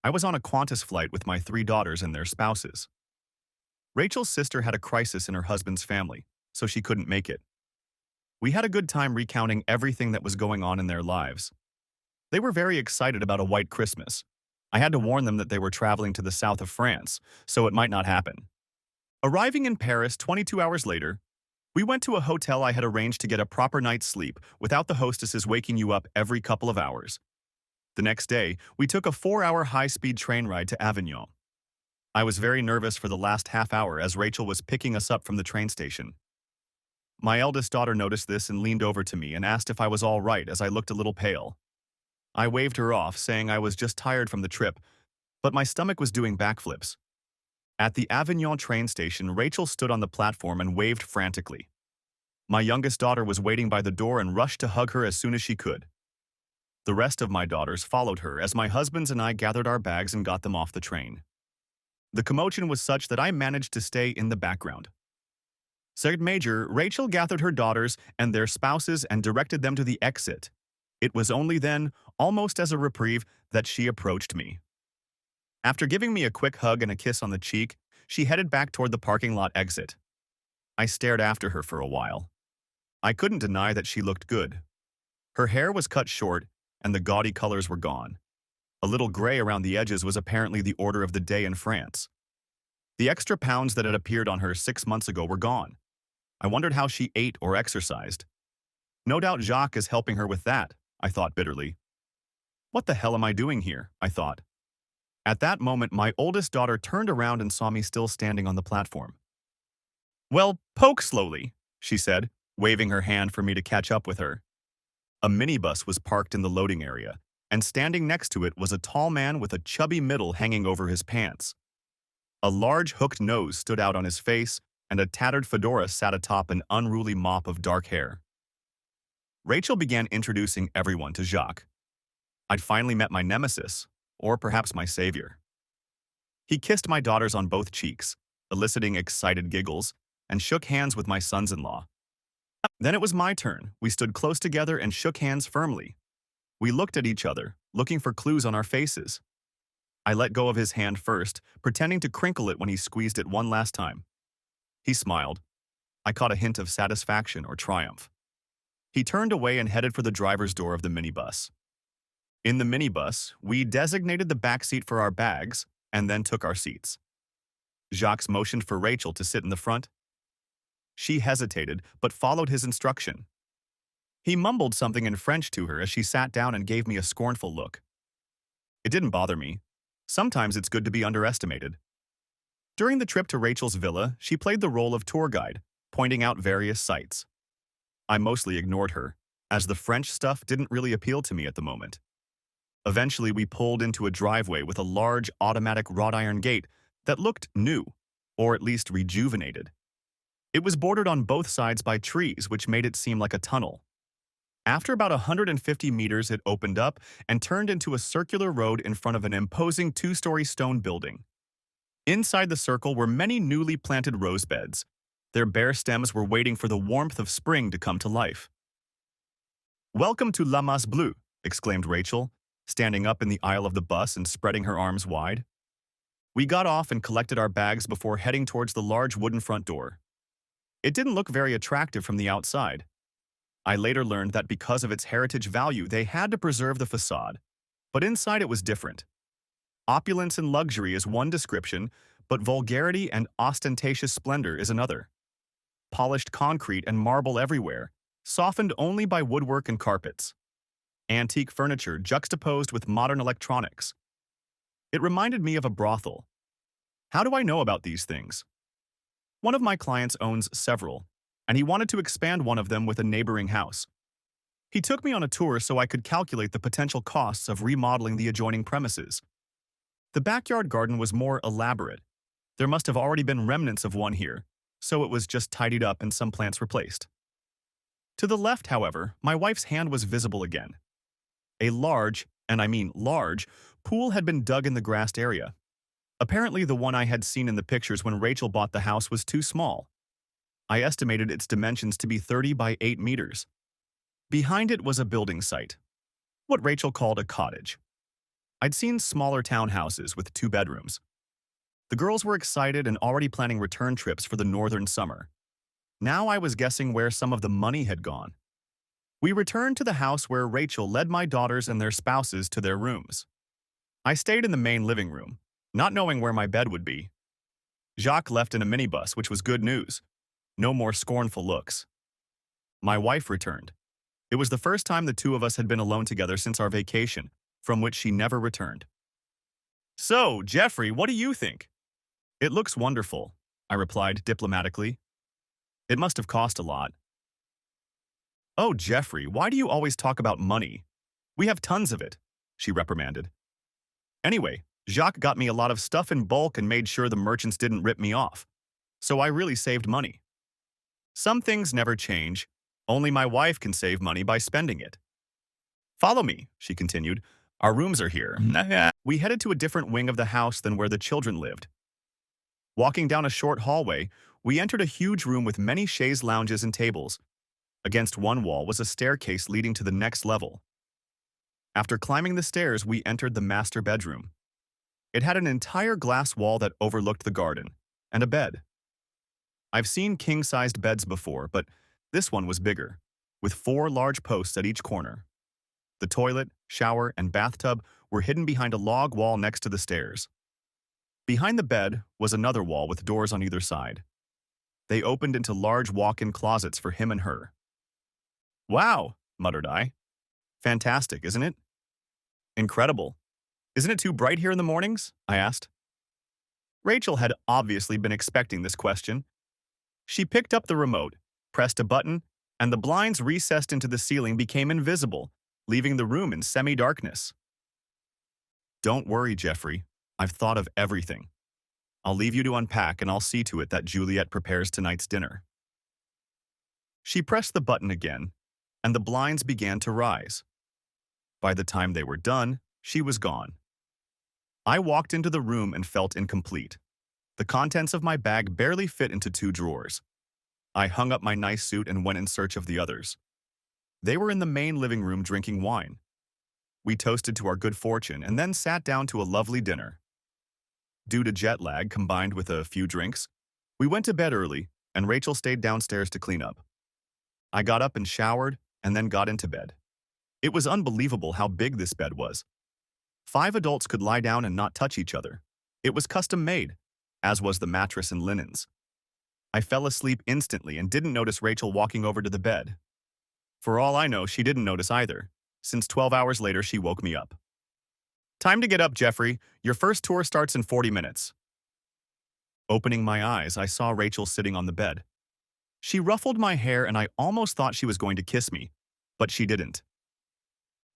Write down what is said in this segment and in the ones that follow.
I was on a Qantas flight with my three daughters and their spouses. Rachel's sister had a crisis in her husband's family, so she couldn't make it. We had a good time recounting everything that was going on in their lives. They were very excited about a white Christmas. I had to warn them that they were traveling to the south of France, so it might not happen. Arriving in Paris 22 hours later, we went to a hotel I had arranged to get a proper night's sleep without the hostesses waking you up every couple of hours. The next day, we took a 4-hour high-speed train ride to Avignon. I was very nervous for the last half hour as Rachel was picking us up from the train station. My eldest daughter noticed this and leaned over to me and asked if I was all right as I looked a little pale. I waved her off, saying I was just tired from the trip, but my stomach was doing backflips. At the Avignon train station, Rachel stood on the platform and waved frantically. My youngest daughter was waiting by the door and rushed to hug her as soon as she could. The rest of my daughters followed her as my husbands and I gathered our bags and got them off the train. The commotion was such that I managed to stay in the background. Sergeant Major, Rachel gathered her daughters and their spouses and directed them to the exit. It was only then, almost as a reprieve, that she approached me. After giving me a quick hug and a kiss on the cheek, she headed back toward the parking lot exit. I stared after her for a while. I couldn't deny that she looked good. Her hair was cut short, and the gaudy colors were gone. A little gray around the edges was apparently the order of the day in France. The extra pounds that had appeared on her 6 months ago were gone. I wondered how she ate or exercised. No doubt Jacques is helping her with that, I thought bitterly. What the hell am I doing here? I thought. At that moment, my oldest daughter turned around and saw me still standing on the platform. "Well, poke slowly," she said, waving her hand for me to catch up with her. A minibus was parked in the loading area, and standing next to it was a tall man with a chubby middle hanging over his pants. A large hooked nose stood out on his face, and a tattered fedora sat atop an unruly mop of dark hair. Rachel began introducing everyone to Jacques. I'd finally met my nemesis, or perhaps my savior. He kissed my daughters on both cheeks, eliciting excited giggles, and shook hands with my sons-in-law. Then it was my turn. We stood close together and shook hands firmly. We looked at each other, looking for clues on our faces. I let go of his hand first, pretending to crinkle it when he squeezed it one last time. He smiled. I caught a hint of satisfaction or triumph. He turned away and headed for the driver's door of the minibus. In the minibus, we designated the back seat for our bags and then took our seats. Jacques motioned for Rachel to sit in the front. She hesitated, but followed his instruction. He mumbled something in French to her as she sat down and gave me a scornful look. It didn't bother me. Sometimes it's good to be underestimated. During the trip to Rachel's villa, she played the role of tour guide, pointing out various sights. I mostly ignored her, as the French stuff didn't really appeal to me at the moment. Eventually, we pulled into a driveway with a large automatic wrought iron gate that looked new, or at least rejuvenated. It was bordered on both sides by trees, which made it seem like a tunnel. After about 150 meters, it opened up and turned into a circular road in front of an imposing 2-story stone building. Inside the circle were many newly planted rose beds. Their bare stems were waiting for the warmth of spring to come to life. "Welcome to La Masse Bleue," exclaimed Rachel, standing up in the aisle of the bus and spreading her arms wide. We got off and collected our bags before heading towards the large wooden front door. It didn't look very attractive from the outside. I later learned that because of its heritage value, they had to preserve the facade, but inside it was different. Opulence and luxury is one description, but vulgarity and ostentatious splendor is another. Polished concrete and marble everywhere, softened only by woodwork and carpets. Antique furniture juxtaposed with modern electronics. It reminded me of a brothel. How do I know about these things? One of my clients owns several, and he wanted to expand one of them with a neighboring house. He took me on a tour so I could calculate the potential costs of remodeling the adjoining premises. The backyard garden was more elaborate. There must have already been remnants of one here, so it was just tidied up and some plants replaced. To the left, however, my wife's hand was visible again. A large, and I mean large, pool had been dug in the grassed area. Apparently, the one I had seen in the pictures when Rachel bought the house was too small. I estimated its dimensions to be 30 by 8 meters. Behind it was a building site, what Rachel called a cottage. I'd seen smaller townhouses with 2 bedrooms. The girls were excited and already planning return trips for the northern summer. Now I was guessing where some of the money had gone. We returned to the house where Rachel led my daughters and their spouses to their rooms. I stayed in the main living room, not knowing where my bed would be. Jacques left in a minibus, which was good news. No more scornful looks. My wife returned. It was the first time the two of us had been alone together since our vacation, from which she never returned. "So, Jeffrey, what do you think?" "It looks wonderful," I replied diplomatically. "It must have cost a lot." "Oh, Jeffrey, why do you always talk about money? We have tons of it," she reprimanded. Anyway, Jacques got me a lot of stuff in bulk and made sure the merchants didn't rip me off. So I really saved money. Some things never change. Only my wife can save money by spending it. "Follow me," she continued. "Our rooms are here." We headed to a different wing of the house than where the children lived. Walking down a short hallway, we entered a huge room with many chaise lounges and tables. Against one wall was a staircase leading to the next level. After climbing the stairs, we entered the master bedroom. It had an entire glass wall that overlooked the garden, and a bed. I've seen king-sized beds before, but this one was bigger, with 4 large posts at each corner. The toilet, shower, and bathtub were hidden behind a log wall next to the stairs. Behind the bed was another wall with doors on either side. They opened into large walk-in closets for him and her. "Wow," muttered I. "Fantastic, isn't it?" "Incredible. Isn't it too bright here in the mornings?" I asked. Rachel had obviously been expecting this question. She picked up the remote, pressed a button, and the blinds recessed into the ceiling became invisible, leaving the room in semi-darkness. "Don't worry, Jeffrey. I've thought of everything. I'll leave you to unpack and I'll see to it that Juliet prepares tonight's dinner." She pressed the button again, and the blinds began to rise. By the time they were done, she was gone. I walked into the room and felt incomplete. The contents of my bag barely fit into 2 drawers. I hung up my nice suit and went in search of the others. They were in the main living room drinking wine. We toasted to our good fortune and then sat down to a lovely dinner. Due to jet lag combined with a few drinks, we went to bed early and Rachel stayed downstairs to clean up. I got up and showered and then got into bed. It was unbelievable how big this bed was. 5 adults could lie down and not touch each other. It was custom made, as was the mattress and linens. I fell asleep instantly and didn't notice Rachel walking over to the bed. For all I know, she didn't notice either, since 12 hours later she woke me up. "Time to get up, Jeffrey. Your first tour starts in 40 minutes. Opening my eyes, I saw Rachel sitting on the bed. She ruffled my hair and I almost thought she was going to kiss me, but she didn't.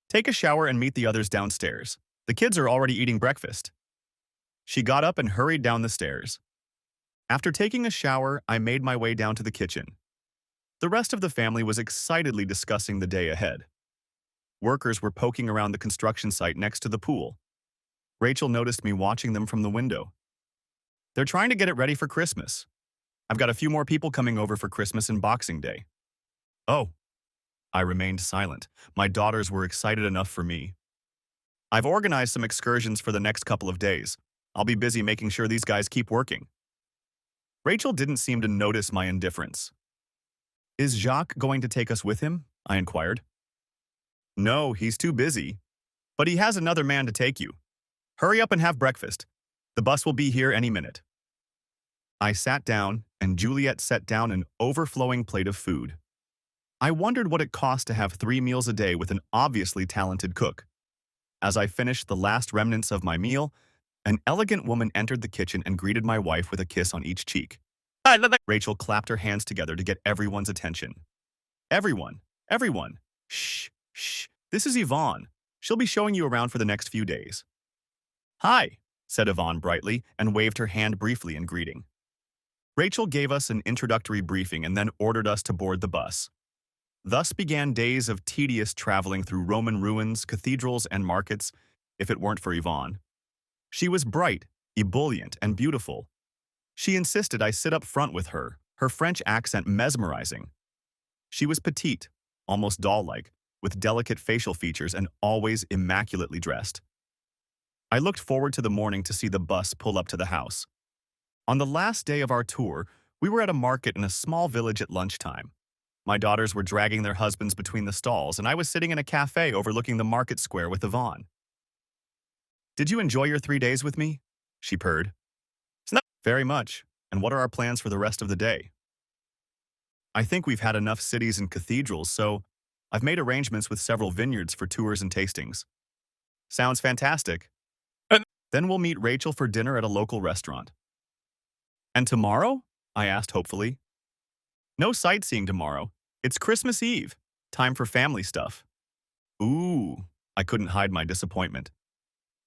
"Take a shower and meet the others downstairs. The kids are already eating breakfast." She got up and hurried down the stairs. After taking a shower, I made my way down to the kitchen. The rest of the family was excitedly discussing the day ahead. Workers were poking around the construction site next to the pool. Rachel noticed me watching them from the window. "They're trying to get it ready for Christmas. I've got a few more people coming over for Christmas and Boxing Day." "Oh." I remained silent. My daughters were excited enough for me. "I've organized some excursions for the next couple of days. I'll be busy making sure these guys keep working." Rachel didn't seem to notice my indifference. "Is Jacques going to take us with him?" I inquired. "No, he's too busy. But he has another man to take you. Hurry up and have breakfast. The bus will be here any minute." I sat down, and Juliet set down an overflowing plate of food. I wondered what it cost to have 3 meals a day with an obviously talented cook. As I finished the last remnants of my meal, an elegant woman entered the kitchen and greeted my wife with a kiss on each cheek. Rachel clapped her hands together to get everyone's attention. "Everyone, everyone, shh, shh, this is Yvonne. She'll be showing you around for the next few days." "Hi," said Yvonne brightly and waved her hand briefly in greeting. Rachel gave us an introductory briefing and then ordered us to board the bus. Thus began days of tedious traveling through Roman ruins, cathedrals, and markets, if it weren't for Yvonne. She was bright, ebullient, and beautiful. She insisted I sit up front with her French accent mesmerizing. She was petite, almost doll-like, with delicate facial features and always immaculately dressed. I looked forward to the morning to see the bus pull up to the house. On the last day of our tour, we were at a market in a small village at lunchtime. My daughters were dragging their husbands between the stalls, and I was sitting in a cafe overlooking the market square with Yvonne. Did you enjoy your 3 days with me? She purred. Very much. And what are our plans for the rest of the day? I think we've had enough cities and cathedrals, so I've made arrangements with several vineyards for tours and tastings. Sounds fantastic. Then we'll meet Rachel for dinner at a local restaurant. And tomorrow? I asked hopefully. No sightseeing tomorrow. It's Christmas Eve. Time for family stuff. Ooh, I couldn't hide my disappointment.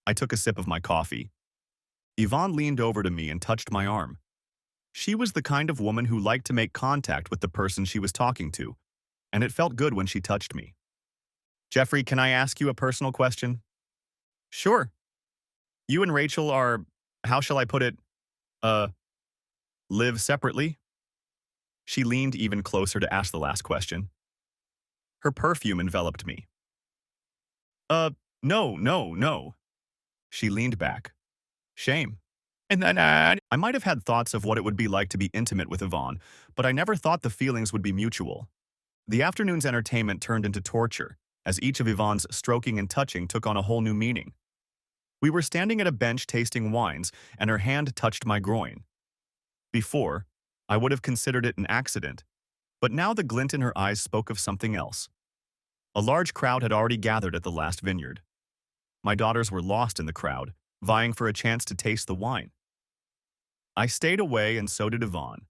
I took a sip of my coffee. Yvonne leaned over to me and touched my arm. She was the kind of woman who liked to make contact with the person she was talking to, and it felt good when she touched me. Jeffrey, can I ask you a personal question? Sure. You and Rachel are, how shall I put it, live separately? She leaned even closer to ask the last question. Her perfume enveloped me. No. She leaned back. Shame. And then I might have had thoughts of what it would be like to be intimate with Yvonne, but I never thought the feelings would be mutual. The afternoon's entertainment turned into torture, as each of Yvonne's stroking and touching took on a whole new meaning. We were standing at a bench tasting wines, and her hand touched my groin. Before, I would have considered it an accident, but now the glint in her eyes spoke of something else. A large crowd had already gathered at the last vineyard. My daughters were lost in the crowd, vying for a chance to taste the wine. I stayed away, and so did Yvonne.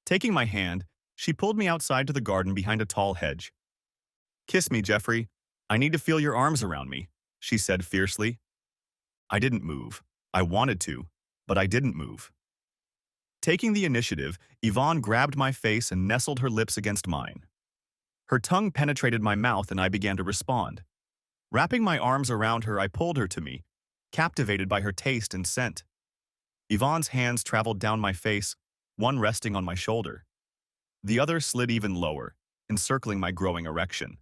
Taking my hand, she pulled me outside to the garden behind a tall hedge. Kiss me, Jeffrey. I need to feel your arms around me, she said fiercely. I didn't move. I wanted to, but I didn't move. Taking the initiative, Yvonne grabbed my face and nestled her lips against mine. Her tongue penetrated my mouth, and I began to respond. Wrapping my arms around her, I pulled her to me, captivated by her taste and scent. Yvonne's hands traveled down my face, one resting on my shoulder. The other slid even lower, encircling my growing erection.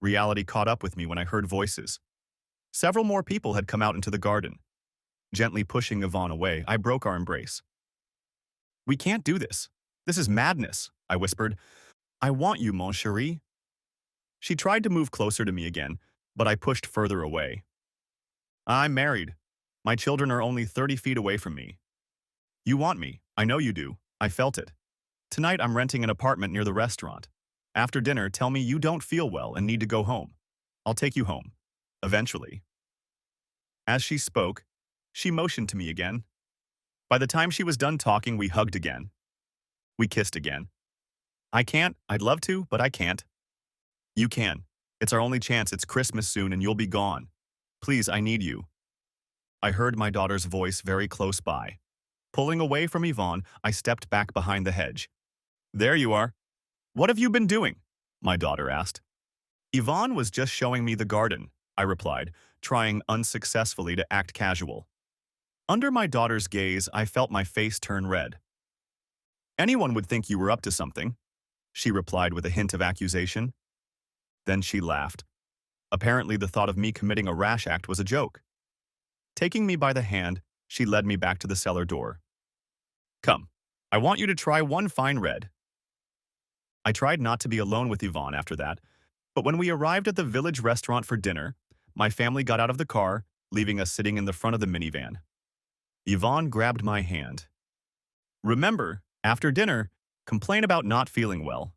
Reality caught up with me when I heard voices. Several more people had come out into the garden. Gently pushing Yvonne away, I broke our embrace. We can't do this. This is madness, I whispered. I want you, mon chéri. She tried to move closer to me again, but I pushed further away. I'm married. My children are only 30 feet away from me. You want me. I know you do. I felt it. Tonight I'm renting an apartment near the restaurant. After dinner, tell me you don't feel well and need to go home. I'll take you home. Eventually. As she spoke, she motioned to me again. By the time she was done talking, we hugged again. We kissed again. I can't. I'd love to, but I can't. You can. It's our only chance. It's Christmas soon and you'll be gone. Please, I need you. I heard my daughter's voice very close by. Pulling away from Yvonne, I stepped back behind the hedge. There you are. What have you been doing? My daughter asked. Yvonne was just showing me the garden, I replied, trying unsuccessfully to act casual. Under my daughter's gaze, I felt my face turn red. Anyone would think you were up to something, she replied with a hint of accusation. Then she laughed. Apparently, the thought of me committing a rash act was a joke. Taking me by the hand, she led me back to the cellar door. Come, I want you to try one fine red. I tried not to be alone with Yvonne after that, but when we arrived at the village restaurant for dinner, my family got out of the car, leaving us sitting in the front of the minivan. Yvonne grabbed my hand. Remember, after dinner, complain about not feeling well.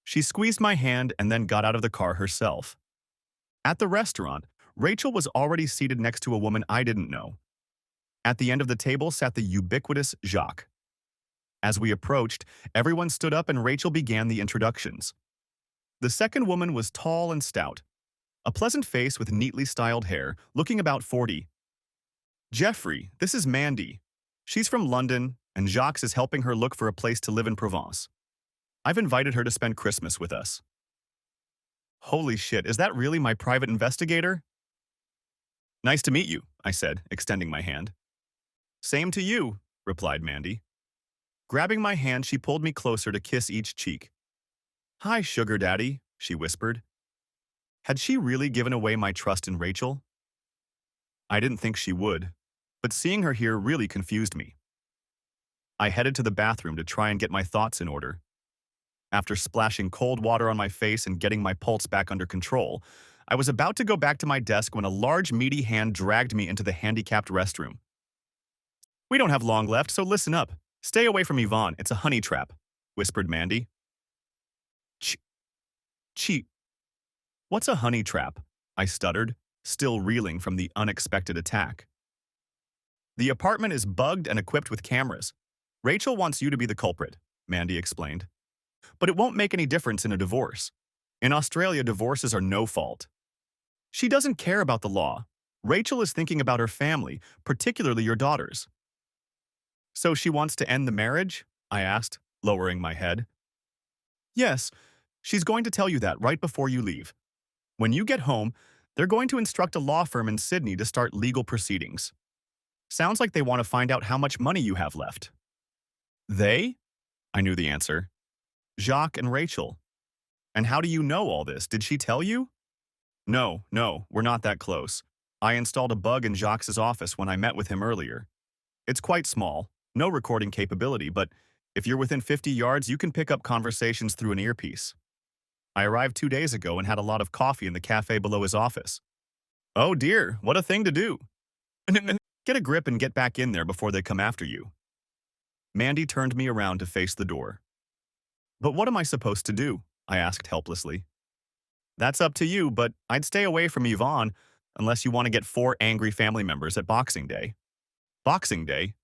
She squeezed my hand and then got out of the car herself. At the restaurant, Rachel was already seated next to a woman I didn't know. At the end of the table sat the ubiquitous Jacques. As we approached, everyone stood up and Rachel began the introductions. The second woman was tall and stout, a pleasant face with neatly styled hair, looking about 40. Jeffrey, this is Mandy. She's from London, and Jacques is helping her look for a place to live in Provence. I've invited her to spend Christmas with us. Holy shit, is that really my private investigator? Nice to meet you, I said, extending my hand. Same to you, replied Mandy. Grabbing my hand, she pulled me closer to kiss each cheek. Hi, sugar daddy, she whispered. Had she really given away my trust in Rachel? I didn't think she would, but seeing her here really confused me. I headed to the bathroom to try and get my thoughts in order. After splashing cold water on my face and getting my pulse back under control, I was about to go back to my desk when a large, meaty hand dragged me into the handicapped restroom. "We don't have long left, so listen up. Stay away from Yvonne, it's a honey trap," whispered Mandy. Ch- Cheat. What's a honey trap? I stuttered, still reeling from the unexpected attack. The apartment is bugged and equipped with cameras. Rachel wants you to be the culprit, Mandy explained. But it won't make any difference in a divorce. In Australia, divorces are no fault. She doesn't care about the law. Rachel is thinking about her family, particularly your daughters. So she wants to end the marriage? I asked, lowering my head. Yes, she's going to tell you that right before you leave. When you get home, they're going to instruct a law firm in Sydney to start legal proceedings. Sounds like they want to find out how much money you have left. They? I knew the answer. Jacques and Rachel. And how do you know all this? Did she tell you? No, we're not that close. I installed a bug in Jacques' office when I met with him earlier. It's quite small, no recording capability, but if you're within 50 yards, you can pick up conversations through an earpiece. I arrived 2 days ago and had a lot of coffee in the cafe below his office. Oh dear, what a thing to do. Get a grip and get back in there before they come after you. Mandy turned me around to face the door. But what am I supposed to do? I asked helplessly. That's up to you, but I'd stay away from Yvonne unless you want to get 4 angry family members at Boxing Day. Boxing Day?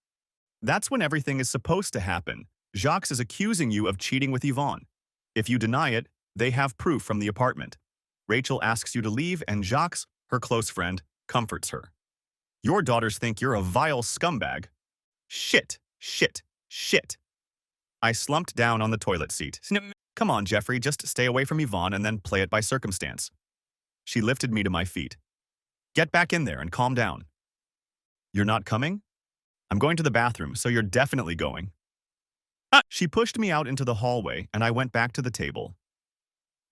That's when everything is supposed to happen. Jacques is accusing you of cheating with Yvonne. If you deny it, they have proof from the apartment. Rachel asks you to leave, and Jacques, her close friend, comforts her. Your daughters think you're a vile scumbag. Shit. I slumped down on the toilet seat. Come on, Jeffrey, just stay away from Yvonne and then play it by circumstance. She lifted me to my feet. Get back in there and calm down. You're not coming? I'm going to the bathroom, so you're definitely going. She pushed me out into the hallway, and I went back to the table.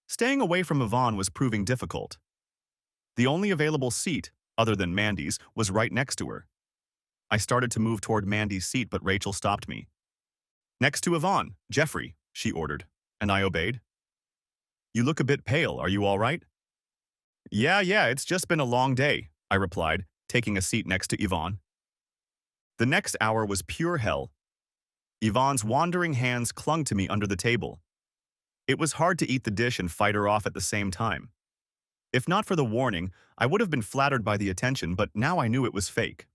Staying away from Yvonne was proving difficult. The only available seat, other than Mandy's, was right next to her. I started to move toward Mandy's seat, but Rachel stopped me. Next to Yvonne, Jeffrey, she ordered, and I obeyed. You look a bit pale, are you all right? Yeah, it's just been a long day, I replied, taking a seat next to Yvonne. The next hour was pure hell. Yvonne's wandering hands clung to me under the table. It was hard to eat the dish and fight her off at the same time. If not for the warning, I would have been flattered by the attention, but now I knew it was fake.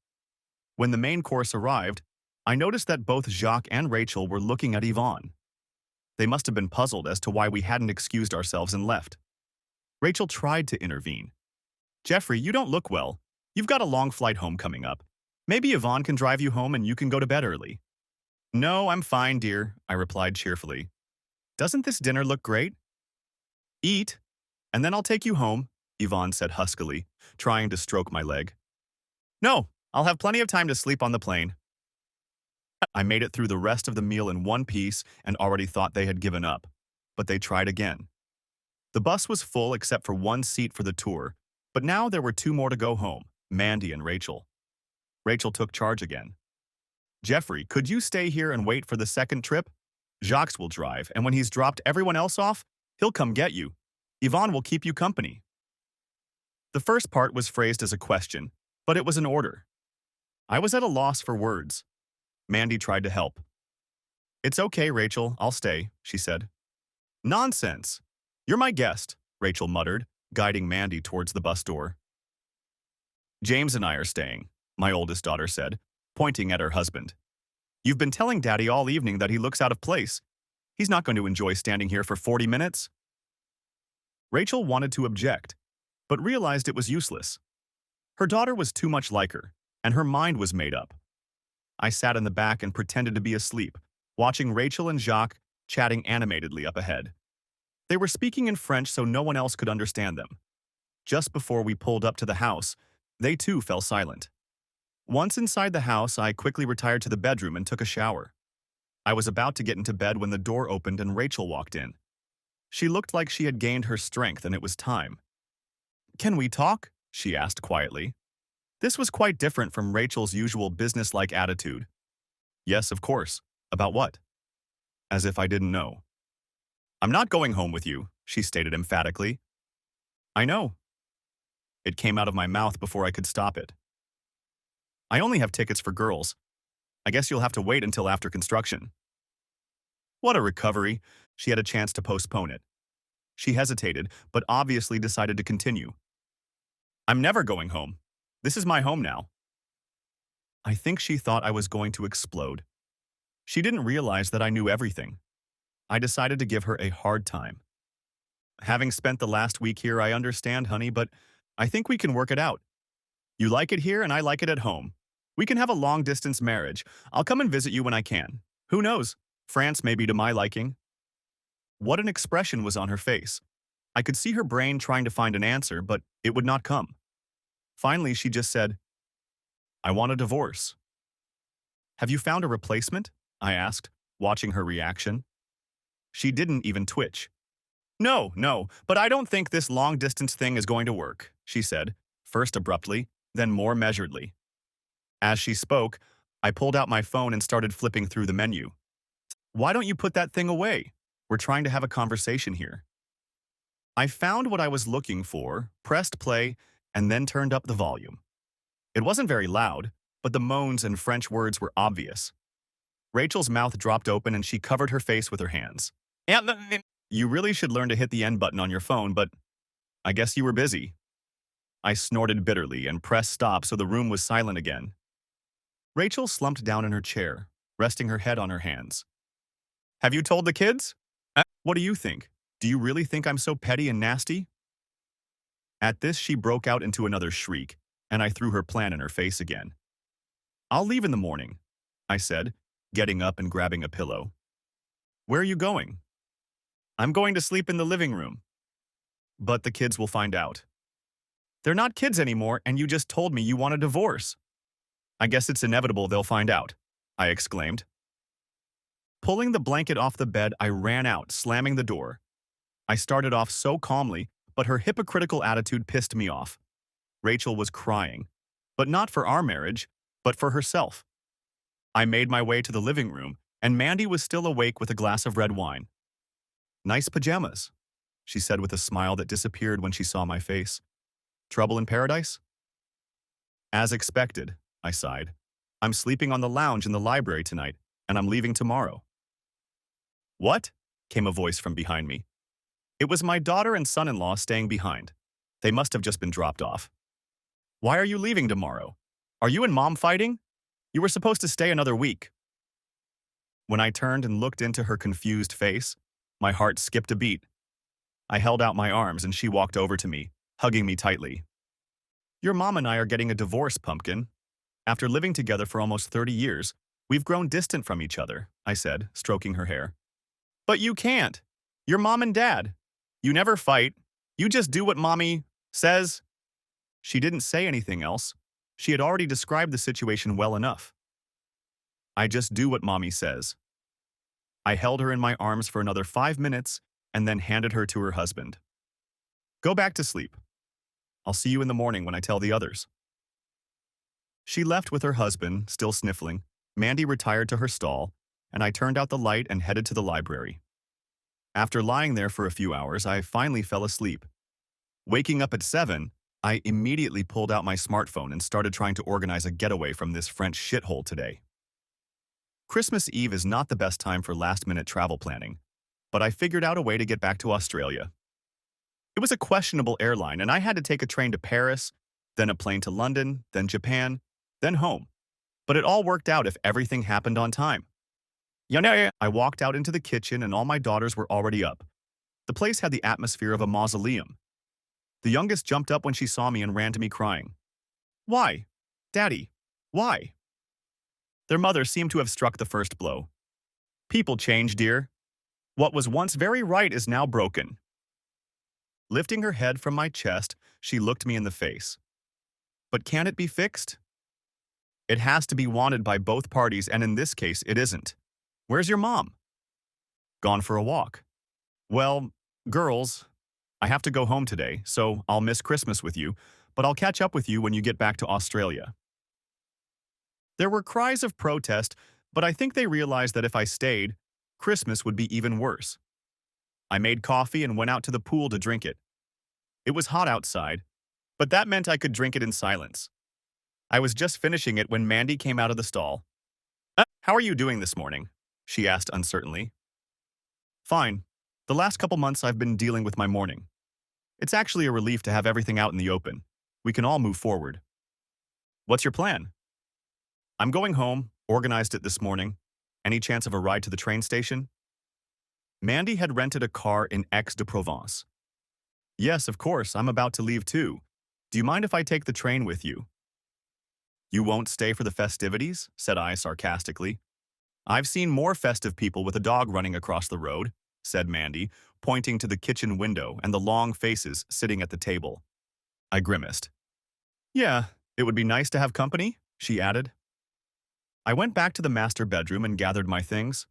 When the main course arrived, I noticed that both Jacques and Rachel were looking at Yvonne. They must have been puzzled as to why we hadn't excused ourselves and left. Rachel tried to intervene. Jeffrey, you don't look well. You've got a long flight home coming up. Maybe Yvonne can drive you home and you can go to bed early. No, I'm fine, dear, I replied cheerfully. Doesn't this dinner look great? Eat, and then I'll take you home, Yvonne said huskily, trying to stroke my leg. No, I'll have plenty of time to sleep on the plane. I made it through the rest of the meal in one piece and already thought they had given up, but they tried again. The bus was full except for one seat for the tour, but now there were 2 more to go home, Mandy and Rachel. Rachel took charge again. Jeffrey, could you stay here and wait for the second trip? Jacques will drive, and when he's dropped everyone else off, he'll come get you. Yvonne will keep you company. The first part was phrased as a question, but it was an order. I was at a loss for words. Mandy tried to help. It's okay, Rachel, I'll stay, she said. Nonsense. You're my guest, Rachel muttered, guiding Mandy towards the bus door. James and I are staying, my oldest daughter said, pointing at her husband. You've been telling Daddy all evening that he looks out of place. He's not going to enjoy standing here for 40 minutes. Rachel wanted to object, but realized it was useless. Her daughter was too much like her, and her mind was made up. I sat in the back and pretended to be asleep, watching Rachel and Jacques chatting animatedly up ahead. They were speaking in French so no one else could understand them. Just before we pulled up to the house, they too fell silent. Once inside the house, I quickly retired to the bedroom and took a shower. I was about to get into bed when the door opened and Rachel walked in. She looked like she had gained her strength and it was time. Can we talk? She asked quietly. This was quite different from Rachel's usual business-like attitude. Yes, of course. About what? As if I didn't know. I'm not going home with you, she stated emphatically. I know. It came out of my mouth before I could stop it. I only have tickets for girls. I guess you'll have to wait until after construction. What a recovery. She had a chance to postpone it. She hesitated, but obviously decided to continue. I'm never going home. This is my home now. I think she thought I was going to explode. She didn't realize that I knew everything. I decided to give her a hard time. Having spent the last week here, I understand, honey, but I think we can work it out. You like it here and I like it at home. We can have a long-distance marriage. I'll come and visit you when I can. Who knows? France may be to my liking. What an expression was on her face. I could see her brain trying to find an answer, but it would not come. Finally, she just said, I want a divorce. Have you found a replacement? I asked, watching her reaction. She didn't even twitch. No, but I don't think this long-distance thing is going to work, she said, first abruptly, then more measuredly. As she spoke, I pulled out my phone and started flipping through the menu. Why don't you put that thing away? We're trying to have a conversation here. I found what I was looking for, pressed play, and then turned up the volume. It wasn't very loud, but the moans and French words were obvious. Rachel's mouth dropped open and she covered her face with her hands. You really should learn to hit the end button on your phone, but I guess you were busy. I snorted bitterly and pressed stop so the room was silent again. Rachel slumped down in her chair, resting her head on her hands. Have you told the kids? What do you think? Do you really think I'm so petty and nasty? At this, she broke out into another shriek, and I threw her plan in her face again. I'll leave in the morning, I said, getting up and grabbing a pillow. Where are you going? I'm going to sleep in the living room. But the kids will find out. They're not kids anymore, and you just told me you want a divorce. I guess it's inevitable they'll find out, I exclaimed. Pulling the blanket off the bed, I ran out, slamming the door. I started off so calmly, but her hypocritical attitude pissed me off. Rachel was crying, but not for our marriage, but for herself. I made my way to the living room, and Mandy was still awake with a glass of red wine. Nice pajamas, she said with a smile that disappeared when she saw my face. Trouble in paradise? As expected, I sighed. I'm sleeping on the lounge in the library tonight, and I'm leaving tomorrow. What? Came a voice from behind me. It was my daughter and son-in-law staying behind. They must have just been dropped off. Why are you leaving tomorrow? Are you and Mom fighting? You were supposed to stay another week. When I turned and looked into her confused face, my heart skipped a beat. I held out my arms and she walked over to me, hugging me tightly. Your mom and I are getting a divorce, Pumpkin. After living together for almost 30 years, we've grown distant from each other, I said, stroking her hair. But you can't. You're mom and dad. You never fight. You just do what mommy says. She didn't say anything else. She had already described the situation well enough. I just do what mommy says. I held her in my arms for another 5 minutes and then handed her to her husband. Go back to sleep. I'll see you in the morning when I tell the others. She left with her husband, still sniffling. Mandy retired to her stall, and I turned out the light and headed to the library. After lying there for a few hours, I finally fell asleep. Waking up at 7, I immediately pulled out my smartphone and started trying to organize a getaway from this French shithole today. Christmas Eve is not the best time for last-minute travel planning, but I figured out a way to get back to Australia. It was a questionable airline, and I had to take a train to Paris, then a plane to London, then Japan, then home. But it all worked out if everything happened on time. I walked out into the kitchen and all my daughters were already up. The place had the atmosphere of a mausoleum. The youngest jumped up when she saw me and ran to me crying. Why? Daddy, why? Their mother seemed to have struck the first blow. People change, dear. What was once very right is now broken. Lifting her head from my chest, she looked me in the face. But can it be fixed? It has to be wanted by both parties, and in this case, it isn't. Where's your mom? Gone for a walk. Well, girls, I have to go home today, so I'll miss Christmas with you, but I'll catch up with you when you get back to Australia. There were cries of protest, but I think they realized that if I stayed, Christmas would be even worse. I made coffee and went out to the pool to drink it. It was hot outside, but that meant I could drink it in silence. I was just finishing it when Mandy came out of the stall. How are you doing this morning?" she asked uncertainly. "Fine. The last couple months I've been dealing with my morning. It's actually a relief to have everything out in the open. We can all move forward." "What's your plan?" "I'm going home, organized it this morning. Any chance of a ride to the train station?" Mandy had rented a car in Aix-de-Provence. "Yes, of course, I'm about to leave too. Do you mind if I take the train with you?" "You won't stay for the festivities?" said I sarcastically. "I've seen more festive people with a dog running across the road," said Mandy, pointing to the kitchen window and the long faces sitting at the table. I grimaced. "Yeah, it would be nice to have company," she added. I went back to the master bedroom and gathered my things.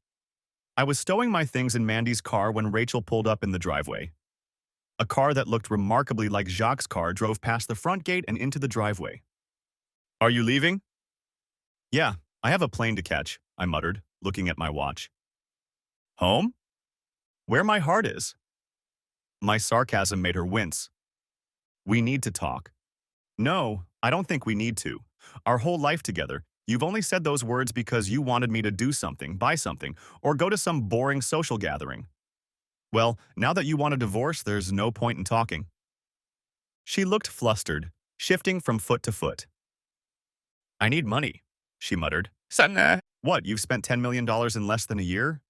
I was stowing my things in Mandy's car when Rachel pulled up in the driveway. A car that looked remarkably like Jacques' car drove past the front gate and into the driveway. "Are you leaving?" "Yeah, I have a plane to catch," I muttered, looking at my watch. "Home?" "Where my heart is." My sarcasm made her wince. "We need to talk." "No, I don't think we need to. Our whole life together, you've only said those words because you wanted me to do something, buy something, or go to some boring social gathering. Well, now that you want a divorce, there's no point in talking." She looked flustered, shifting from foot to foot. "I need money," she muttered. "Son, what, you've spent $10 million in less than a year?"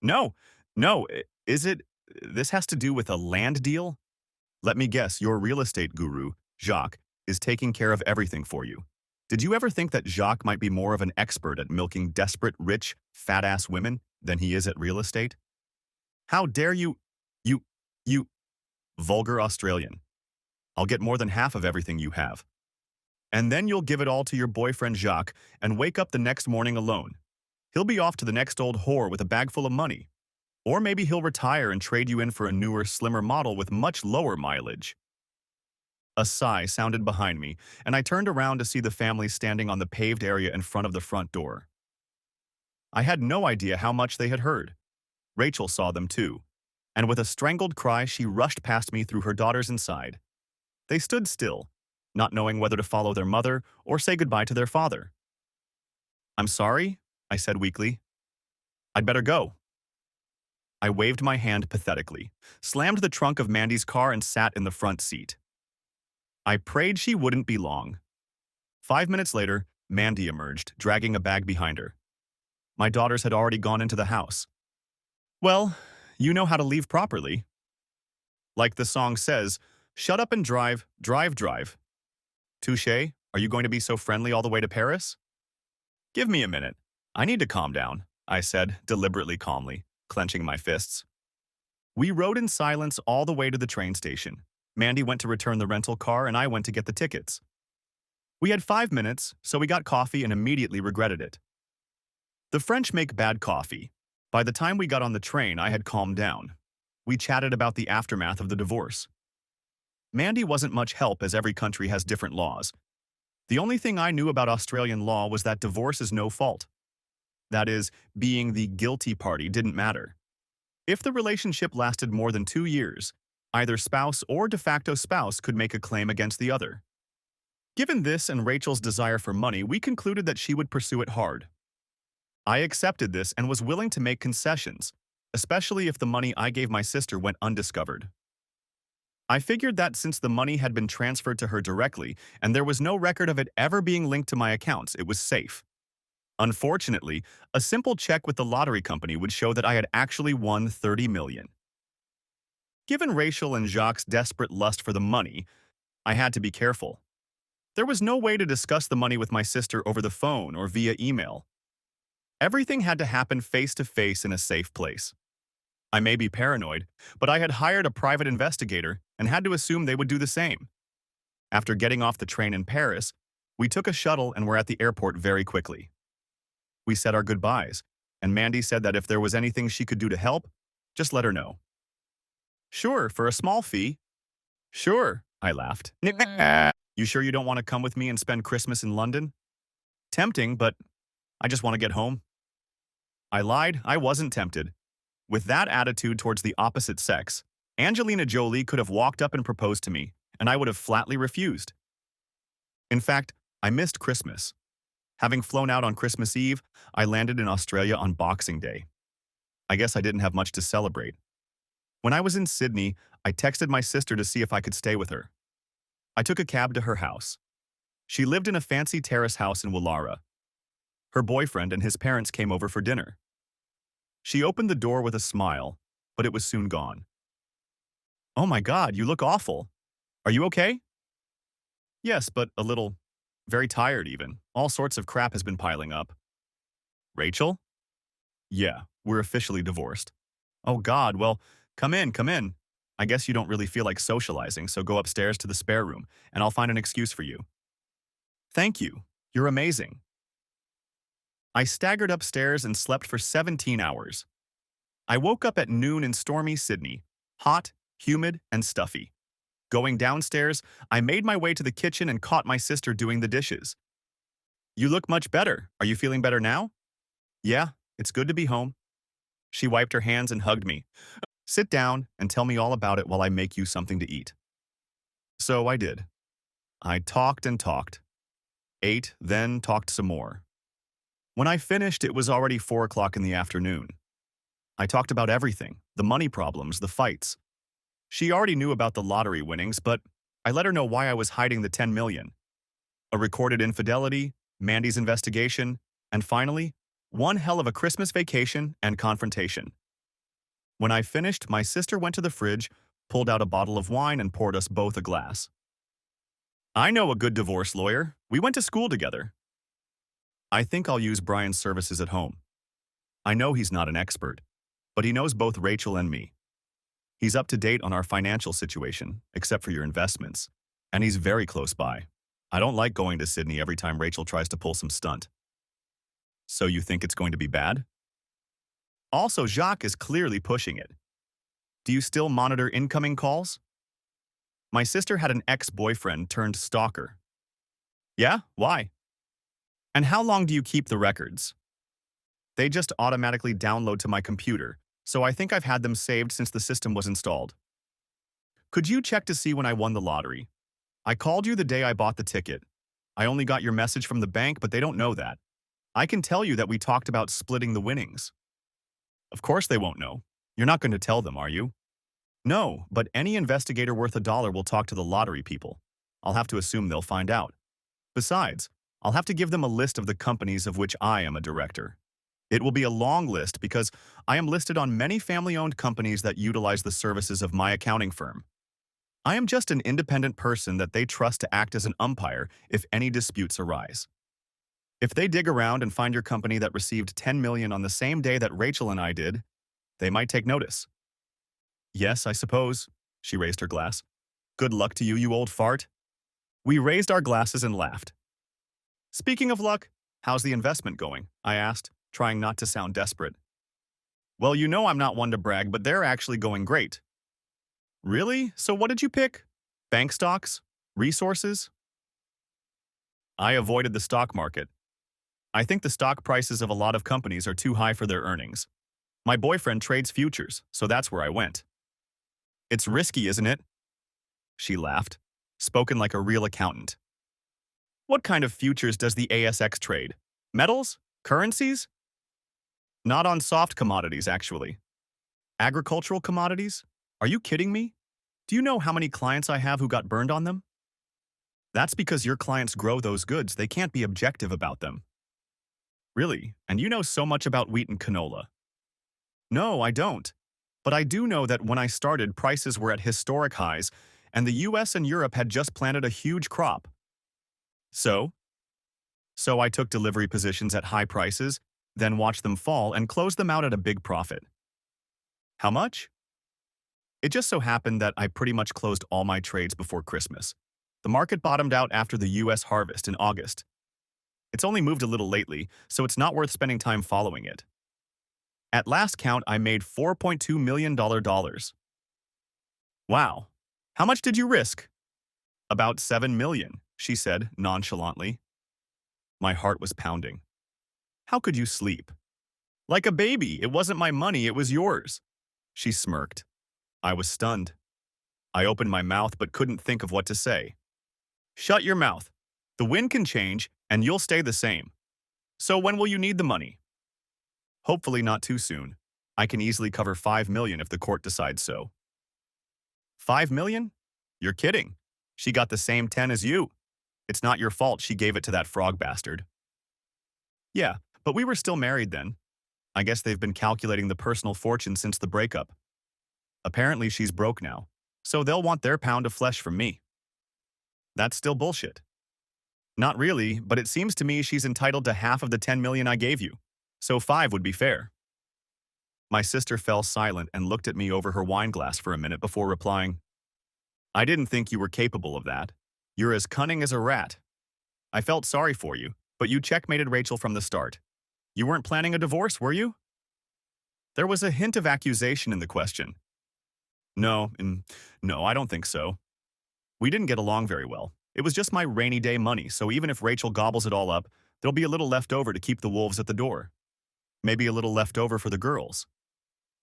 "No, no, is it? This has to do with a land deal?" "Let me guess, your real estate guru, Jacques, is taking care of everything for you. Did you ever think that Jacques might be more of an expert at milking desperate, rich, fat-ass women than he is at real estate? How dare you, you, vulgar Australian. I'll get more than half of everything you have. And then you'll give it all to your boyfriend Jacques and wake up the next morning alone. He'll be off to the next old whore with a bag full of money. Or maybe he'll retire and trade you in for a newer, slimmer model with much lower mileage." A sigh sounded behind me, and I turned around to see the family standing on the paved area in front of the front door. I had no idea how much they had heard. Rachel saw them too, and with a strangled cry she rushed past me through her daughters inside. They stood still, not knowing whether to follow their mother or say goodbye to their father. "I'm sorry," I said weakly. "I'd better go." I waved my hand pathetically, slammed the trunk of Mandy's car and sat in the front seat. I prayed she wouldn't be long. 5 minutes later, Mandy emerged, dragging a bag behind her. My daughters had already gone into the house. "Well, you know how to leave properly. Like the song says, shut up and drive, drive, drive. Touché, are you going to be so friendly all the way to Paris?" "Give me a minute. I need to calm down," I said, deliberately calmly, clenching my fists. We rode in silence all the way to the train station. Mandy went to return the rental car and I went to get the tickets. We had 5 minutes, so we got coffee and immediately regretted it. The French make bad coffee. By the time we got on the train, I had calmed down. We chatted about the aftermath of the divorce. Mandy wasn't much help as every country has different laws. The only thing I knew about Australian law was that divorce is no fault. That is, being the guilty party didn't matter. If the relationship lasted more than 2 years, either spouse or de facto spouse could make a claim against the other. Given this and Rachel's desire for money, we concluded that she would pursue it hard. I accepted this and was willing to make concessions, especially if the money I gave my sister went undiscovered. I figured that since the money had been transferred to her directly and there was no record of it ever being linked to my accounts, it was safe. Unfortunately, a simple check with the lottery company would show that I had actually won $30 million. Given Rachel and Jacques' desperate lust for the money, I had to be careful. There was no way to discuss the money with my sister over the phone or via email. Everything had to happen face-to-face in a safe place. I may be paranoid, but I had hired a private investigator and had to assume they would do the same. After getting off the train in Paris, we took a shuttle and were at the airport very quickly. We said our goodbyes, and Mandy said that if there was anything she could do to help, just let her know. "Sure, for a small fee." "Sure," I laughed. "You You sure you don't want to come with me and spend Christmas in London? Tempting, but I just want to get home. I lied, I wasn't tempted. With that attitude towards the opposite sex, Angelina Jolie could have walked up and proposed to me, and I would have flatly refused. In fact, I missed Christmas. Having flown out on Christmas Eve, I landed in Australia on Boxing Day. I guess I didn't have much to celebrate. When I was in Sydney, I texted my sister to see if I could stay with her. I took a cab to her house. She lived in a fancy terrace house in Woollahra. Her boyfriend and his parents came over for dinner. She opened the door with a smile, but it was soon gone. "Oh my God, you look awful. Are you okay?" "Yes, but a little, very tired even. All sorts of crap has been piling up." "Rachel?" "Yeah, we're officially divorced." "Oh God, well, come in, come in. I guess you don't really feel like socializing, so go upstairs to the spare room, and I'll find an excuse for you." "Thank you. You're amazing." I staggered upstairs and slept for 17 hours. I woke up at noon in stormy Sydney, hot, humid, and stuffy. Going downstairs, I made my way to the kitchen and caught my sister doing the dishes. "You look much better. Are you feeling better now?" "Yeah, it's good to be home." She wiped her hands and hugged me. "Sit down and tell me all about it while I make you something to eat." So I did. I talked and talked. Ate, then talked some more. When I finished, it was already 4 o'clock in the afternoon. I talked about everything, the money problems, the fights. She already knew about the lottery winnings, but I let her know why I was hiding the 10 million. A recorded infidelity, Mandy's investigation, and finally, one hell of a Christmas vacation and confrontation. When I finished, my sister went to the fridge, pulled out a bottle of wine, and poured us both a glass. "I know a good divorce lawyer. We went to school together." "I think I'll use Brian's services at home. I know he's not an expert, but he knows both Rachel and me. He's up to date on our financial situation, except for your investments, and he's very close by. I don't like going to Sydney every time Rachel tries to pull some stunt." "So you think it's going to be bad?" "Also, Jacques is clearly pushing it. Do you still monitor incoming calls?" "My sister had an ex-boyfriend turned stalker." "Yeah? Why?" "And how long do you keep the records?" "They just automatically download to my computer, so I think I've had them saved since the system was installed." "Could you check to see when I won the lottery? I called you the day I bought the ticket. I only got your message from the bank, but they don't know that. I can tell you that we talked about splitting the winnings." "Of course they won't know. You're not going to tell them, are you?" "No, but any investigator worth a dollar will talk to the lottery people. I'll have to assume they'll find out. Besides, I'll have to give them a list of the companies of which I am a director. It will be a long list because I am listed on many family-owned companies that utilize the services of my accounting firm. I am just an independent person that they trust to act as an umpire if any disputes arise. If they dig around and find your company that received 10 million on the same day that Rachel and I did, they might take notice." "Yes, I suppose." She raised her glass. "Good luck to you, you old fart." We raised our glasses and laughed. "Speaking of luck, how's the investment going?" I asked, trying not to sound desperate. "Well, you know I'm not one to brag, but they're actually going great." "Really? So what did you pick? Bank stocks? Resources?" I avoided the stock market. I think the stock prices of a lot of companies are too high for their earnings. My boyfriend trades futures, so that's where I went. "It's risky, isn't it?" She laughed, spoken like a real accountant. "What kind of futures does the ASX trade? Metals? Currencies?" "Not on soft commodities, actually." "Agricultural commodities? Are you kidding me? Do you know how many clients I have who got burned on them?" "That's because your clients grow those goods. They can't be objective about them." "Really? And you know so much about wheat and canola." "No, I don't. But I do know that when I started, prices were at historic highs, and the US and Europe had just planted a huge crop. So? So I took delivery positions at high prices, then watched them fall and closed them out at a big profit." "How much?" "It just so happened that I pretty much closed all my trades before Christmas. The market bottomed out after the US harvest in August. It's only moved a little lately, so it's not worth spending time following it. At last count, I made $4.2 million. "Wow. How much did you risk?" "About 7 million. she said nonchalantly. My heart was pounding. How could you sleep? Like a baby. It wasn't my money, it was yours. She smirked. I was stunned. I opened my mouth but couldn't think of what to say. Shut your mouth. The wind can change, and you'll stay the same. So when will you need the money? Hopefully not too soon. I can easily cover 5 million if the court decides so. 5 million? You're kidding. She got the same 10 as you. It's not your fault she gave it to that frog bastard. Yeah, but we were still married then. I guess they've been calculating the personal fortune since the breakup. Apparently she's broke now, so they'll want their pound of flesh from me. That's still bullshit. Not really, but it seems to me she's entitled to half of the 10 million I gave you, so 5 would be fair. My sister fell silent and looked at me over her wine glass for a minute before replying, I didn't think you were capable of that. You're as cunning as a rat. I felt sorry for you, but you checkmated Rachel from the start. You weren't planning a divorce, were you? There was a hint of accusation in the question. No, I don't think so. We didn't get along very well. It was just my rainy day money, so even if Rachel gobbles it all up, there'll be a little left over to keep the wolves at the door. Maybe a little left over for the girls.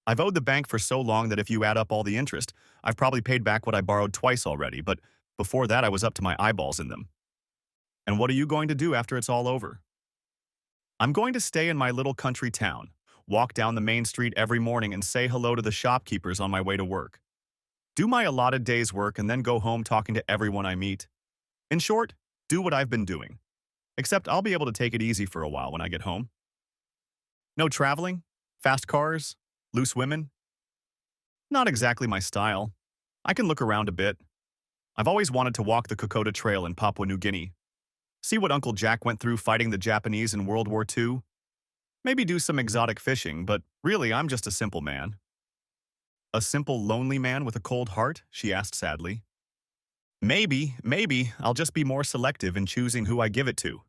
I've owed the bank for so long that if you add up all the interest, I've probably paid back what I borrowed twice already, but before that I was up to my eyeballs in them. And what are you going to do after it's all over? I'm going to stay in my little country town, walk down the main street every morning and say hello to the shopkeepers on my way to work. Do my allotted day's work and then go home talking to everyone I meet. In short, do what I've been doing. Except I'll be able to take it easy for a while when I get home. No traveling, fast cars, loose women. Not exactly my style. I can look around a bit. I've always wanted to walk the Kokoda Trail in Papua New Guinea. See what Uncle Jack went through fighting the Japanese in World War II. Maybe do some exotic fishing, but really I'm just a simple man. A simple, lonely man with a cold heart? She asked sadly. Maybe I'll just be more selective in choosing who I give it to.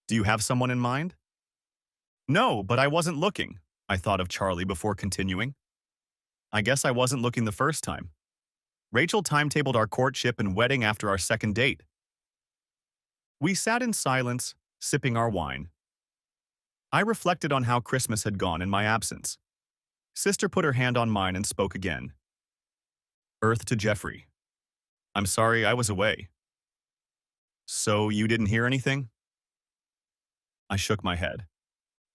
Do you have someone in mind? No, but I wasn't looking, I thought of Charlie before continuing. I guess I wasn't looking the first time. Rachel timetabled our courtship and wedding after our second date. We sat in silence, sipping our wine. I reflected on how Christmas had gone in my absence. Sister put her hand on mine and spoke again. Earth to Jeffrey. I'm sorry I was away. So you didn't hear anything? I shook my head.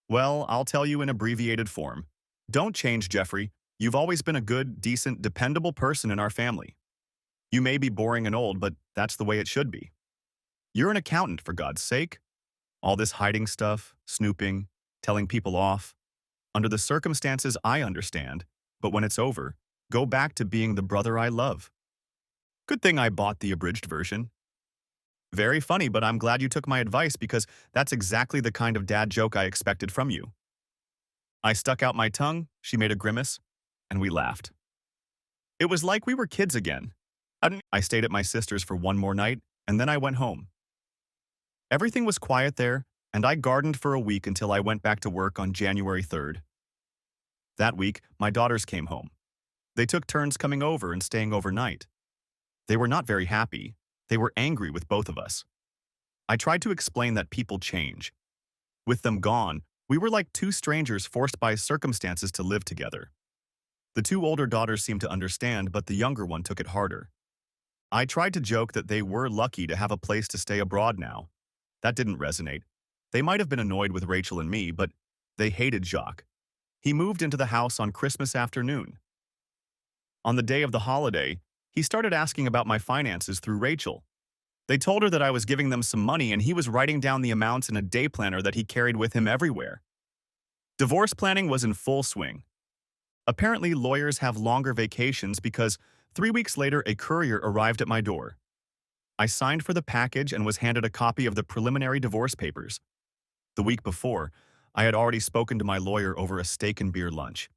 Well, I'll tell you in abbreviated form. Don't change, Jeffrey. You've always been a good, decent, dependable person in our family. You may be boring and old, but that's the way it should be. You're an accountant, for God's sake. All this hiding stuff, snooping, telling people off. Under the circumstances, I understand, but when it's over, go back to being the brother I love. Good thing I bought the abridged version. Very funny, but I'm glad you took my advice because that's exactly the kind of dad joke I expected from you. I stuck out my tongue, she made a grimace, and we laughed. It was like we were kids again. I stayed at my sister's for one more night, and then I went home. Everything was quiet there, and I gardened for a week until I went back to work on January 3rd. That week, my daughters came home. They took turns coming over and staying overnight. They were not very happy. They were angry with both of us. I tried to explain that people change. With them gone, we were like two strangers forced by circumstances to live together. The two older daughters seemed to understand, but the younger one took it harder. I tried to joke that they were lucky to have a place to stay abroad now. That didn't resonate. They might have been annoyed with Rachel and me, but they hated Jacques. He moved into the house on Christmas afternoon. On the day of the holiday, he started asking about my finances through Rachel. They told her that I was giving them some money and he was writing down the amounts in a day planner that he carried with him everywhere. Divorce planning was in full swing. Apparently, lawyers have longer vacations because 3 weeks later a courier arrived at my door. I signed for the package and was handed a copy of the preliminary divorce papers. The week before, I had already spoken to my lawyer over a steak and beer lunch.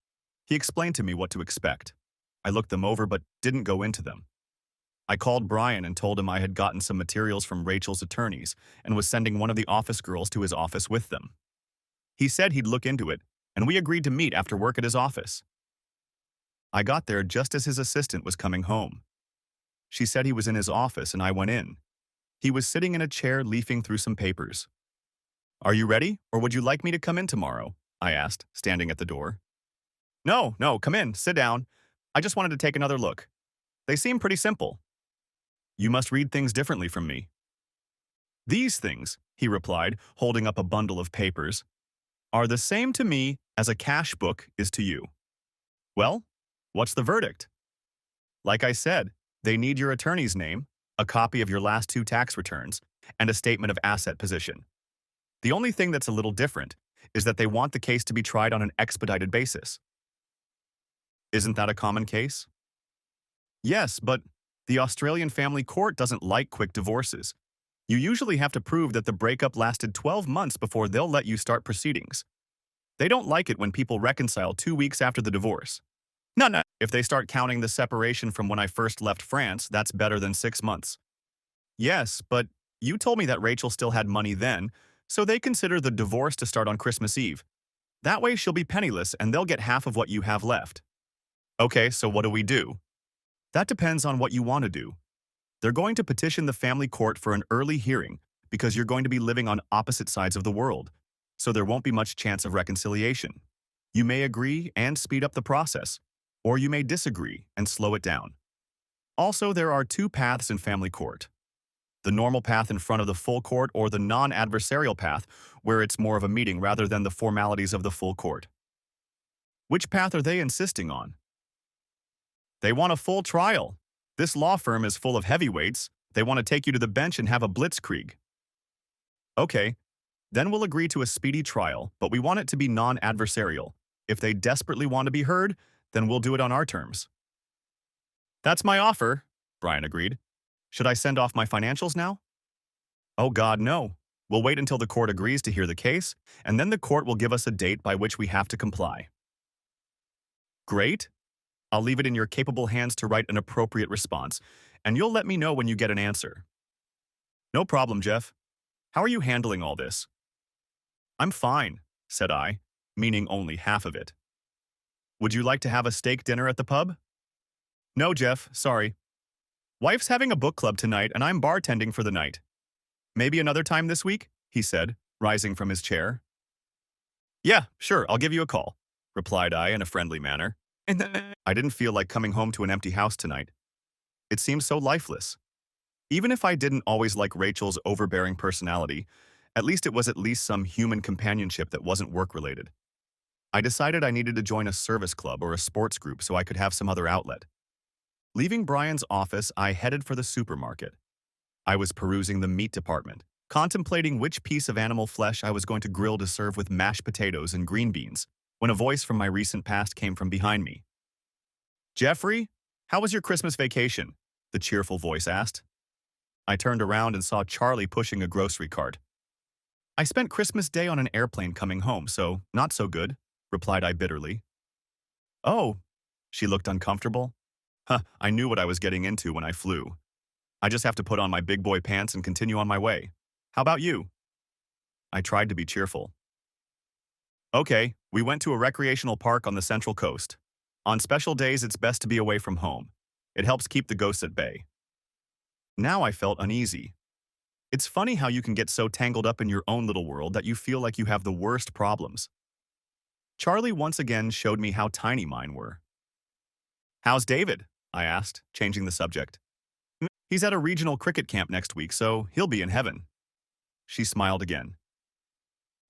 He explained to me what to expect. I looked them over but didn't go into them. I called Brian and told him I had gotten some materials from Rachel's attorneys and was sending one of the office girls to his office with them. He said he'd look into it, and we agreed to meet after work at his office. I got there just as his assistant was coming home. She said he was in his office and I went in. He was sitting in a chair leafing through some papers. "Are you ready, or would you like me to come in tomorrow?" I asked, standing at the door. "No, no, come in, sit down. I just wanted to take another look. They seem pretty simple." "You must read things differently from me." "These things," he replied, holding up a bundle of papers, "are the same to me as a cash book is to you." "Well, what's the verdict?" "Like I said, they need your attorney's name, a copy of your last 2 tax returns, and a statement of asset position. The only thing that's a little different is that they want the case to be tried on an expedited basis." "Isn't that a common case?" "Yes, but the Australian family court doesn't like quick divorces. You usually have to prove that the breakup lasted 12 months before they'll let you start proceedings. They don't like it when people reconcile 2 weeks after the divorce. No, no. If they start counting the separation from when I first left France, that's better than 6 months." "Yes, but you told me that Rachel still had money then, so they consider the divorce to start on Christmas Eve. That way she'll be penniless and they'll get half of what you have left." "Okay, so what do we do?" "That depends on what you want to do. They're going to petition the family court for an early hearing because you're going to be living on opposite sides of the world, so there won't be much chance of reconciliation. You may agree and speed up the process, or you may disagree and slow it down. Also, there are 2 paths in family court: the normal path in front of the full court or the non-adversarial path, where it's more of a meeting rather than the formalities of the full court." "Which path are they insisting on?" "They want a full trial. This law firm is full of heavyweights. They want to take you to the bench and have a blitzkrieg." "Okay, then we'll agree to a speedy trial, but we want it to be non-adversarial. If they desperately want to be heard, then we'll do it on our terms." "That's my offer," Brian agreed. "Should I send off my financials now?" "Oh God, no. We'll wait until the court agrees to hear the case, and then the court will give us a date by which we have to comply." "Great. I'll leave it in your capable hands to write an appropriate response, and you'll let me know when you get an answer." "No problem, Jeff. How are you handling all this?" "I'm fine," said I, meaning only half of it. "Would you like to have a steak dinner at the pub?" "No, Jeff, sorry. Wife's having a book club tonight, and I'm bartending for the night. Maybe another time this week?" he said, rising from his chair. "Yeah, sure, I'll give you a call," replied I in a friendly manner. I didn't feel like coming home to an empty house tonight. It seemed so lifeless. Even if I didn't always like Rachel's overbearing personality, at least some human companionship that wasn't work-related. I decided I needed to join a service club or a sports group so I could have some other outlet. Leaving Brian's office, I headed for the supermarket. I was perusing the meat department, contemplating which piece of animal flesh I was going to grill to serve with mashed potatoes and green beans, when a voice from my recent past came from behind me. "Jeffrey, how was your Christmas vacation?" the cheerful voice asked. I turned around and saw Charlie pushing a grocery cart. "I spent Christmas Day on an airplane coming home, so not so good," replied I bitterly. "Oh," she looked uncomfortable. "Huh, I knew what I was getting into when I flew. I just have to put on my big boy pants and continue on my way. How about you?" I tried to be cheerful. "Okay, we went to a recreational park on the Central Coast. On special days, it's best to be away from home. It helps keep the ghosts at bay." Now I felt uneasy. It's funny how you can get so tangled up in your own little world that you feel like you have the worst problems. Charlie once again showed me how tiny mine were. "How's David?" I asked, changing the subject. "He's at a regional cricket camp next week, so he'll be in heaven." She smiled again.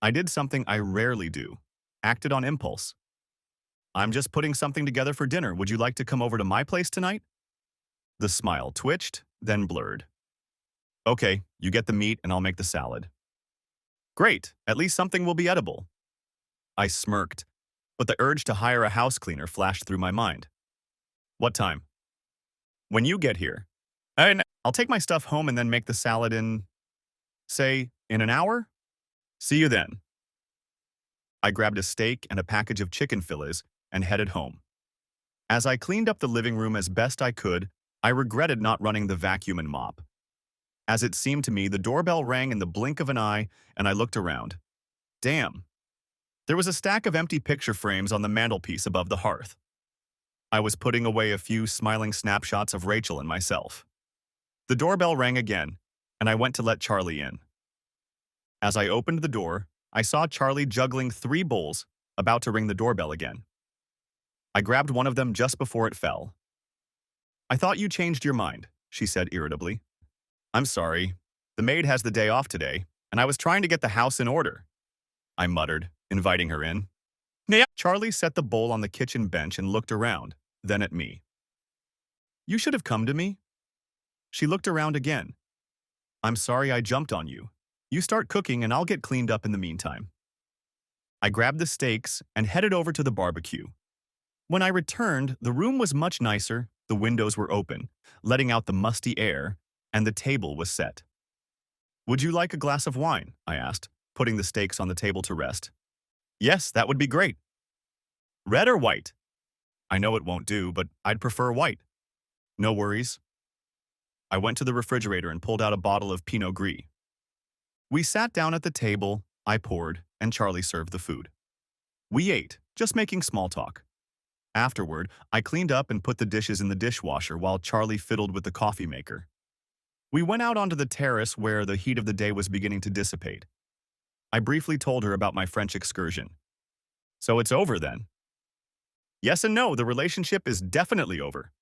I did something I rarely do. Acted on impulse. "I'm just putting something together for dinner. Would you like to come over to my place tonight?" The smile twitched, then blurred. "Okay, you get the meat and I'll make the salad." "Great, at least something will be edible." I smirked, but the urge to hire a house cleaner flashed through my mind. "What time?" "When you get here. And I'll take my stuff home and then make the salad in, say, in an hour? See you then." I grabbed a steak and a package of chicken fillets and headed home. As I cleaned up the living room as best I could, I regretted not running the vacuum and mop. As it seemed to me, the doorbell rang in the blink of an eye, and I looked around. Damn. There was a stack of empty picture frames on the mantelpiece above the hearth. I was putting away a few smiling snapshots of Rachel and myself. The doorbell rang again, and I went to let Charlie in. As I opened the door, I saw Charlie juggling 3 bowls, about to ring the doorbell again. I grabbed one of them just before it fell. "I thought you changed your mind," she said irritably. "I'm sorry. The maid has the day off today, and I was trying to get the house in order," I muttered, inviting her in. Charlie set the bowl on the kitchen bench and looked around, then at me. "You should have come to me." She looked around again. "I'm sorry I jumped on you. You start cooking and I'll get cleaned up in the meantime." I grabbed the steaks and headed over to the barbecue. When I returned, the room was much nicer, the windows were open, letting out the musty air, and the table was set. "Would you like a glass of wine?" I asked, putting the steaks on the table to rest. "Yes, that would be great." "Red or white?" "I know it won't do, but I'd prefer white." "No worries." I went to the refrigerator and pulled out a bottle of Pinot Gris. We sat down at the table, I poured, and Charlie served the food. We ate, just making small talk. Afterward, I cleaned up and put the dishes in the dishwasher while Charlie fiddled with the coffee maker. We went out onto the terrace where the heat of the day was beginning to dissipate. I briefly told her about my French excursion. "So it's over then?" "Yes and no, the relationship is definitely over."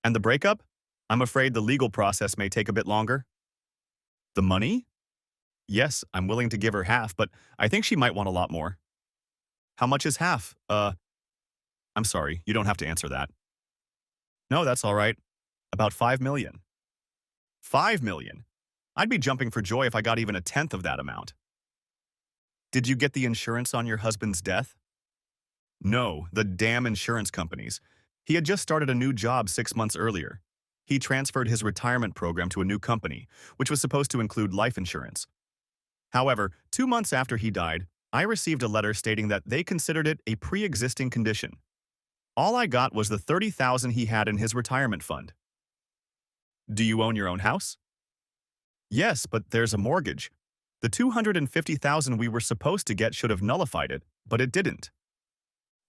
"And the breakup? I'm afraid the legal process may take a bit longer." "The money?" "Yes, I'm willing to give her half, but I think she might want a lot more." "How much is half?" I'm sorry, you don't have to answer that." "No, that's all right. About 5 million." "5 million? I'd be jumping for joy if I got even a tenth of that amount." "Did you get the insurance on your husband's death?" "No, the damn insurance companies. He had just started a new job 6 months earlier. He transferred his retirement program to a new company, which was supposed to include life insurance. However, 2 months after he died, I received a letter stating that they considered it a pre-existing condition. All I got was the $30,000 he had in his retirement fund." "Do you own your own house?" "Yes, but there's a mortgage. The $250,000 we were supposed to get should have nullified it, but it didn't."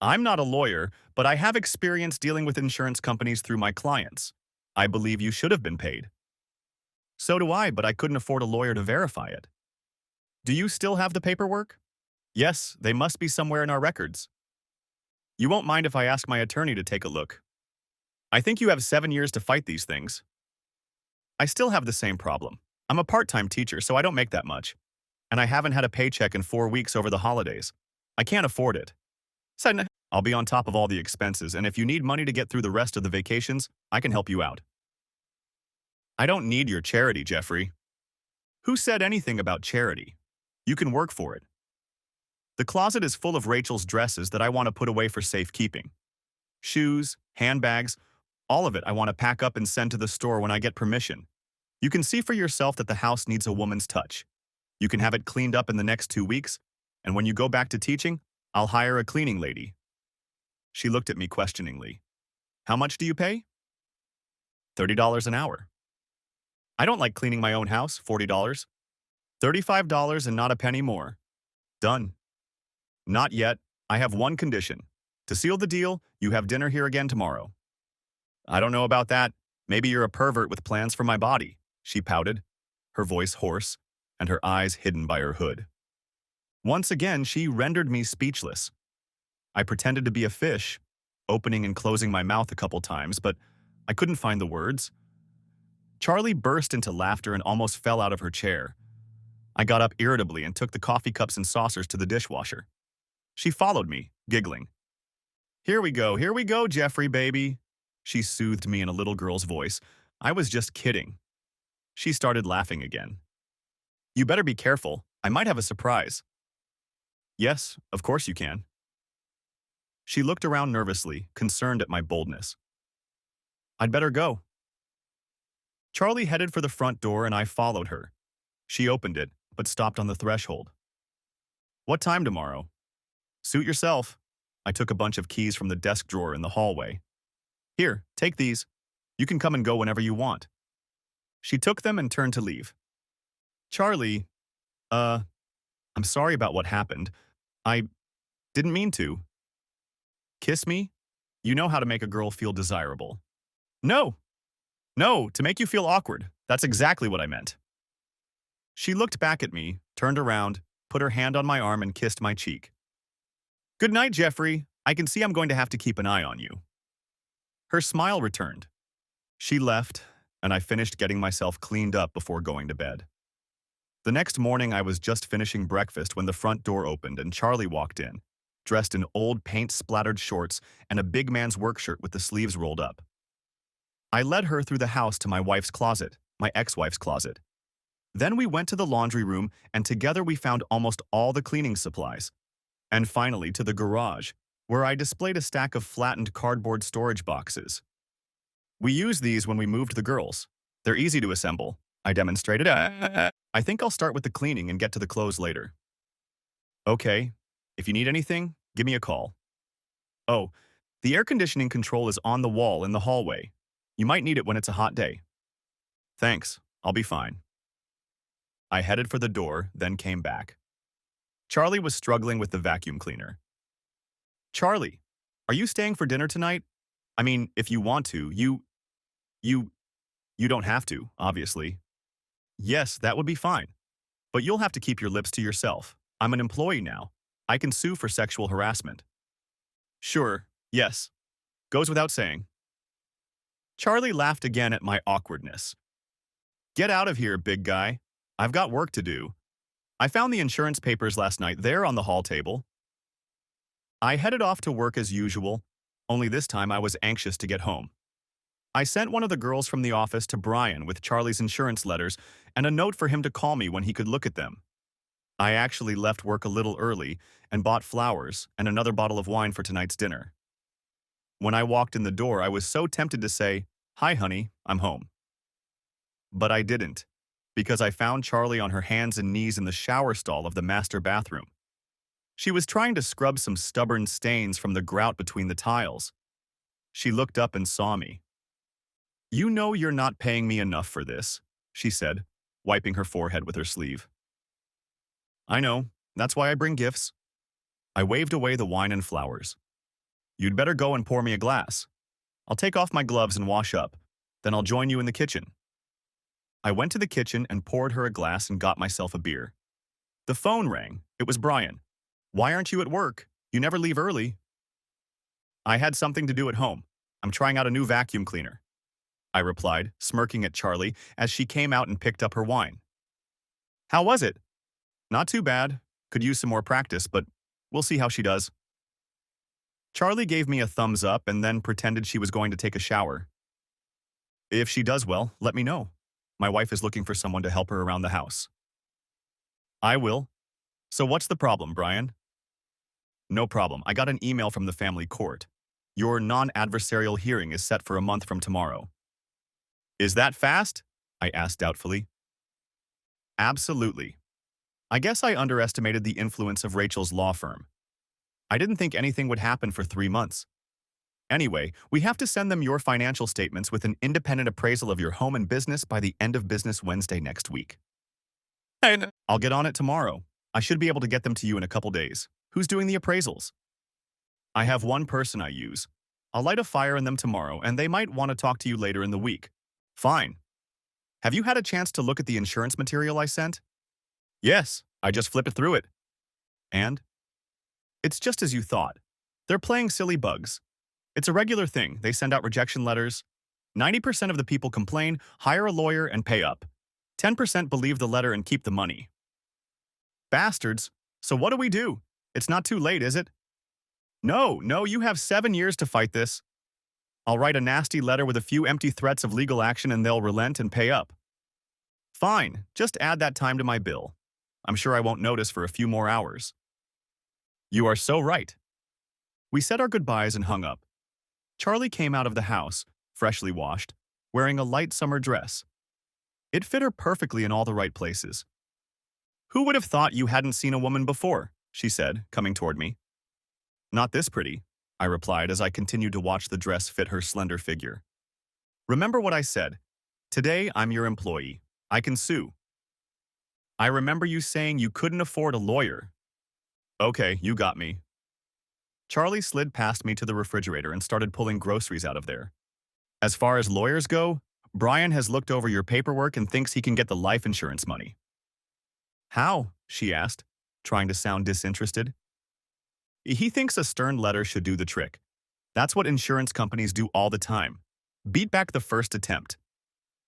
"I'm not a lawyer, but I have experience dealing with insurance companies through my clients. I believe you should have been paid." "So do I, but I couldn't afford a lawyer to verify it." "Do you still have the paperwork?" "Yes, they must be somewhere in our records." "You won't mind if I ask my attorney to take a look?" "I think you have 7 years to fight these things." "I still have the same problem. I'm a part-time teacher, so I don't make that much. And I haven't had a paycheck in 4 weeks over the holidays. I can't afford it. So I'll be on top of all the expenses, and if you need money to get through the rest of the vacations, I can help you out." "I don't need your charity, Jeffrey." "Who said anything about charity? You can work for it." "The closet is full of Rachel's dresses that I want to put away for safekeeping. Shoes, handbags, all of it I want to pack up and send to the store when I get permission. You can see for yourself that the house needs a woman's touch. You can have it cleaned up in the next 2 weeks, and when you go back to teaching, I'll hire a cleaning lady." She looked at me questioningly. "How much do you pay?" $30 an hour. "I don't like cleaning my own house, $40. $35 and not a penny more." "Done." "Not yet. I have one condition. To seal the deal, you have dinner here again tomorrow." "I don't know about that. Maybe you're a pervert with plans for my body," she pouted, her voice hoarse, and her eyes hidden by her hood. Once again, she rendered me speechless. I pretended to be a fish, opening and closing my mouth a couple times, but I couldn't find the words. Charlie burst into laughter and almost fell out of her chair. I got up irritably and took the coffee cups and saucers to the dishwasher. She followed me, giggling. Here we go, Jeffrey, baby," she soothed me in a little girl's voice. I was just kidding. She started laughing again. "You better be careful. I might have a surprise." "Yes, of course you can." She looked around nervously, concerned at my boldness. "I'd better go." Charlie headed for the front door and I followed her. She opened it, but stopped on the threshold. "What time tomorrow?" "Suit yourself." I took a bunch of keys from the desk drawer in the hallway. "Here, take these. You can come and go whenever you want." She took them and turned to leave. "Charlie, I'm sorry about what happened. I didn't mean to." "Kiss me? You know how to make a girl feel desirable." "No, no, to make you feel awkward. That's exactly what I meant." She looked back at me, turned around, put her hand on my arm and kissed my cheek. Good night, Jeffrey. I can see I'm going to have to keep an eye on you. Her smile returned. She left, and I finished getting myself cleaned up before going to bed. The next morning, I was just finishing breakfast when the front door opened and Charlie walked in, dressed in old paint-splattered shorts and a big man's work shirt with the sleeves rolled up. I led her through the house to my wife's closet, my ex-wife's closet. Then we went to the laundry room, and together we found almost all the cleaning supplies. And finally to the garage, where I displayed a stack of flattened cardboard storage boxes. We used these when we moved the girls. They're easy to assemble, I demonstrated. I think I'll start with the cleaning and get to the clothes later. Okay, if you need anything, give me a call. Oh, the air conditioning control is on the wall in the hallway. You might need it when it's a hot day. Thanks, I'll be fine. I headed for the door, then came back. Charlie was struggling with the vacuum cleaner. Charlie, are you staying for dinner tonight? I mean, if you want to, you don't have to, obviously. Yes, that would be fine. But you'll have to keep your lips to yourself. I'm an employee now. I can sue for sexual harassment. Sure, yes. Goes without saying. Charlie laughed again at my awkwardness. Get out of here, big guy. I've got work to do. I found the insurance papers last night. They're on the hall table. I headed off to work as usual, only this time I was anxious to get home. I sent one of the girls from the office to Brian with Charlie's insurance letters and a note for him to call me when he could look at them. I actually left work a little early and bought flowers and another bottle of wine for tonight's dinner. When I walked in the door, I was so tempted to say, "Hi, honey, I'm home." But I didn't, because I found Charlie on her hands and knees in the shower stall of the master bathroom. She was trying to scrub some stubborn stains from the grout between the tiles. She looked up and saw me. "You know you're not paying me enough for this," she said, wiping her forehead with her sleeve. "I know. That's why I bring gifts." I waved away the wine and flowers. "You'd better go and pour me a glass. I'll take off my gloves and wash up. Then I'll join you in the kitchen." I went to the kitchen and poured her a glass and got myself a beer. The phone rang. It was Brian. "Why aren't you at work? You never leave early." "I had something to do at home. I'm trying out a new vacuum cleaner," I replied, smirking at Charlie as she came out and picked up her wine. "How was it?" "Not too bad. Could use some more practice, but we'll see how she does." Charlie gave me a thumbs up and then pretended she was going to take a shower. "If she does well, let me know. My wife is looking for someone to help her around the house." "I will. So what's the problem, Brian?" "No problem. I got an email from the family court. Your non-adversarial hearing is set for a month from tomorrow." "Is that fast?" I asked doubtfully. "Absolutely. I guess I underestimated the influence of Rachel's law firm. I didn't think anything would happen for 3 months. Anyway, we have to send them your financial statements with an independent appraisal of your home and business by the end of business Wednesday next week." "I'll get on it tomorrow. I should be able to get them to you in a couple days. Who's doing the appraisals?" "I have one person I use. I'll light a fire in them tomorrow, and they might want to talk to you later in the week." "Fine. Have you had a chance to look at the insurance material I sent?" "Yes, I just flipped through it." "And?" "It's just as you thought. They're playing silly bugs. It's a regular thing. They send out rejection letters. 90% of the people complain, hire a lawyer, and pay up. 10% believe the letter and keep the money." "Bastards. So what do we do? It's not too late, is it?" No, you have 7 years to fight this. I'll write a nasty letter with a few empty threats of legal action and they'll relent and pay up." "Fine, just add that time to my bill. I'm sure I won't notice for a few more hours." "You are so right." We said our goodbyes and hung up. Charlie came out of the house, freshly washed, wearing a light summer dress. It fit her perfectly in all the right places. "Who would have thought you hadn't seen a woman before?" she said, coming toward me. "Not this pretty," I replied as I continued to watch the dress fit her slender figure. "Remember what I said. Today, I'm your employee. I can sue." "I remember you saying you couldn't afford a lawyer." "Okay, you got me." Charlie slid past me to the refrigerator and started pulling groceries out of there. "As far as lawyers go, Brian has looked over your paperwork and thinks he can get the life insurance money." How? She asked, trying to sound disinterested. He thinks a stern letter should do the trick. That's what insurance companies do all the time. Beat back the first attempt.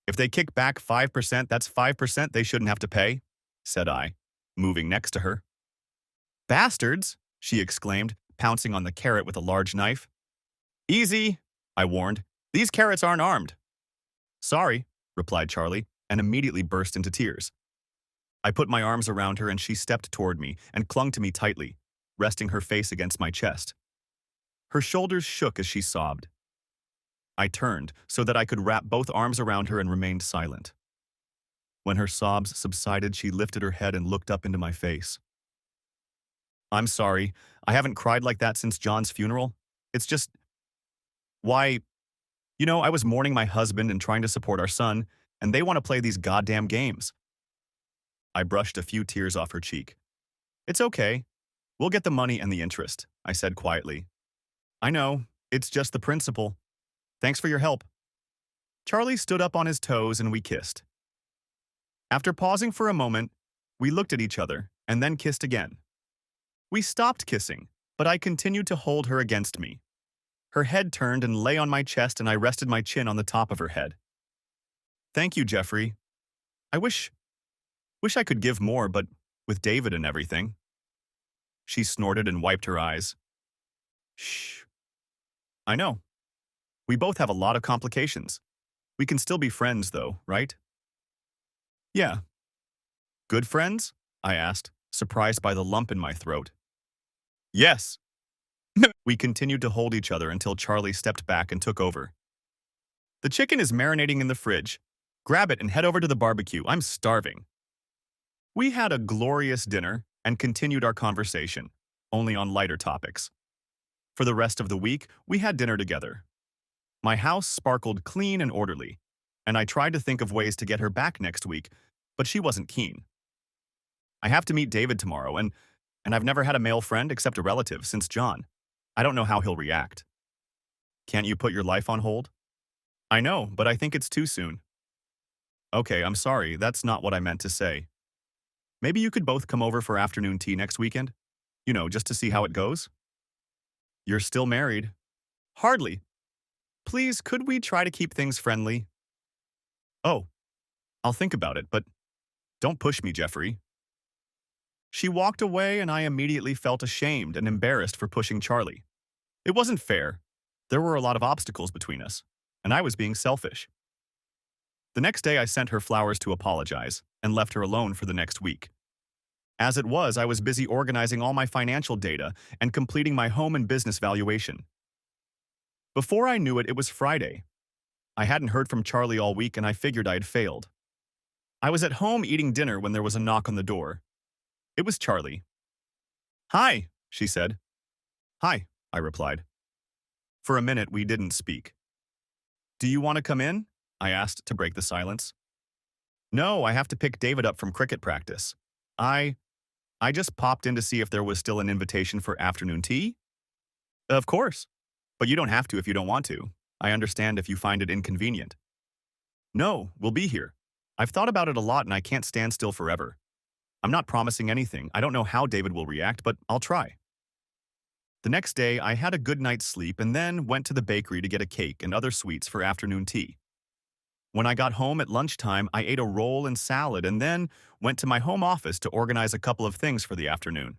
If they kick back 5%, that's 5% they shouldn't have to pay, said I, moving next to her. Bastards, she exclaimed, pouncing on the carrot with a large knife. Easy, I warned. These carrots aren't armed. Sorry, replied Charlie, and immediately burst into tears. I put my arms around her and she stepped toward me and clung to me tightly, resting her face against my chest. Her shoulders shook as she sobbed. I turned so that I could wrap both arms around her and remained silent. When her sobs subsided, she lifted her head and looked up into my face. I'm sorry. I haven't cried like that since John's funeral. It's just... Why, I was mourning my husband and trying to support our son, and they want to play these goddamn games. I brushed a few tears off her cheek. It's okay. We'll get the money and the interest, I said quietly. I know. It's just the principle. Thanks for your help. Charlie stood up on his toes and we kissed. After pausing for a moment, we looked at each other and then kissed again. We stopped kissing, but I continued to hold her against me. Her head turned and lay on my chest and I rested my chin on the top of her head. Thank you, Jeffrey. I wish I could give more, but with David and everything. She snorted and wiped her eyes. Shh. I know. We both have a lot of complications. We can still be friends, though, right? Yeah. Good friends? I asked, surprised by the lump in my throat. Yes. We continued to hold each other until Charlie stepped back and took over. The chicken is marinating in the fridge. Grab it and head over to the barbecue. I'm starving. We had a glorious dinner and continued our conversation, only on lighter topics. For the rest of the week, we had dinner together. My house sparkled clean and orderly, and I tried to think of ways to get her back next week, but she wasn't keen. I have to meet David tomorrow, and I've never had a male friend except a relative since John. I don't know how he'll react. Can't you put your life on hold? I know, but I think it's too soon. Okay, I'm sorry, that's not what I meant to say. Maybe you could both come over for afternoon tea next weekend? Just to see how it goes? You're still married. Hardly. Please, could we try to keep things friendly? Oh, I'll think about it, but don't push me, Jeffrey. She walked away and I immediately felt ashamed and embarrassed for pushing Charlie. It wasn't fair. There were a lot of obstacles between us, and I was being selfish. The next day I sent her flowers to apologize and left her alone for the next week. As it was, I was busy organizing all my financial data and completing my home and business valuation. Before I knew it, it was Friday. I hadn't heard from Charlie all week and I figured I had failed. I was at home eating dinner when there was a knock on the door. It was Charlie. Hi, she said. Hi, I replied. For a minute, we didn't speak. Do you want to come in? I asked to break the silence. No, I have to pick David up from cricket practice. I just popped in to see if there was still an invitation for afternoon tea. Of course. But you don't have to if you don't want to. I understand if you find it inconvenient. No, we'll be here. I've thought about it a lot and I can't stand still forever. I'm not promising anything. I don't know how David will react, but I'll try. The next day, I had a good night's sleep and then went to the bakery to get a cake and other sweets for afternoon tea. When I got home at lunchtime, I ate a roll and salad and then went to my home office to organize a couple of things for the afternoon.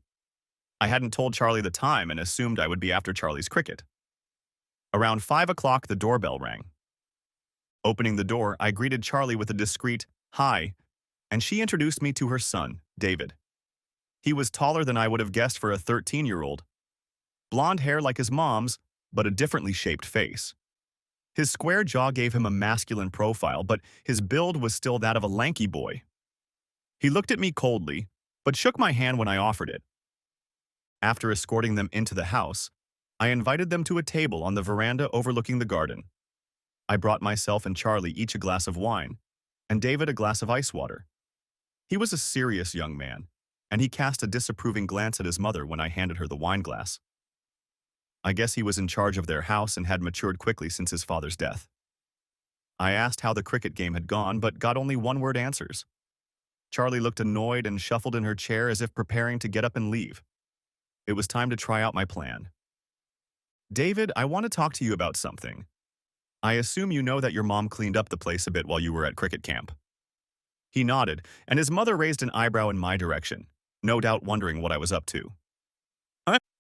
I hadn't told Charlie the time and assumed I would be after Charlie's cricket. Around 5 o'clock, the doorbell rang. Opening the door, I greeted Charlie with a discreet, "Hi," and she introduced me to her son, David. He was taller than I would have guessed for a 13-year-old. Blonde hair like his mom's, but a differently shaped face. His square jaw gave him a masculine profile, but his build was still that of a lanky boy. He looked at me coldly, but shook my hand when I offered it. After escorting them into the house, I invited them to a table on the veranda overlooking the garden. I brought myself and Charlie each a glass of wine, and David a glass of ice water. He was a serious young man, and he cast a disapproving glance at his mother when I handed her the wine glass. I guess he was in charge of their house and had matured quickly since his father's death. I asked how the cricket game had gone, but got only one-word answers. Charlie looked annoyed and shuffled in her chair as if preparing to get up and leave. It was time to try out my plan. David, I want to talk to you about something. I assume you know that your mom cleaned up the place a bit while you were at cricket camp. He nodded, and his mother raised an eyebrow in my direction, no doubt wondering what I was up to.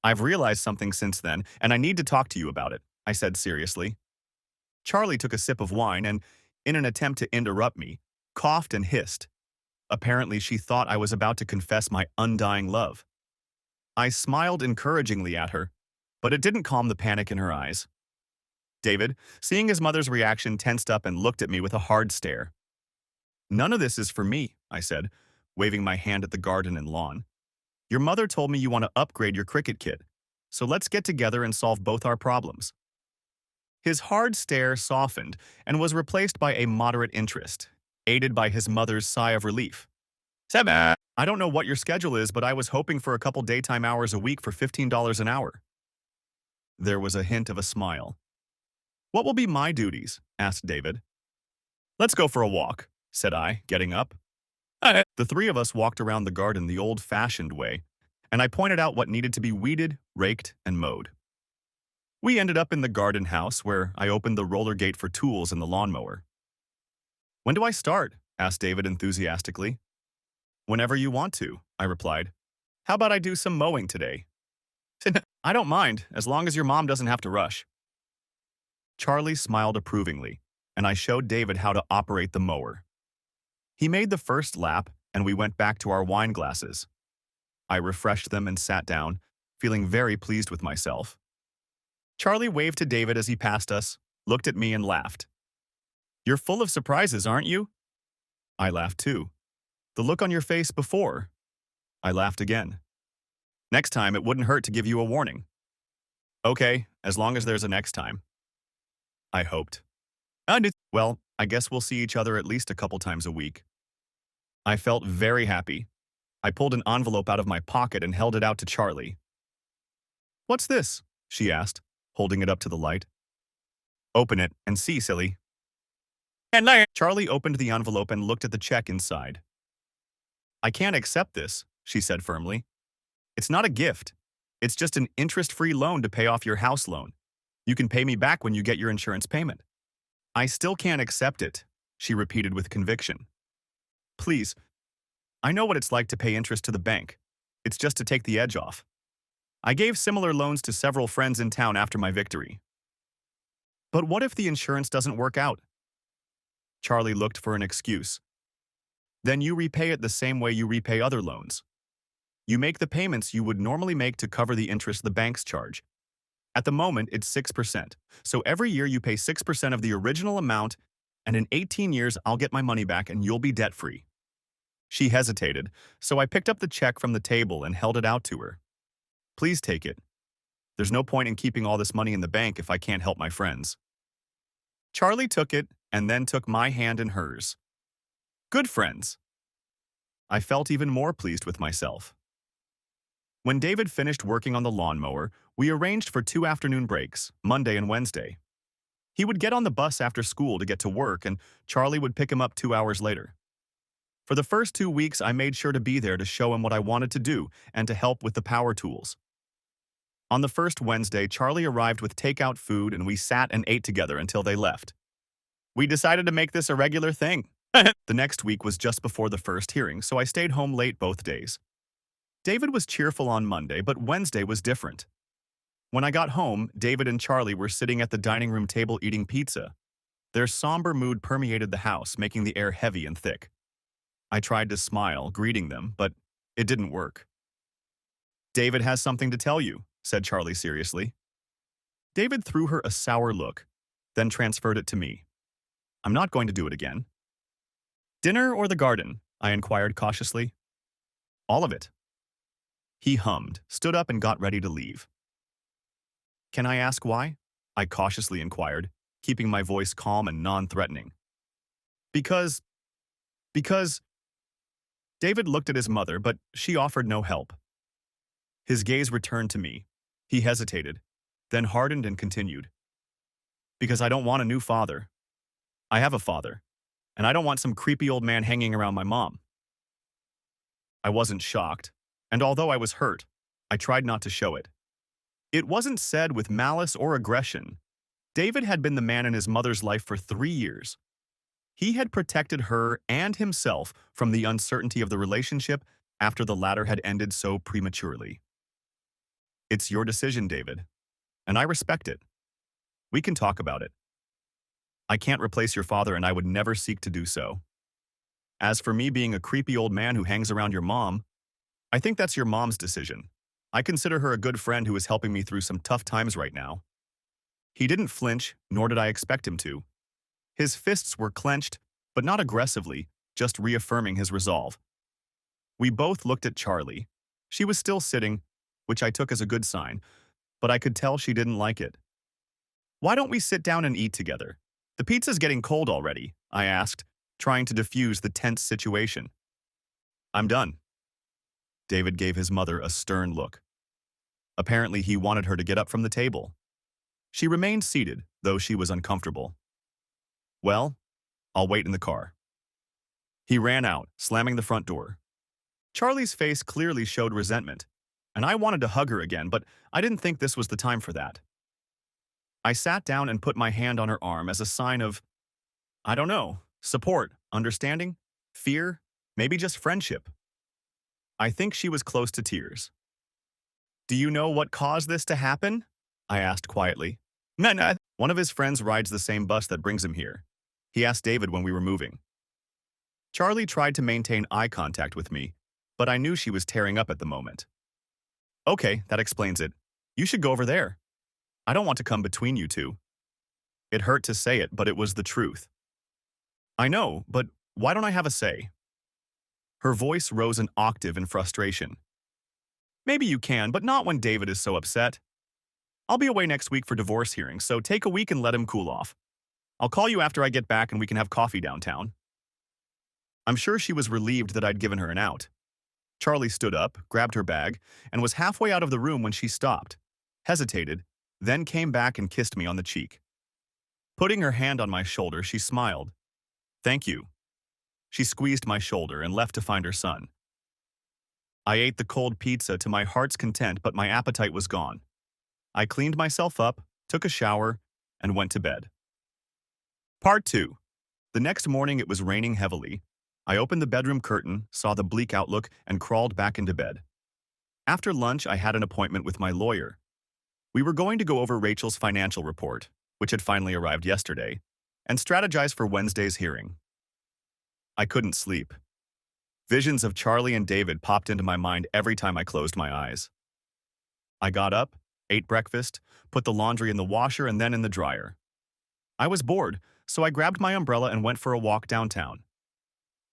I've realized something since then, and I need to talk to you about it, I said seriously. Charlie took a sip of wine and, in an attempt to interrupt me, coughed and hissed. Apparently, she thought I was about to confess my undying love. I smiled encouragingly at her, but it didn't calm the panic in her eyes. David, seeing his mother's reaction, tensed up and looked at me with a hard stare. None of this is for me, I said, waving my hand at the garden and lawn. Your mother told me you want to upgrade your cricket kit, so let's get together and solve both our problems. His hard stare softened and was replaced by a moderate interest, aided by his mother's sigh of relief. Seba, I don't know what your schedule is, but I was hoping for a couple daytime hours a week for $15 an hour. There was a hint of a smile. What will be my duties? Asked David. Let's go for a walk, said I, getting up. The three of us walked around the garden the old-fashioned way, and I pointed out what needed to be weeded, raked, and mowed. We ended up in the garden house, where I opened the roller gate for tools and the lawnmower. When do I start? Asked David enthusiastically. Whenever you want to, I replied. How about I do some mowing today? I don't mind, as long as your mom doesn't have to rush. Charlie smiled approvingly, and I showed David how to operate the mower. He made the first lap, and we went back to our wine glasses. I refreshed them and sat down, feeling very pleased with myself. Charlie waved to David as he passed us, looked at me and laughed. You're full of surprises, aren't you? I laughed too. The look on your face before. I laughed again. Next time, it wouldn't hurt to give you a warning. Okay, as long as there's a next time. I hoped. Well, I guess we'll see each other at least a couple times a week. I felt very happy. I pulled an envelope out of my pocket and held it out to Charlie. What's this? She asked, holding it up to the light. Open it and see, silly. Charlie opened the envelope and looked at the check inside. I can't accept this, she said firmly. It's not a gift. It's just an interest-free loan to pay off your house loan. You can pay me back when you get your insurance payment. I still can't accept it, she repeated with conviction. Please, I know what it's like to pay interest to the bank. It's just to take the edge off. I gave similar loans to several friends in town after my victory. But what if the insurance doesn't work out? Charlie looked for an excuse. Then you repay it the same way you repay other loans. You make the payments you would normally make to cover the interest the banks charge. At the moment, it's 6%, so every year you pay 6% of the original amount, and in 18 years I'll get my money back and you'll be debt-free. She hesitated, so I picked up the check from the table and held it out to her. Please take it. There's no point in keeping all this money in the bank if I can't help my friends. Charlie took it and then took my hand in hers. Good friends. I felt even more pleased with myself. When David finished working on the lawnmower, we arranged for 2 afternoon breaks, Monday and Wednesday. He would get on the bus after school to get to work, and Charlie would pick him up 2 hours later. For the first 2 weeks, I made sure to be there to show him what I wanted to do and to help with the power tools. On the first Wednesday, Charlie arrived with takeout food, and we sat and ate together until they left. We decided to make this a regular thing. The next week was just before the first hearing, so I stayed home late both days. David was cheerful on Monday, but Wednesday was different. When I got home, David and Charlie were sitting at the dining room table eating pizza. Their somber mood permeated the house, making the air heavy and thick. I tried to smile, greeting them, but it didn't work. David has something to tell you, said Charlie seriously. David threw her a sour look, then transferred it to me. I'm not going to do it again. Dinner or the garden? I inquired cautiously. All of it. He hummed, stood up, and got ready to leave. Can I ask why? I cautiously inquired, keeping my voice calm and non-threatening. Because... David looked at his mother, but she offered no help. His gaze returned to me. He hesitated, then hardened and continued. Because I don't want a new father. I have a father, and I don't want some creepy old man hanging around my mom. I wasn't shocked, and although I was hurt, I tried not to show it. It wasn't said with malice or aggression. David had been the man in his mother's life for 3 years. He had protected her and himself from the uncertainty of the relationship after the latter had ended so prematurely. It's your decision, David, and I respect it. We can talk about it. I can't replace your father, and I would never seek to do so. As for me being a creepy old man who hangs around your mom, I think that's your mom's decision. I consider her a good friend who is helping me through some tough times right now. He didn't flinch, nor did I expect him to. His fists were clenched, but not aggressively, just reaffirming his resolve. We both looked at Charlie. She was still sitting, which I took as a good sign, but I could tell she didn't like it. Why don't we sit down and eat together? The pizza's getting cold already, I asked, trying to diffuse the tense situation. I'm done. David gave his mother a stern look. Apparently, he wanted her to get up from the table. She remained seated, though she was uncomfortable. Well, I'll wait in the car. He ran out, slamming the front door. Charlie's face clearly showed resentment, and I wanted to hug her again, but I didn't think this was the time for that. I sat down and put my hand on her arm as a sign of, I don't know, support, understanding, fear, maybe just friendship. I think she was close to tears. Do you know what caused this to happen? I asked quietly. No. One of his friends rides the same bus that brings him here. He asked David when we were moving. Charlie tried to maintain eye contact with me, but I knew she was tearing up at the moment. Okay, that explains it. You should go over there. I don't want to come between you two. It hurt to say it, but it was the truth. I know, but why don't I have a say? Her voice rose an octave in frustration. Maybe you can, but not when David is so upset. I'll be away next week for divorce hearings, so take a week and let him cool off. I'll call you after I get back and we can have coffee downtown. I'm sure she was relieved that I'd given her an out. Charlie stood up, grabbed her bag, and was halfway out of the room when she stopped, hesitated, then came back and kissed me on the cheek. Putting her hand on my shoulder, she smiled. Thank you. She squeezed my shoulder and left to find her son. I ate the cold pizza to my heart's content, but my appetite was gone. I cleaned myself up, took a shower, and went to bed. Part 2. The next morning it was raining heavily. I opened the bedroom curtain, saw the bleak outlook, and crawled back into bed. After lunch, I had an appointment with my lawyer. We were going to go over Rachel's financial report, which had finally arrived yesterday, and strategize for Wednesday's hearing. I couldn't sleep. Visions of Charlie and David popped into my mind every time I closed my eyes. I got up, ate breakfast, put the laundry in the washer and then in the dryer. I was bored, so I grabbed my umbrella and went for a walk downtown.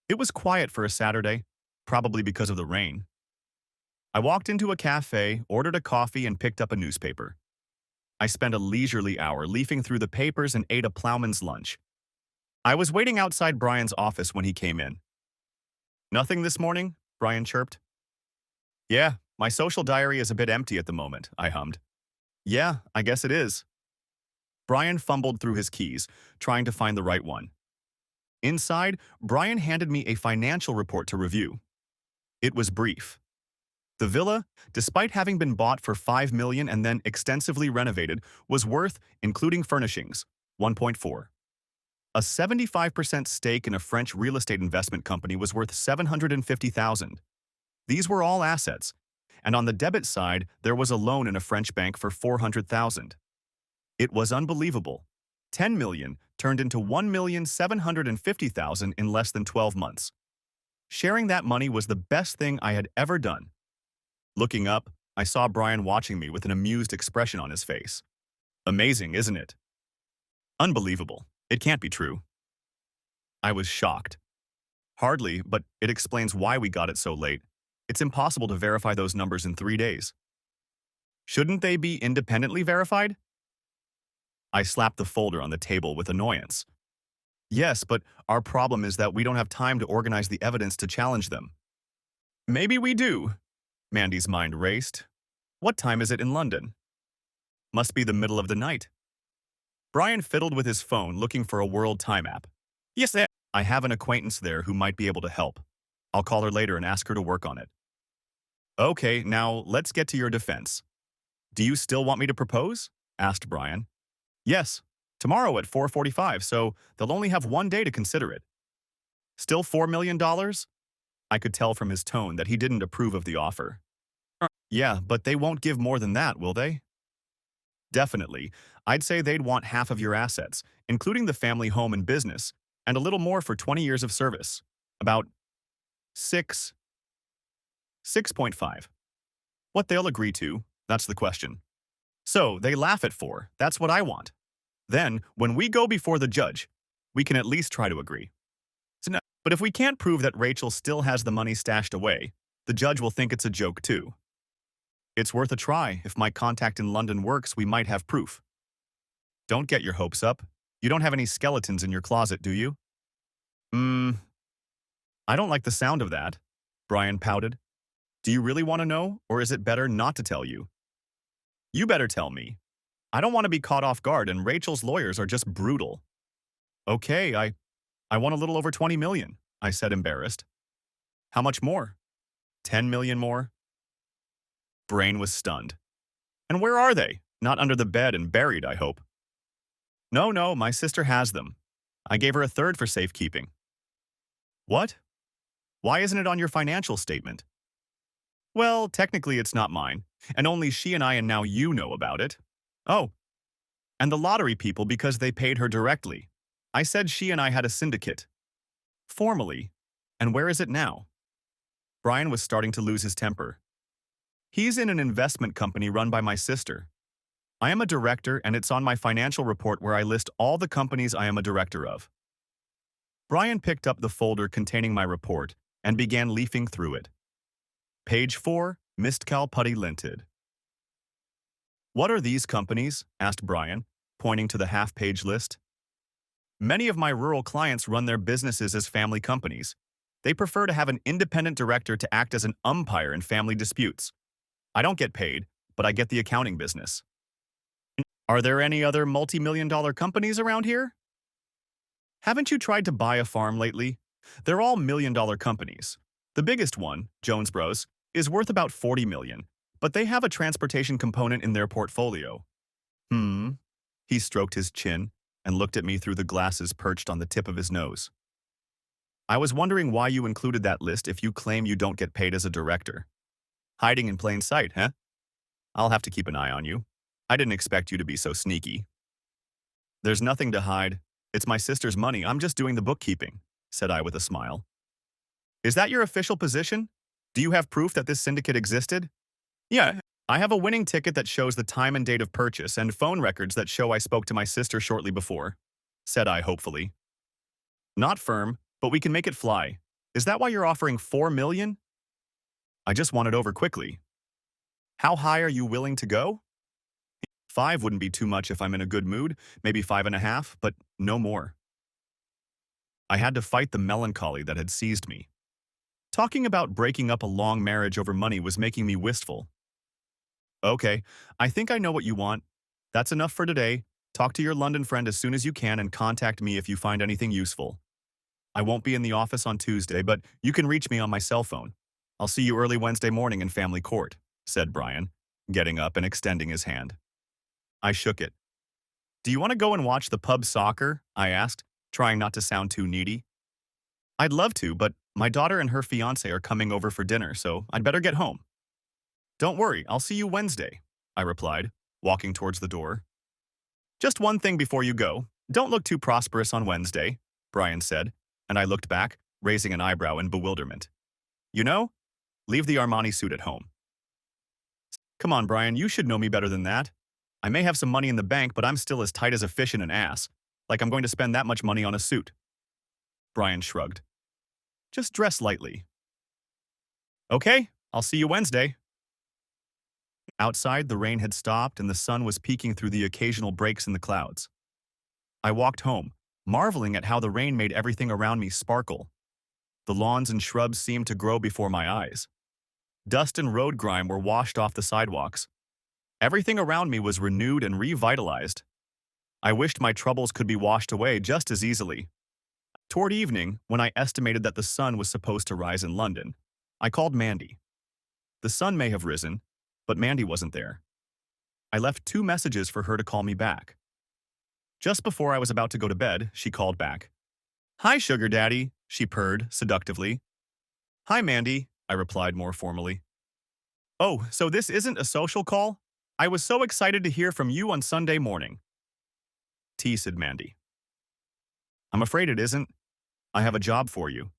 It was quiet for a Saturday, probably because of the rain. I walked into a cafe, ordered a coffee, and picked up a newspaper. I spent a leisurely hour leafing through the papers and ate a plowman's lunch. I was waiting outside Brian's office when he came in. Nothing this morning? Brian chirped. Yeah, my social diary is a bit empty at the moment, I hummed. Yeah, I guess it is. Brian fumbled through his keys, trying to find the right one. Inside, Brian handed me a financial report to review. It was brief. The villa, despite having been bought for $5 million and then extensively renovated, was worth, including furnishings, $1.4. A 75% stake in a French real estate investment company was worth $750,000. These were all assets, and on the debit side, there was a loan in a French bank for $400,000. It was unbelievable. $10 million turned into $1,750,000 in less than 12 months. Sharing that money was the best thing I had ever done. Looking up, I saw Brian watching me with an amused expression on his face. Amazing, isn't it? Unbelievable. It can't be true. I was shocked. Hardly, but it explains why we got it so late. It's impossible to verify those numbers in 3 days. Shouldn't they be independently verified? I slapped the folder on the table with annoyance. Yes, but our problem is that we don't have time to organize the evidence to challenge them. Maybe we do. Mandy's mind raced. What time is it in London? Must be the middle of the night. Brian fiddled with his phone looking for a world time app. Yes, sir. I have an acquaintance there who might be able to help. I'll call her later and ask her to work on it. Okay, now let's get to your defense. Do you still want me to propose? Asked Brian. Yes, tomorrow at 4:45, so they'll only have one day to consider it. Still $4 million? I could tell from his tone that he didn't approve of the offer. Yeah, but they won't give more than that, will they? Definitely. I'd say they'd want half of your assets, including the family home and business, and a little more for 20 years of service. About 6, 6.5. What they'll agree to, that's the question. So, they laugh at 4, that's what I want. Then, when we go before the judge, we can at least try to agree. But if we can't prove that Rachel still has the money stashed away, the judge will think it's a joke too. It's worth a try. If my contact in London works, we might have proof. Don't get your hopes up. You don't have any skeletons in your closet, do you? I don't like the sound of that, Brian pouted. Do you really want to know, or is it better not to tell you? You better tell me. I don't want to be caught off guard, and Rachel's lawyers are just brutal. Okay, I want a little over 20 million, I said, embarrassed. How much more? 10 million more? Brain was stunned. And where are they? Not under the bed and buried, I hope. No, my sister has them. I gave her a third for safekeeping. What? Why isn't it on your financial statement? Well, technically it's not mine, and only she and I and now you know about it. Oh, and the lottery people because they paid her directly. I said she and I had a syndicate. Formally. And where is it now? Brian was starting to lose his temper. He's in an investment company run by my sister. I am a director, and it's on my financial report where I list all the companies I am a director of. Brian picked up the folder containing my report and began leafing through it. Page 4, Mistcal Putty Linted. What are these companies? Asked Brian, pointing to the half-page list. Many of my rural clients run their businesses as family companies. They prefer to have an independent director to act as an umpire in family disputes. I don't get paid, but I get the accounting business. Are there any other multi-million-dollar companies around here? Haven't you tried to buy a farm lately? They're all million-dollar companies. The biggest one, Jones Bros, is worth about 40 million, but they have a transportation component in their portfolio. He stroked his chin and looked at me through the glasses perched on the tip of his nose. I was wondering why you included that list if you claim you don't get paid as a director. Hiding in plain sight, huh? I'll have to keep an eye on you. I didn't expect you to be so sneaky. There's nothing to hide. It's my sister's money. I'm just doing the bookkeeping, said I with a smile. Is that your official position? Do you have proof that this syndicate existed? Yeah, I have a winning ticket that shows the time and date of purchase and phone records that show I spoke to my sister shortly before, said I hopefully. Not firm, but we can make it fly. Is that why you're offering 4 million? I just want it over quickly. How high are you willing to go? 5 wouldn't be too much if I'm in a good mood, maybe 5.5, but no more. I had to fight the melancholy that had seized me. Talking about breaking up a long marriage over money was making me wistful. Okay, I think I know what you want. That's enough for today. Talk to your London friend as soon as you can and contact me if you find anything useful. I won't be in the office on Tuesday, but you can reach me on my cell phone. I'll see you early Wednesday morning in family court, said Brian, getting up and extending his hand. I shook it. Do you want to go and watch the pub soccer? I asked, trying not to sound too needy. I'd love to, but my daughter and her fiancé are coming over for dinner, so I'd better get home. Don't worry, I'll see you Wednesday, I replied, walking towards the door. Just one thing before you go. Don't look too prosperous on Wednesday, Brian said, and I looked back, raising an eyebrow in bewilderment. You know, leave the Armani suit at home. Come on, Brian, you should know me better than that. I may have some money in the bank, but I'm still as tight as a fish in an ass, like I'm going to spend that much money on a suit. Brian shrugged. Just dress lightly. Okay, I'll see you Wednesday. Outside, the rain had stopped and the sun was peeking through the occasional breaks in the clouds. I walked home, marveling at how the rain made everything around me sparkle. The lawns and shrubs seemed to grow before my eyes. Dust and road grime were washed off the sidewalks. Everything around me was renewed and revitalized. I wished my troubles could be washed away just as easily. Toward evening, when I estimated that the sun was supposed to rise in London, I called Mandy. The sun may have risen, but Mandy wasn't there. I left 2 messages for her to call me back. Just before I was about to go to bed, she called back. "Hi, sugar daddy," she purred seductively. "Hi, Mandy," I replied more formally. "Oh, so this isn't a social call? I was so excited to hear from you on Sunday morning," teased Mandy. "I'm afraid it isn't. I have a job for you.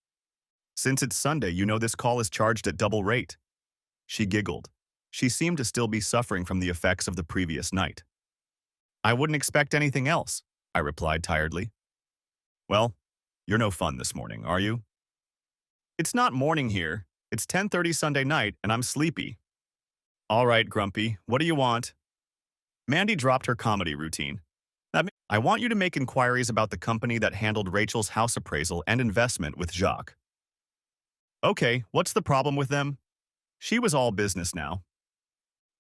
Since it's Sunday, you know this call is charged at double rate." She giggled. She seemed to still be suffering from the effects of the previous night. "I wouldn't expect anything else," I replied tiredly. "Well, you're no fun this morning, are you?" "It's not morning here. It's 10:30 Sunday night, and I'm sleepy." "All right, Grumpy, what do you want?" Mandy dropped her comedy routine. "I want you to make inquiries about the company that handled Rachel's house appraisal and investment with Jacques." "Okay, what's the problem with them?" She was all business now.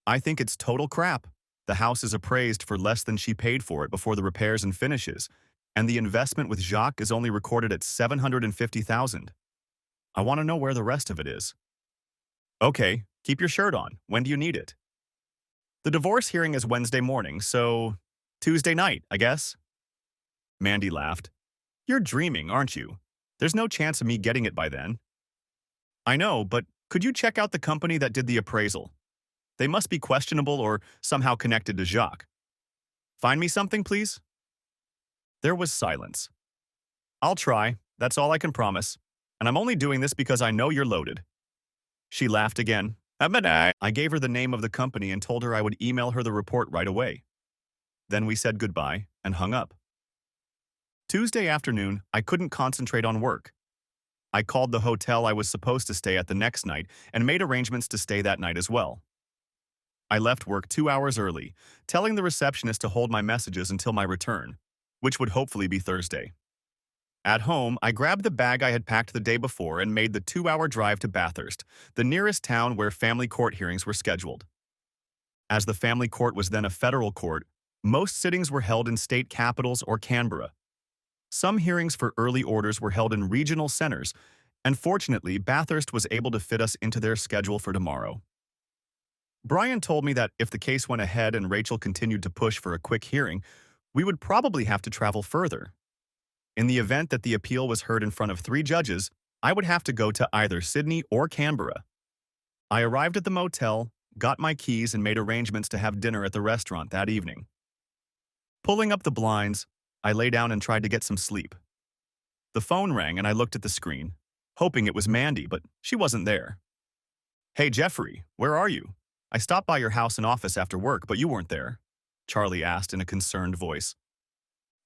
"I think it's total crap. The house is appraised for less than she paid for it before the repairs and finishes, and the investment with Jacques is only recorded at $750,000. I want to know where the rest of it is." "Okay, keep your shirt on. When do you need it?" "The divorce hearing is Wednesday morning, so Tuesday night, I guess." Mandy laughed. "You're dreaming, aren't you? There's no chance of me getting it by then." "I know, but could you check out the company that did the appraisal? They must be questionable or somehow connected to Jacques. Find me something, please?" There was silence. "I'll try. That's all I can promise. And I'm only doing this because I know you're loaded." She laughed again. I gave her the name of the company and told her I would email her the report right away. Then we said goodbye and hung up. Tuesday afternoon, I couldn't concentrate on work. I called the hotel I was supposed to stay at the next night and made arrangements to stay that night as well. I left work 2 hours early, telling the receptionist to hold my messages until my return, which would hopefully be Thursday. At home, I grabbed the bag I had packed the day before and made the 2-hour drive to Bathurst, the nearest town where family court hearings were scheduled. As the family court was then a federal court, most sittings were held in state capitals or Canberra. Some hearings for early orders were held in regional centers, and fortunately, Bathurst was able to fit us into their schedule for tomorrow. Brian told me that if the case went ahead and Rachel continued to push for a quick hearing, we would probably have to travel further. In the event that the appeal was heard in front of 3 judges, I would have to go to either Sydney or Canberra. I arrived at the motel, got my keys, and made arrangements to have dinner at the restaurant that evening. Pulling up the blinds, I lay down and tried to get some sleep. The phone rang and I looked at the screen, hoping it was Mandy, but she wasn't there. "Hey, Jeffrey, where are you? I stopped by your house and office after work, but you weren't there," Charlie asked in a concerned voice.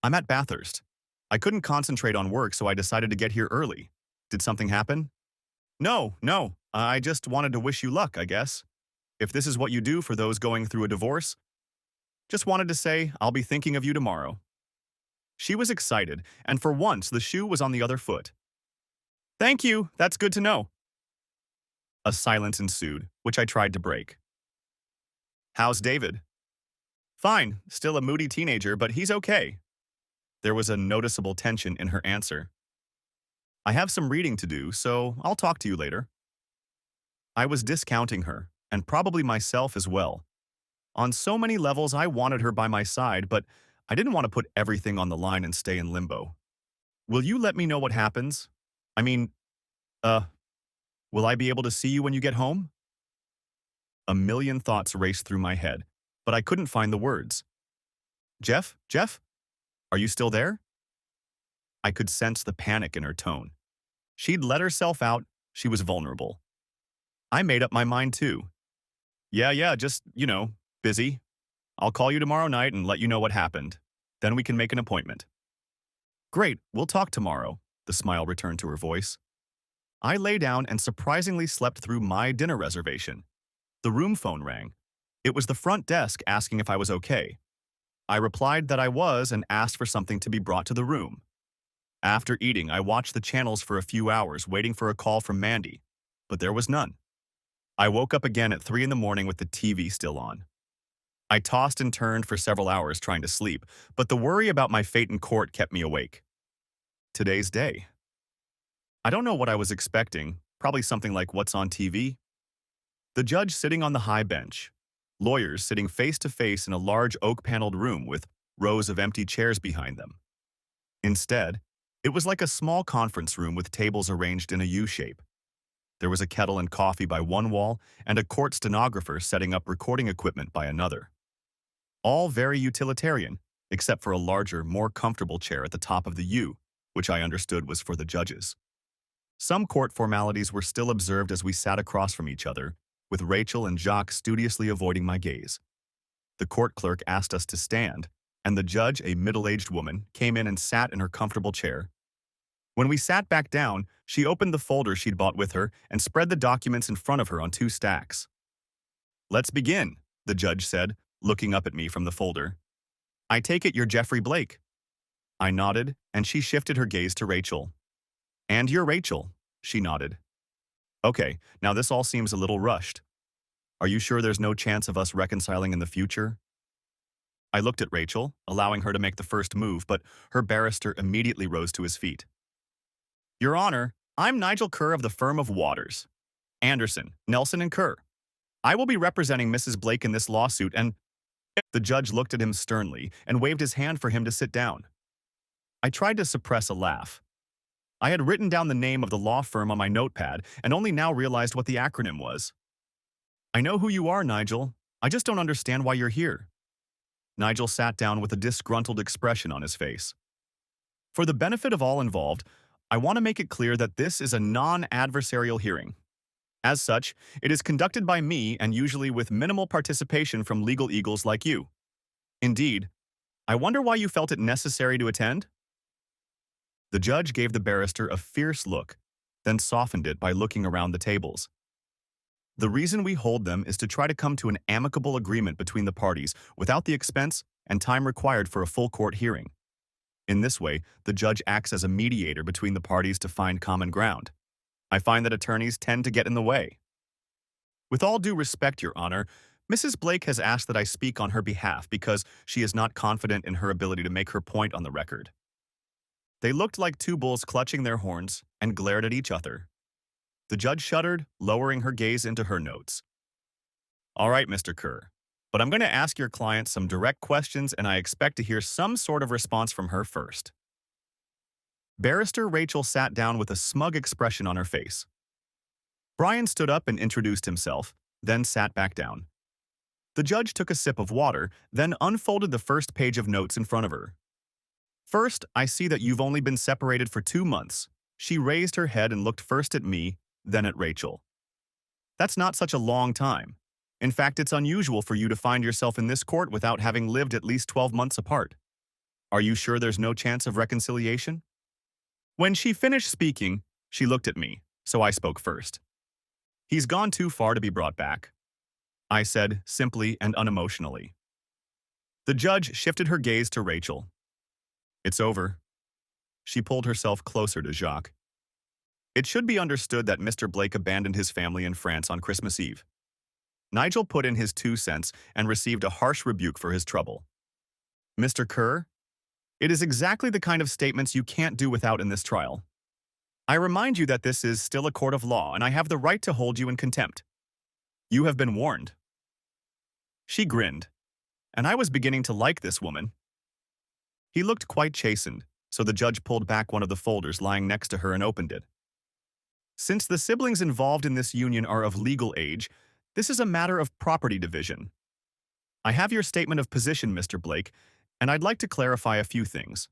"I'm at Bathurst. I couldn't concentrate on work, so I decided to get here early. Did something happen?" No. I just wanted to wish you luck, I guess. If this is what you do for those going through a divorce, just wanted to say I'll be thinking of you tomorrow." She was excited, and for once the shoe was on the other foot. "Thank you, that's good to know." A silence ensued, which I tried to break. "How's David?" "Fine, still a moody teenager, but he's okay." There was a noticeable tension in her answer. "I have some reading to do, so I'll talk to you later." I was discounting her, and probably myself as well. On so many levels, I wanted her by my side, but I didn't want to put everything on the line and stay in limbo. "Will you let me know what happens? I mean, uh, will I be able to see you when you get home?" A million thoughts raced through my head, but I couldn't find the words. Jeff? Are you still there?" I could sense the panic in her tone. She'd let herself out, she was vulnerable. I made up my mind too. Yeah, just, busy. I'll call you tomorrow night and let you know what happened. Then we can make an appointment." "Great, we'll talk tomorrow," the smile returned to her voice. I lay down and surprisingly slept through my dinner reservation. The room phone rang. It was the front desk asking if I was okay. I replied that I was and asked for something to be brought to the room. After eating, I watched the channels for a few hours waiting for a call from Mandy, but there was none. I woke up again at 3 in the morning with the TV still on. I tossed and turned for several hours trying to sleep, but the worry about my fate in court kept me awake. today's day. I don't know what I was expecting, probably something like what's on TV. The judge sitting on the high bench. Lawyers sitting face to face in a large oak-paneled room with rows of empty chairs behind them. Instead, it was like a small conference room with tables arranged in a U shape. There was a kettle and coffee by one wall and a court stenographer setting up recording equipment by another. All very utilitarian, except for a larger, more comfortable chair at the top of the U, which I understood was for the judges. Some court formalities were still observed as we sat across from each other, with Rachel and Jacques studiously avoiding my gaze. The court clerk asked us to stand, and the judge, a middle-aged woman, came in and sat in her comfortable chair. When we sat back down, she opened the folder she'd brought with her and spread the documents in front of her on 2 stacks. "Let's begin," the judge said, looking up at me from the folder. "I take it you're Jeffrey Blake." I nodded, and she shifted her gaze to Rachel. "And you're Rachel," she nodded. "Okay, now this all seems a little rushed. Are you sure there's no chance of us reconciling in the future?" I looked at Rachel, allowing her to make the first move, but her barrister immediately rose to his feet. "Your Honor, I'm Nigel Kerr of the firm of Waters, Anderson, Nelson, and Kerr. I will be representing Mrs. Blake in this lawsuit, and—" The judge looked at him sternly and waved his hand for him to sit down. I tried to suppress a laugh. I had written down the name of the law firm on my notepad and only now realized what the acronym was. "I know who you are, Nigel. I just don't understand why you're here." Nigel sat down with a disgruntled expression on his face. "For the benefit of all involved, I want to make it clear that this is a non-adversarial hearing. As such, it is conducted by me and usually with minimal participation from legal eagles like you. Indeed, I wonder why you felt it necessary to attend?" The judge gave the barrister a fierce look, then softened it by looking around the tables. "The reason we hold them is to try to come to an amicable agreement between the parties without the expense and time required for a full court hearing. In this way, the judge acts as a mediator between the parties to find common ground. I find that attorneys tend to get in the way. With all due respect, Your Honor, Mrs. Blake has asked that I speak on her behalf because she is not confident in her ability to make her point on the record." They looked like 2 bulls clutching their horns and glared at each other. The judge shuddered, lowering her gaze into her notes. "All right, Mr. Kerr, but I'm going to ask your client some direct questions and I expect to hear some sort of response from her first." Barrister Rachel sat down with a smug expression on her face. Brian stood up and introduced himself, then sat back down. The judge took a sip of water, then unfolded the first page of notes in front of her. "First, I see that you've only been separated for 2 months." She raised her head and looked first at me, then at Rachel. "That's not such a long time. In fact, it's unusual for you to find yourself in this court without having lived at least 12 months apart. Are you sure there's no chance of reconciliation?" When she finished speaking, she looked at me, so I spoke first. "He's gone too far to be brought back," I said simply and unemotionally. The judge shifted her gaze to Rachel. "It's over." She pulled herself closer to Jacques. "It should be understood that Mr. Blake abandoned his family in France on Christmas Eve." Nigel put in his 2 cents and received a harsh rebuke for his trouble. "Mr. Kerr, it is exactly the kind of statements you can't do without in this trial. I remind you that this is still a court of law and I have the right to hold you in contempt. You have been warned." She grinned, and I was beginning to like this woman. He looked quite chastened, so the judge pulled back one of the folders lying next to her and opened it. "Since the siblings involved in this union are of legal age, this is a matter of property division. I have your statement of position, Mr. Blake, and I'd like to clarify a few things.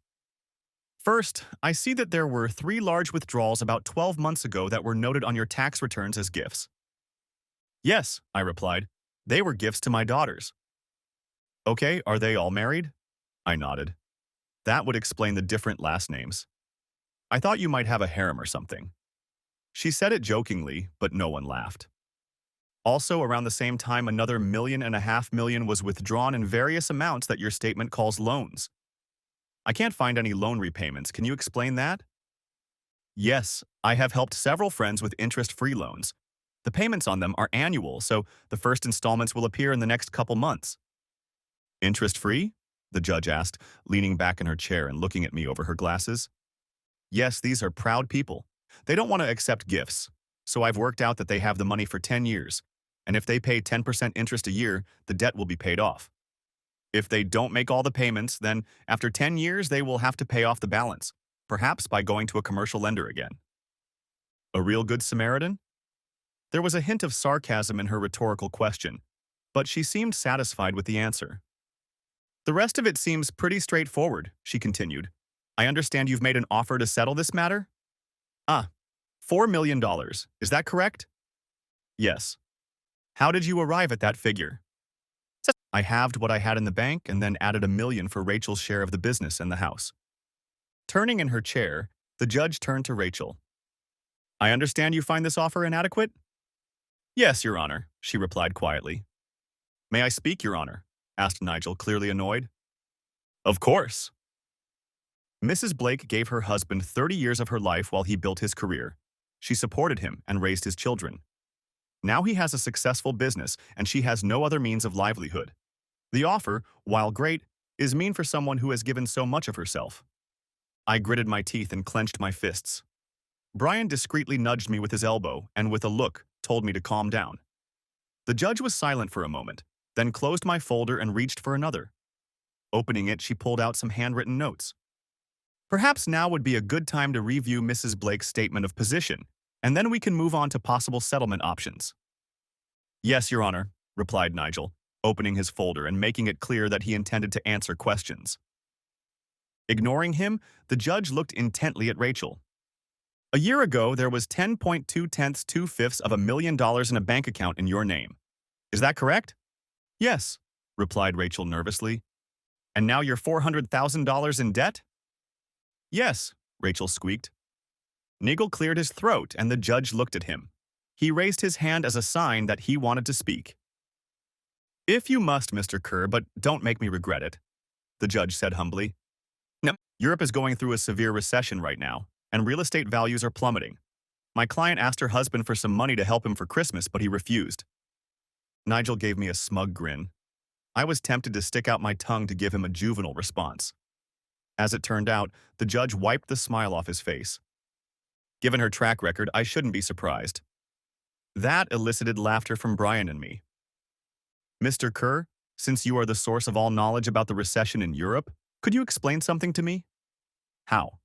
First, I see that there were 3 large withdrawals about 12 months ago that were noted on your tax returns as gifts." "Yes," I replied. "They were gifts to my daughters." "Okay, are they all married?" I nodded. "That would explain the different last names. I thought you might have a harem or something." She said it jokingly, but no one laughed. Also, around the same time, another $1.5 million was withdrawn in various amounts that your statement calls loans. I can't find any loan repayments. Can you explain that? Yes, I have helped several friends with interest-free loans. The payments on them are annual, so the first installments will appear in the next couple months. Interest-free? The judge asked, leaning back in her chair and looking at me over her glasses. Yes, these are proud people. They don't want to accept gifts. So I've worked out that they have the money for 10 years. And if they pay 10% interest a year, the debt will be paid off. If they don't make all the payments, then after 10 years, they will have to pay off the balance, perhaps by going to a commercial lender again. A real good Samaritan? There was a hint of sarcasm in her rhetorical question, but she seemed satisfied with the answer. The rest of it seems pretty straightforward, she continued. I understand you've made an offer to settle this matter? Ah, $4 million. Is that correct? Yes. How did you arrive at that figure? I halved what I had in the bank and then added $1 million for Rachel's share of the business and the house. Turning in her chair, the judge turned to Rachel. I understand you find this offer inadequate? Yes, Your Honor, she replied quietly. May I speak, Your Honor? Asked Nigel, clearly annoyed. Of course. Mrs. Blake gave her husband 30 years of her life while he built his career. She supported him and raised his children. Now he has a successful business and she has no other means of livelihood. The offer, while great, is mean for someone who has given so much of herself. I gritted my teeth and clenched my fists. Brian discreetly nudged me with his elbow and with a look told me to calm down. The judge was silent for a moment, then closed my folder and reached for another. Opening it, she pulled out some handwritten notes. Perhaps now would be a good time to review Mrs. Blake's statement of position, and then we can move on to possible settlement options. Yes, Your Honor, replied Nigel, opening his folder and making it clear that he intended to answer questions. Ignoring him, the judge looked intently at Rachel. A year ago, there was 10.2 of $1 million in a bank account in your name. Is that correct? Yes, replied Rachel nervously. And now you're $400,000 in debt? Yes, Rachel squeaked. Nigel cleared his throat and the judge looked at him. He raised his hand as a sign that he wanted to speak. If you must, Mr. Kerr, but don't make me regret it, the judge said humbly. No, Europe is going through a severe recession right now, and real estate values are plummeting. My client asked her husband for some money to help him for Christmas, but he refused. Nigel gave me a smug grin. I was tempted to stick out my tongue to give him a juvenile response. As it turned out, the judge wiped the smile off his face. Given her track record, I shouldn't be surprised. That elicited laughter from Brian and me. Mr. Kerr, since you are the source of all knowledge about the recession in Europe, could you explain something to me? How?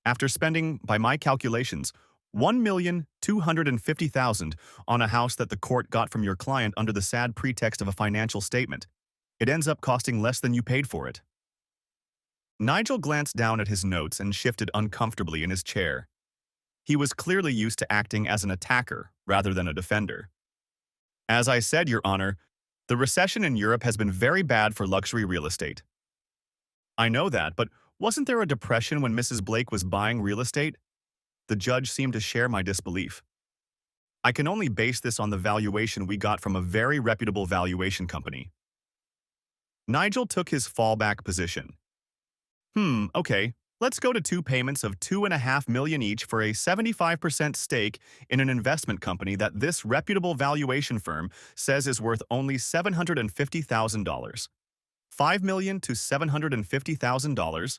After spending, by my calculations, $1,250,000 on a house that the court got from your client under the sad pretext of a financial statement, it ends up costing less than you paid for it. Nigel glanced down at his notes and shifted uncomfortably in his chair. He was clearly used to acting as an attacker rather than a defender. As I said, Your Honor, the recession in Europe has been very bad for luxury real estate. I know that, but wasn't there a depression when Mrs. Blake was buying real estate? The judge seemed to share my disbelief. I can only base this on the valuation we got from a very reputable valuation company. Nigel took his fallback position. Okay, let's go to 2 payments of $2.5 million each for a 75% stake in an investment company that this reputable valuation firm says is worth only $750,000. $5 million to $750,000?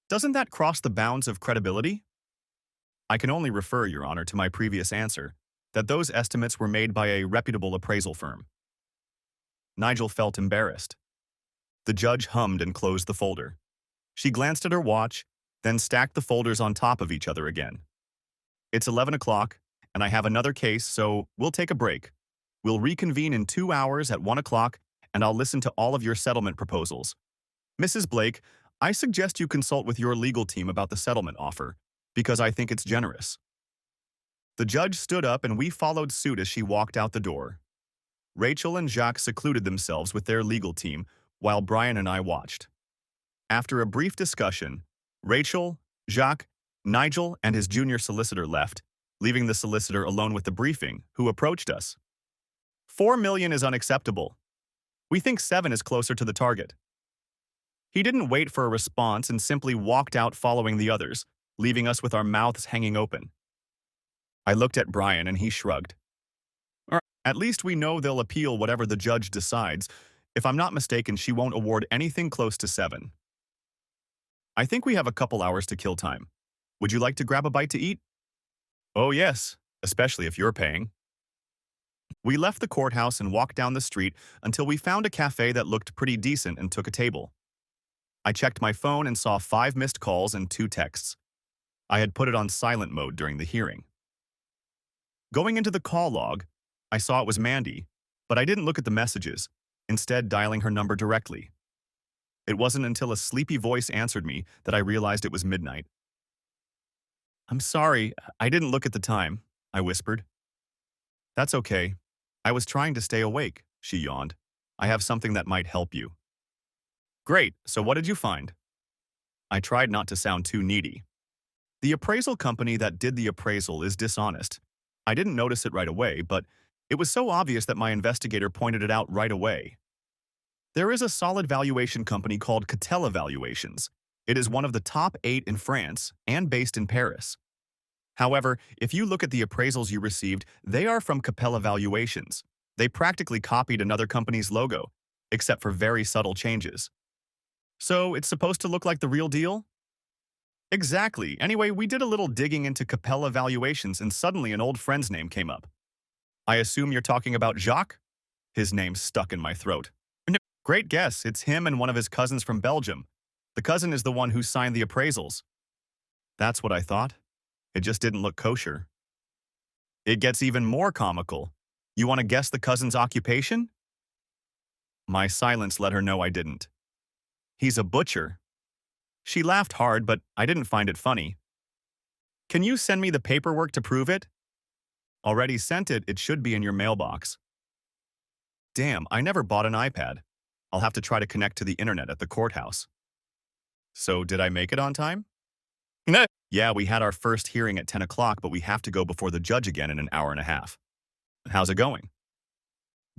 Doesn't that cross the bounds of credibility? I can only refer, Your Honor, to my previous answer, that those estimates were made by a reputable appraisal firm. Nigel felt embarrassed. The judge hummed and closed the folder. She glanced at her watch, then stacked the folders on top of each other again. It's 11 o'clock, and I have another case, so we'll take a break. We'll reconvene in 2 hours at 1 o'clock, and I'll listen to all of your settlement proposals. Mrs. Blake, I suggest you consult with your legal team about the settlement offer, because I think it's generous. The judge stood up and we followed suit as she walked out the door. Rachel and Jacques secluded themselves with their legal team, while Brian and I watched. After a brief discussion, Rachel, Jacques, Nigel, and his junior solicitor left, leaving the solicitor alone with the briefing, who approached us. $4 million is unacceptable. We think 7 is closer to the target. He didn't wait for a response and simply walked out following the others, leaving us with our mouths hanging open. I looked at Brian and he shrugged. At least we know they'll appeal whatever the judge decides. If I'm not mistaken, she won't award anything close to 7. I think we have a couple hours to kill time. Would you like to grab a bite to eat? Oh, yes, especially if you're paying. We left the courthouse and walked down the street until we found a cafe that looked pretty decent and took a table. I checked my phone and saw 5 missed calls and 2 texts. I had put it on silent mode during the hearing. Going into the call log, I saw it was Mandy, but I didn't look at the messages, instead dialing her number directly. It wasn't until a sleepy voice answered me that I realized it was midnight. "I'm sorry, I didn't look at the time," I whispered. "That's okay. I was trying to stay awake," she yawned. "I have something that might help you." "Great, so what did you find?" I tried not to sound too needy. "The appraisal company that did the appraisal is dishonest. I didn't notice it right away, but it was so obvious that my investigator pointed it out right away. There is a solid valuation company called Catel Valuations. It is one of the top 8 in France and based in Paris. However, if you look at the appraisals you received, they are from Capella Valuations. They practically copied another company's logo, except for very subtle changes. So it's supposed to look like the real deal? Exactly. Anyway, we did a little digging into Capella Valuations and suddenly an old friend's name came up. I assume you're talking about Jacques? His name stuck in my throat. Great guess. It's him and one of his cousins from Belgium. The cousin is the one who signed the appraisals. That's what I thought. It just didn't look kosher. It gets even more comical. You want to guess the cousin's occupation? My silence let her know I didn't. He's a butcher. She laughed hard, but I didn't find it funny. Can you send me the paperwork to prove it? Already sent it. It should be in your mailbox. Damn, I never bought an iPad. I'll have to try to connect to the internet at the courthouse. So did I make it on time? No. Yeah, we had our first hearing at 10 o'clock, but we have to go before the judge again in an hour and a half. How's it going?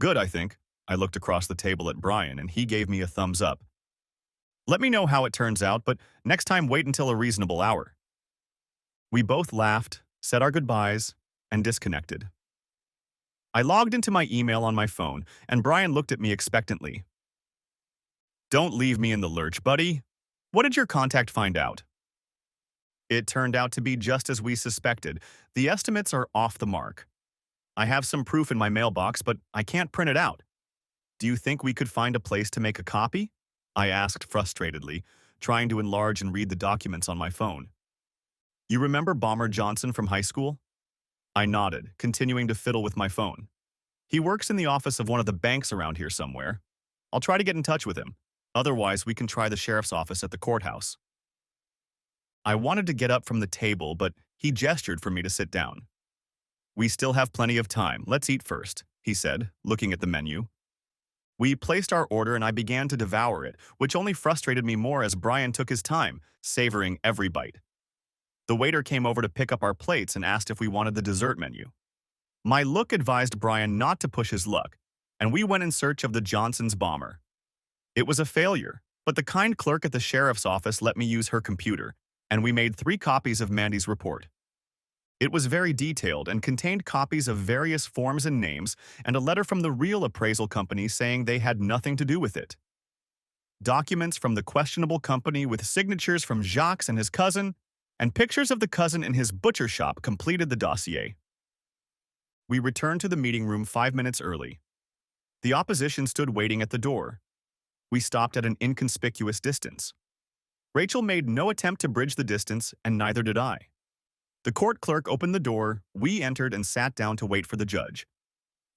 Good, I think. I looked across the table at Brian, and he gave me a thumbs up. Let me know how it turns out, but next time wait until a reasonable hour. We both laughed, said our goodbyes, and disconnected. I logged into my email on my phone, and Brian looked at me expectantly. Don't leave me in the lurch, buddy. What did your contact find out? It turned out to be just as we suspected. The estimates are off the mark. I have some proof in my mailbox, but I can't print it out. Do you think we could find a place to make a copy? I asked frustratedly, trying to enlarge and read the documents on my phone. You remember Bomber Johnson from high school? I nodded, continuing to fiddle with my phone. He works in the office of one of the banks around here somewhere. I'll try to get in touch with him. Otherwise, we can try the sheriff's office at the courthouse. I wanted to get up from the table, but he gestured for me to sit down. We still have plenty of time. Let's eat first, he said, looking at the menu. We placed our order and I began to devour it, which only frustrated me more as Brian took his time, savoring every bite. The waiter came over to pick up our plates and asked if we wanted the dessert menu. My look advised Brian not to push his luck, and we went in search of the Johnson's bomber. It was a failure, but the kind clerk at the sheriff's office let me use her computer, and we made 3 copies of Mandy's report. It was very detailed and contained copies of various forms and names and a letter from the real appraisal company saying they had nothing to do with it. Documents from the questionable company with signatures from Jacques and his cousin, and pictures of the cousin in his butcher shop completed the dossier. We returned to the meeting room 5 minutes early. The opposition stood waiting at the door. We stopped at an inconspicuous distance. Rachel made no attempt to bridge the distance, and neither did I. The court clerk opened the door, we entered and sat down to wait for the judge.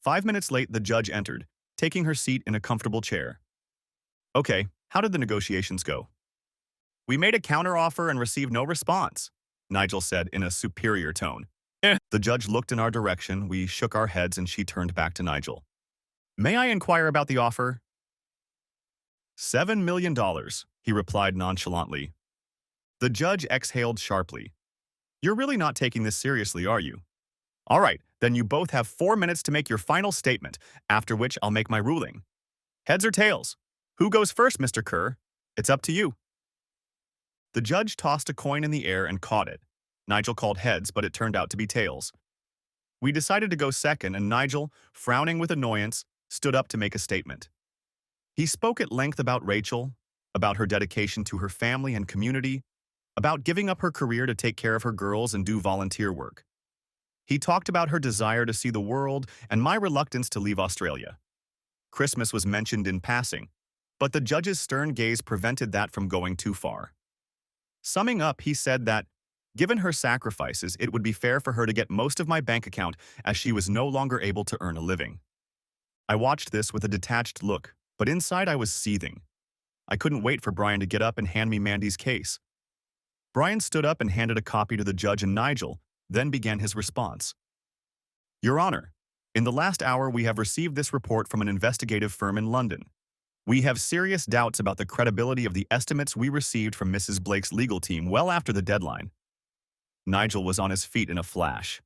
5 minutes late, the judge entered, taking her seat in a comfortable chair. Okay, how did the negotiations go? We made a counteroffer and received no response, Nigel said in a superior tone. The judge looked in our direction, we shook our heads, and she turned back to Nigel. May I inquire about the offer? $7 million, he replied nonchalantly. The judge exhaled sharply. You're really not taking this seriously, are you? All right, then you both have 4 minutes to make your final statement, after which I'll make my ruling. Heads or tails? Who goes first, Mr. Kerr? It's up to you. The judge tossed a coin in the air and caught it. Nigel called heads, but it turned out to be tails. We decided to go second, and Nigel, frowning with annoyance, stood up to make a statement. He spoke at length about Rachel, about her dedication to her family and community, about giving up her career to take care of her girls and do volunteer work. He talked about her desire to see the world and my reluctance to leave Australia. Christmas was mentioned in passing, but the judge's stern gaze prevented that from going too far. Summing up, he said that, given her sacrifices, it would be fair for her to get most of my bank account as she was no longer able to earn a living. I watched this with a detached look, but inside I was seething. I couldn't wait for Brian to get up and hand me Mandy's case. Brian stood up and handed a copy to the judge and Nigel, then began his response. Your Honor, in the last hour we have received this report from an investigative firm in London. We have serious doubts about the credibility of the estimates we received from Mrs. Blake's legal team well after the deadline. Nigel was on his feet in a flash.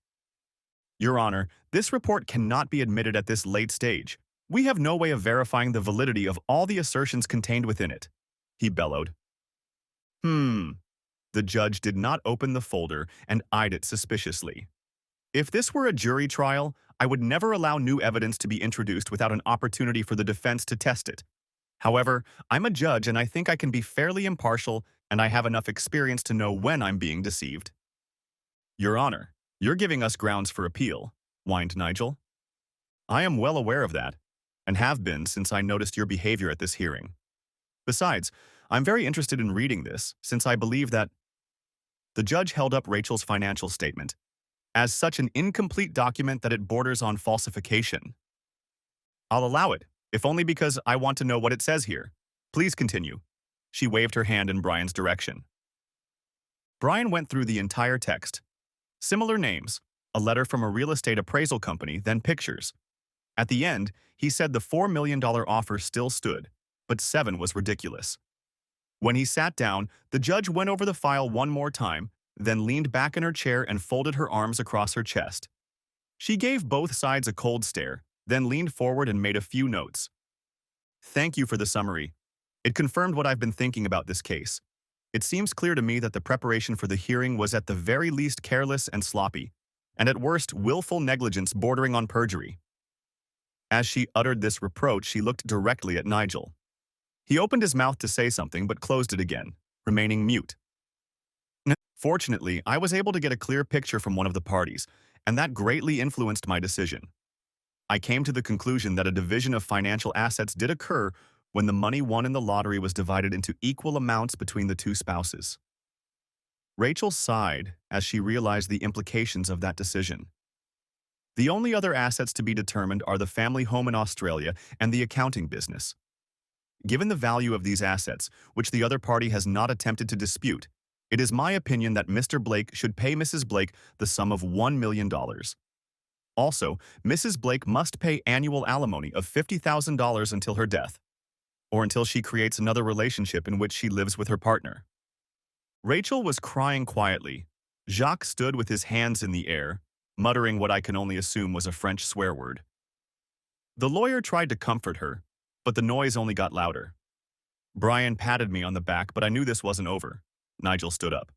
Your Honor, this report cannot be admitted at this late stage. We have no way of verifying the validity of all the assertions contained within it, he bellowed. The judge did not open the folder and eyed it suspiciously. If this were a jury trial, I would never allow new evidence to be introduced without an opportunity for the defense to test it. However, I'm a judge and I think I can be fairly impartial, and I have enough experience to know when I'm being deceived. Your Honor, you're giving us grounds for appeal, whined Nigel. I am well aware of that, and have been since I noticed your behavior at this hearing. Besides, I'm very interested in reading this, since I believe that… The judge held up Rachel's financial statement, as such an incomplete document that it borders on falsification. I'll allow it, if only because I want to know what it says here. Please continue. She waved her hand in Brian's direction. Brian went through the entire text. Similar names, a letter from a real estate appraisal company, then pictures. At the end, he said the $4 million offer still stood, but $7 was ridiculous. When he sat down, the judge went over the file one more time, then leaned back in her chair and folded her arms across her chest. She gave both sides a cold stare, then leaned forward and made a few notes. Thank you for the summary. It confirmed what I've been thinking about this case. It seems clear to me that the preparation for the hearing was at the very least careless and sloppy, and at worst willful negligence bordering on perjury. As she uttered this reproach, she looked directly at Nigel. He opened his mouth to say something but closed it again, remaining mute. Fortunately, I was able to get a clear picture from one of the parties, and that greatly influenced my decision. I came to the conclusion that a division of financial assets did occur when the money won in the lottery was divided into equal amounts between the two spouses. Rachel sighed as she realized the implications of that decision. The only other assets to be determined are the family home in Australia and the accounting business. Given the value of these assets, which the other party has not attempted to dispute, it is my opinion that Mr. Blake should pay Mrs. Blake the sum of $1 million. Also, Mrs. Blake must pay annual alimony of $50,000 until her death, or until she creates another relationship in which she lives with her partner. Rachel was crying quietly. Jacques stood with his hands in the air, muttering what I can only assume was a French swear word. The lawyer tried to comfort her, but the noise only got louder. Brian patted me on the back, but I knew this wasn't over. Nigel stood up.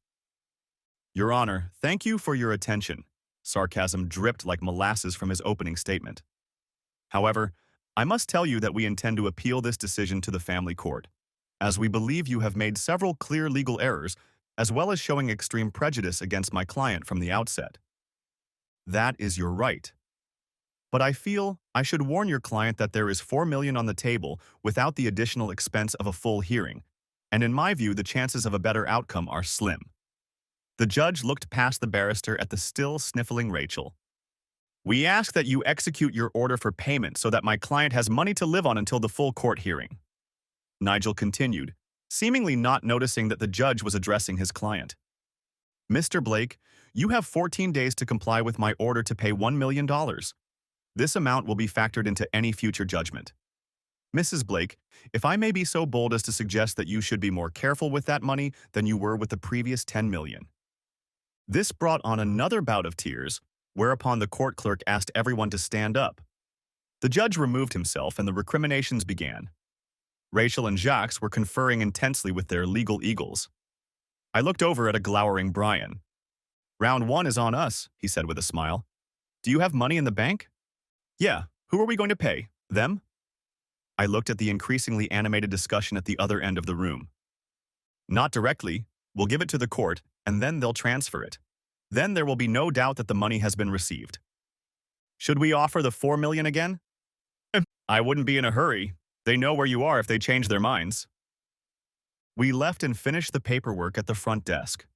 Your Honor, thank you for your attention. Sarcasm dripped like molasses from his opening statement. However, I must tell you that we intend to appeal this decision to the family court, as we believe you have made several clear legal errors, as well as showing extreme prejudice against my client from the outset. That is your right. But I feel I should warn your client that there is $4 million on the table without the additional expense of a full hearing, and in my view the chances of a better outcome are slim. The judge looked past the barrister at the still sniffling Rachel. We ask that you execute your order for payment so that my client has money to live on until the full court hearing. Nigel continued, seemingly not noticing that the judge was addressing his client. Mr. Blake, you have 14 days to comply with my order to pay $1 million. This amount will be factored into any future judgment. Mrs. Blake, if I may be so bold as to suggest that you should be more careful with that money than you were with the previous $10 million. This brought on another bout of tears, whereupon the court clerk asked everyone to stand up. The judge removed himself and the recriminations began. Rachel and Jacques were conferring intensely with their legal eagles. I looked over at a glowering Brian. Round one is on us, he said with a smile. Do you have money in the bank? Yeah, who are we going to pay? Them? I looked at the increasingly animated discussion at the other end of the room. Not directly, We'll give it to the court, and then they'll transfer it. Then there will be no doubt that the money has been received. Should we offer the $4 million again? I wouldn't be in a hurry. They know where you are if they change their minds. We left and finished the paperwork at the front desk.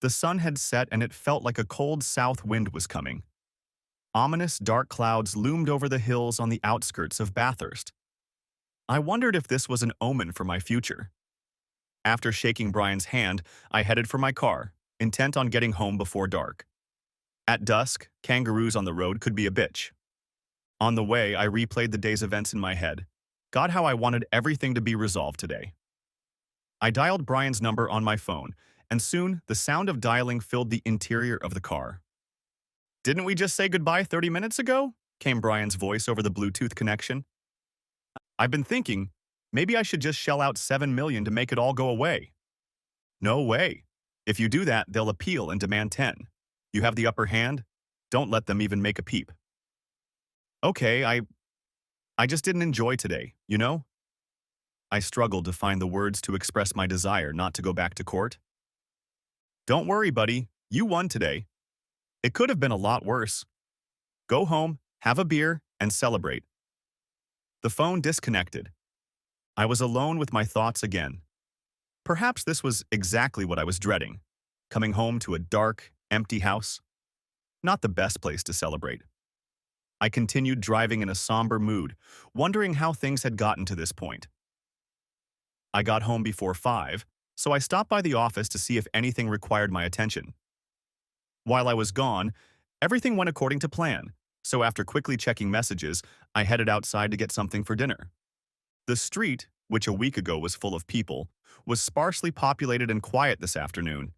The sun had set and it felt like a cold south wind was coming. Ominous dark clouds loomed over the hills on the outskirts of Bathurst. I wondered if this was an omen for my future. After shaking Brian's hand, I headed for my car, intent on getting home before dark. At dusk, kangaroos on the road could be a bitch. On the way, I replayed the day's events in my head. God, how I wanted everything to be resolved today. I dialed Brian's number on my phone, and soon the sound of dialing filled the interior of the car. Didn't we just say goodbye 30 minutes ago? Came Brian's voice over the Bluetooth connection. I've been thinking, maybe I should just shell out $7 million to make it all go away. No way. If you do that, they'll appeal and demand 10. You have the upper hand. Don't let them even make a peep. Okay, I just didn't enjoy today, you know? I struggled to find the words to express my desire not to go back to court. Don't worry, buddy. You won today. It could have been a lot worse. Go home, have a beer, and celebrate. The phone disconnected. I was alone with my thoughts again. Perhaps this was exactly what I was dreading. Coming home to a dark, empty house. Not the best place to celebrate. I continued driving in a somber mood, wondering how things had gotten to this point. I got home before 5, so I stopped by the office to see if anything required my attention. While I was gone, everything went according to plan, so after quickly checking messages, I headed outside to get something for dinner. The street, which a week ago was full of people, was sparsely populated and quiet this afternoon.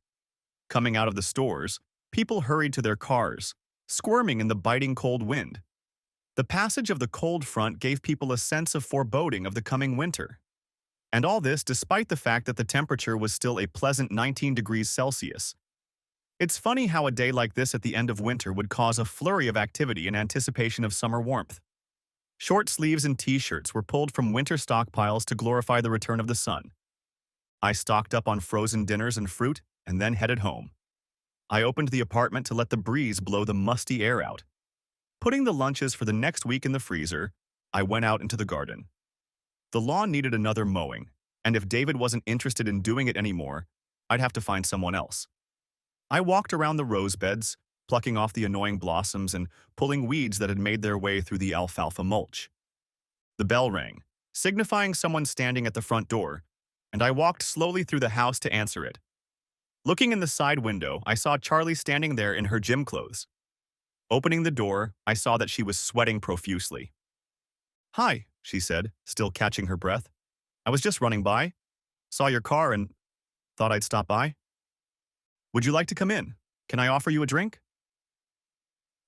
Coming out of the stores, people hurried to their cars, squirming in the biting cold wind. The passage of the cold front gave people a sense of foreboding of the coming winter. And all this despite the fact that the temperature was still a pleasant 19 degrees Celsius. It's funny how a day like this at the end of winter would cause a flurry of activity in anticipation of summer warmth. Short sleeves and t-shirts were pulled from winter stockpiles to glorify the return of the sun. I stocked up on frozen dinners and fruit and then headed home. I opened the apartment to let the breeze blow the musty air out. Putting the lunches for the next week in the freezer, I went out into the garden. The lawn needed another mowing, and if David wasn't interested in doing it anymore, I'd have to find someone else. I walked around the rose beds, plucking off the annoying blossoms and pulling weeds that had made their way through the alfalfa mulch. The bell rang, signifying someone standing at the front door, and I walked slowly through the house to answer it. Looking in the side window, I saw Charlie standing there in her gym clothes. Opening the door, I saw that she was sweating profusely. "Hi," she said, still catching her breath. "I was just running by. Saw your car and thought I'd stop by. Would you like to come in? Can I offer you a drink?"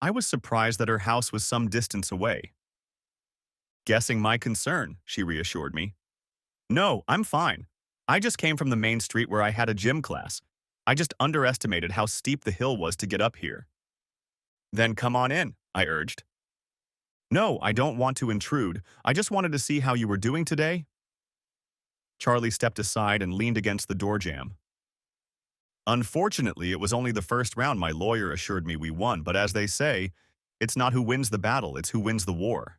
I was surprised that her house was some distance away. "Guessing my concern," she reassured me. "No, I'm fine. I just came from the main street where I had a gym class. I just underestimated how steep the hill was to get up here." "Then come on in," I urged. "No, I don't want to intrude. I just wanted to see how you were doing today." Charlie stepped aside and leaned against the door jamb. "Unfortunately, it was only the first round. My lawyer assured me we won, but as they say, it's not who wins the battle, it's who wins the war."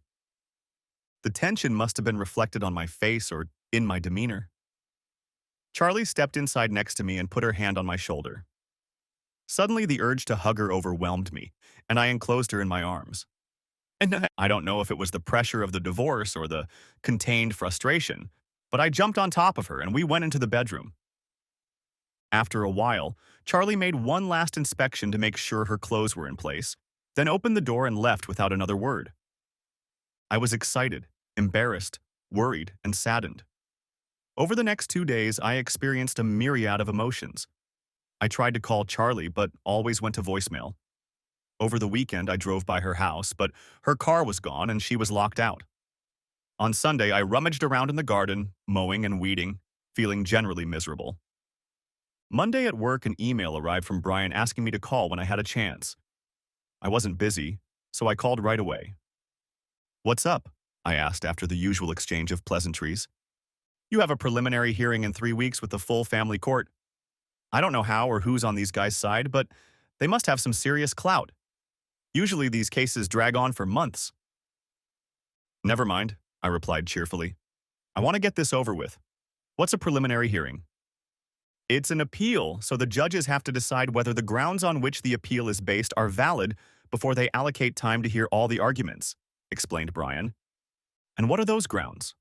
The tension must have been reflected on my face or in my demeanor. Charlie stepped inside next to me and put her hand on my shoulder. Suddenly, the urge to hug her overwhelmed me, and I enclosed her in my arms. And I don't know if it was the pressure of the divorce or the contained frustration, but I jumped on top of her and we went into the bedroom. After a while, Charlie made one last inspection to make sure her clothes were in place, then opened the door and left without another word. I was excited, embarrassed, worried, and saddened. Over the next 2 days, I experienced a myriad of emotions. I tried to call Charlie, but always went to voicemail. Over the weekend, I drove by her house, but her car was gone and she was locked out. On Sunday, I rummaged around in the garden, mowing and weeding, feeling generally miserable. Monday at work, an email arrived from Brian asking me to call when I had a chance. I wasn't busy, so I called right away. "What's up?" I asked after the usual exchange of pleasantries. "You have a preliminary hearing in 3 weeks with the full family court." I don't know how or who's on these guys' side, but they must have some serious clout. Usually these cases drag on for months. Never mind, I replied cheerfully. I want to get this over with. What's a preliminary hearing? It's an appeal, so the judges have to decide whether the grounds on which the appeal is based are valid before they allocate time to hear all the arguments, explained Brian. And what are those grounds?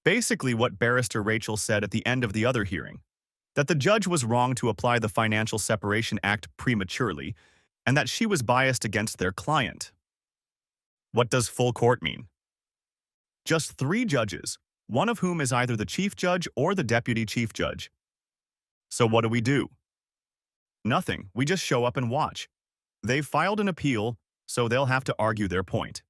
Basically what Barrister Rachel said at the end of the other hearing, that the judge was wrong to apply the Financial Separation Act prematurely, and that she was biased against their client. What does full court mean? Just 3 judges, one of whom is either the chief judge or the deputy chief judge. So what do we do? Nothing, we just show up and watch. They've filed an appeal, so they'll have to argue their point.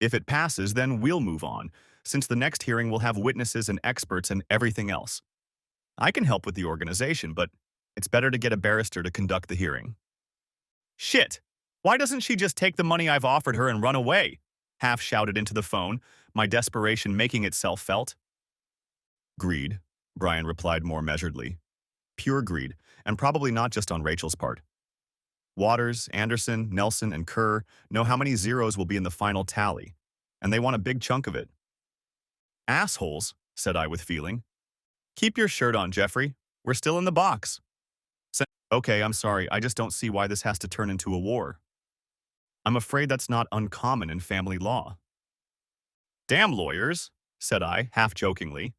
If it passes, then we'll move on, since the next hearing will have witnesses and experts and everything else. I can help with the organization, but it's better to get a barrister to conduct the hearing. Shit! Why doesn't she just take the money I've offered her and run away? Half shouted into the phone, my desperation making itself felt. Greed, Brian replied more measuredly. Pure greed, and probably not just on Rachel's part. Waters, Anderson, Nelson, and Kerr know how many zeros will be in the final tally, and they want a big chunk of it. Assholes, said I with feeling. Keep your shirt on, Jeffrey. We're still in the box. Okay, I'm sorry, I just don't see why this has to turn into a war. I'm afraid that's not uncommon in family law. Damn lawyers, said I, half-jokingly.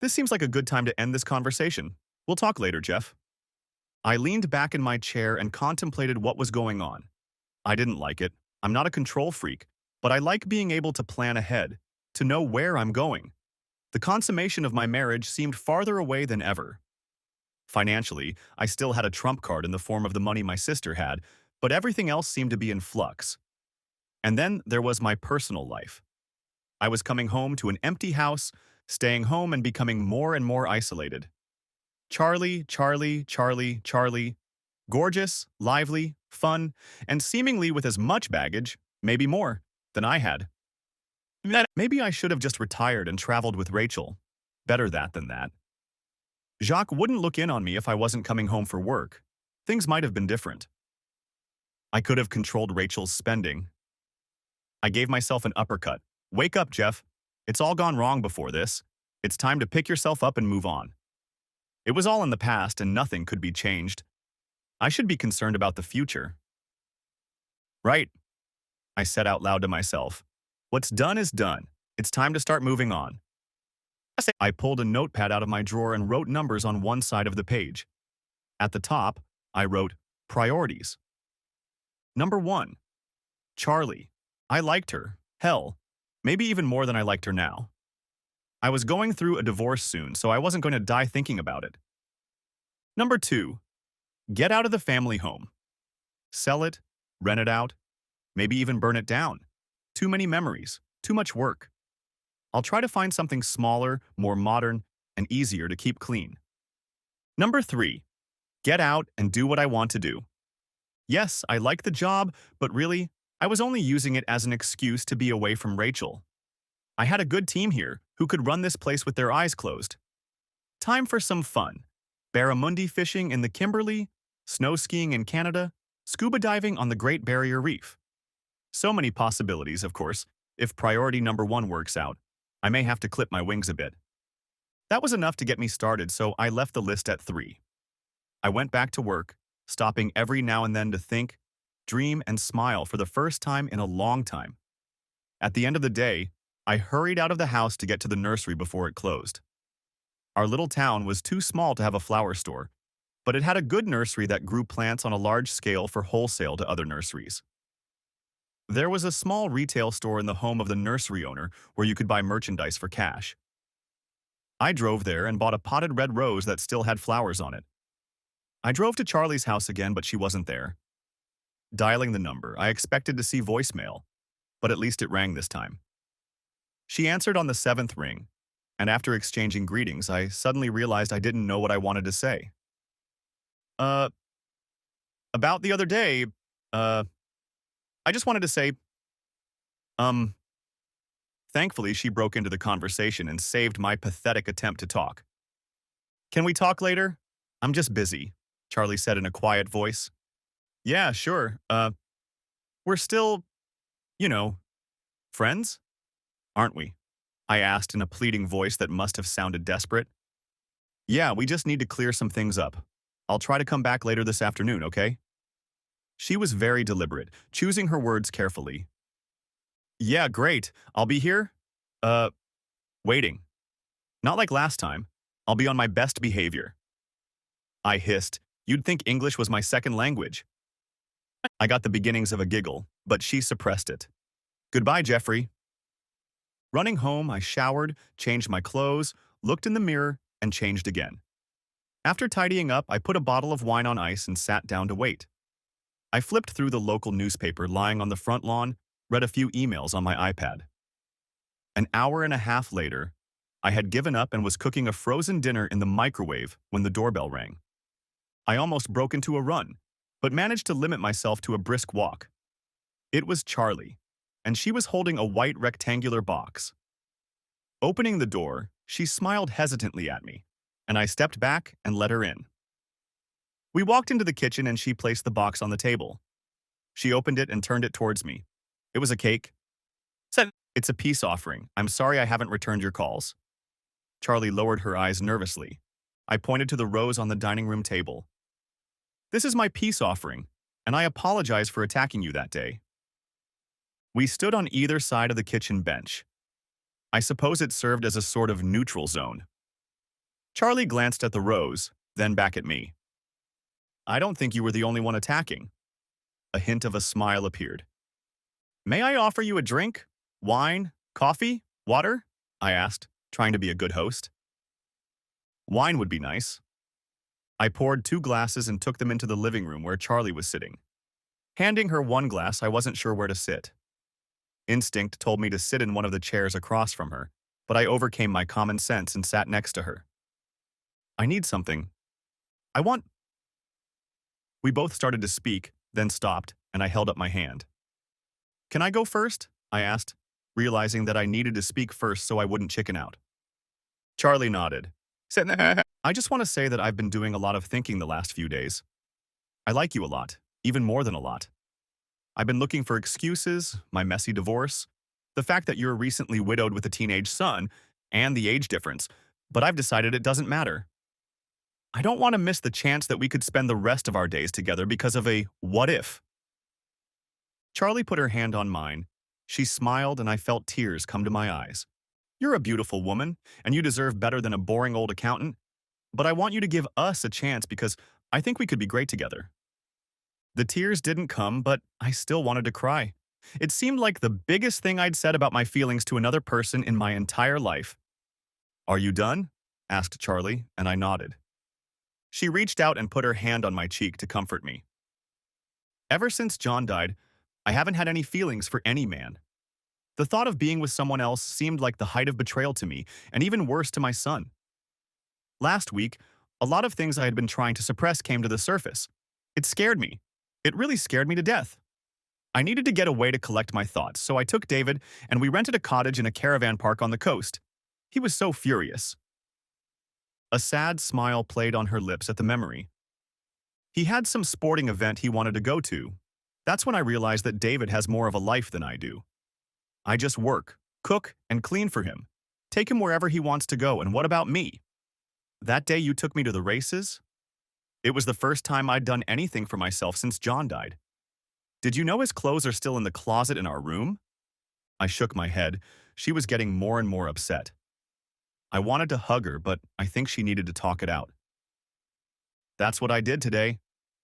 This seems like a good time to end this conversation. We'll talk later, Jeff. I leaned back in my chair and contemplated what was going on. I didn't like it. I'm not a control freak, but I like being able to plan ahead, to know where I'm going. The consummation of my marriage seemed farther away than ever. Financially, I still had a trump card in the form of the money my sister had, but everything else seemed to be in flux. And then there was my personal life. I was coming home to an empty house, staying home and becoming more and more isolated. Charlie, Charlie, Charlie, Charlie. Gorgeous, lively, fun, and seemingly with as much baggage, maybe more, than I had. Maybe I should have just retired and traveled with Rachel. Better that than that. Jacques wouldn't look in on me if I wasn't coming home for work. Things might have been different. I could have controlled Rachel's spending. I gave myself an uppercut. Wake up, Jeff. It's all gone wrong before this. It's time to pick yourself up and move on. It was all in the past and nothing could be changed. I should be concerned about the future. Right, I said out loud to myself. What's done is done. It's time to start moving on. I pulled a notepad out of my drawer and wrote numbers on one side of the page. At the top, I wrote priorities. Number 1, Charlie. I liked her. Hell, maybe even more than I liked her now. I was going through a divorce soon, so I wasn't going to die thinking about it. Number 2, get out of the family home. Sell it, rent it out, maybe even burn it down. Too many memories, too much work. I'll try to find something smaller, more modern, and easier to keep clean. Number 3, get out and do what I want to do. Yes, I like the job, but really, I was only using it as an excuse to be away from Rachel. I had a good team here who could run this place with their eyes closed. Time for some fun. Barramundi fishing in the Kimberley, snow skiing in Canada, scuba diving on the Great Barrier Reef. So many possibilities, of course. If priority number 1 works out, I may have to clip my wings a bit. That was enough to get me started, so I left the list at 3. I went back to work, stopping every now and then to think, dream, and smile for the first time in a long time. At the end of the day, I hurried out of the house to get to the nursery before it closed. Our little town was too small to have a flower store, but it had a good nursery that grew plants on a large scale for wholesale to other nurseries. There was a small retail store in the home of the nursery owner where you could buy merchandise for cash. I drove there and bought a potted red rose that still had flowers on it. I drove to Charlie's house again, but she wasn't there. Dialing the number, I expected to see voicemail, but at least it rang this time. She answered on the 7th ring, and after exchanging greetings, I suddenly realized I didn't know what I wanted to say. About the other day, I just wanted to say, Thankfully, she broke into the conversation and saved my pathetic attempt to talk. Can we talk later? I'm just busy, Charlie said in a quiet voice. Yeah, sure. We're still, you know, friends, aren't we? I asked in a pleading voice that must have sounded desperate. Yeah, we just need to clear some things up. I'll try to come back later this afternoon, okay? She was very deliberate, choosing her words carefully. Yeah, great. I'll be here. Uh, waiting. Not like last time. I'll be on my best behavior. I hissed. You'd think English was my second language. I got the beginnings of a giggle, but she suppressed it. Goodbye, Jeffrey. Running home, I showered, changed my clothes, looked in the mirror, and changed again. After tidying up, I put a bottle of wine on ice and sat down to wait. I flipped through the local newspaper lying on the front lawn, read a few emails on my iPad. An hour and a half later, I had given up and was cooking a frozen dinner in the microwave when the doorbell rang. I almost broke into a run, but managed to limit myself to a brisk walk. It was Charlie, and she was holding a white rectangular box. Opening the door, she smiled hesitantly at me, and I stepped back and let her in. We walked into the kitchen and she placed the box on the table. She opened it and turned it towards me. It was a cake. Said, "It's a peace offering. I'm sorry I haven't returned your calls." Charlie lowered her eyes nervously. I pointed to the rose on the dining room table. "This is my peace offering, and I apologize for attacking you that day." We stood on either side of the kitchen bench. I suppose it served as a sort of neutral zone. Charlie glanced at the rose, then back at me. "I don't think you were the only one attacking." A hint of a smile appeared. "May I offer you a drink? Wine? Coffee? Water?" I asked, trying to be a good host. "Wine would be nice." I poured 2 glasses and took them into the living room where Charlie was sitting. Handing her 1 glass, I wasn't sure where to sit. Instinct told me to sit in one of the chairs across from her, but I overcame my common sense and sat next to her. "I need something. I want—" We both started to speak, then stopped, and I held up my hand. "Can I go first?" I asked, realizing that I needed to speak first so I wouldn't chicken out. Charlie nodded. Said, "I just want to say that I've been doing a lot of thinking the last few days. I like you a lot, even more than a lot. I've been looking for excuses, my messy divorce, the fact that you're recently widowed with a teenage son, and the age difference, but I've decided it doesn't matter. I don't want to miss the chance that we could spend the rest of our days together because of a what if." Charlie put her hand on mine. She smiled and I felt tears come to my eyes. "You're a beautiful woman, and you deserve better than a boring old accountant, but I want you to give us a chance because I think we could be great together." The tears didn't come, but I still wanted to cry. It seemed like the biggest thing I'd said about my feelings to another person in my entire life. "Are you done?" asked Charlie, and I nodded. She reached out and put her hand on my cheek to comfort me. "Ever since John died, I haven't had any feelings for any man. The thought of being with someone else seemed like the height of betrayal to me, and even worse to my son. Last week, a lot of things I had been trying to suppress came to the surface. It scared me. It really scared me to death. I needed to get away to collect my thoughts, so I took David and we rented a cottage in a caravan park on the coast. He was so furious." A sad smile played on her lips at the memory. "He had some sporting event he wanted to go to. That's when I realized that David has more of a life than I do. I just work, cook, and clean for him. Take him wherever he wants to go, and what about me? That day you took me to the races? It was the first time I'd done anything for myself since John died. Did you know his clothes are still in the closet in our room?" I shook my head. She was getting more and more upset. I wanted to hug her, but I think she needed to talk it out. "That's what I did today.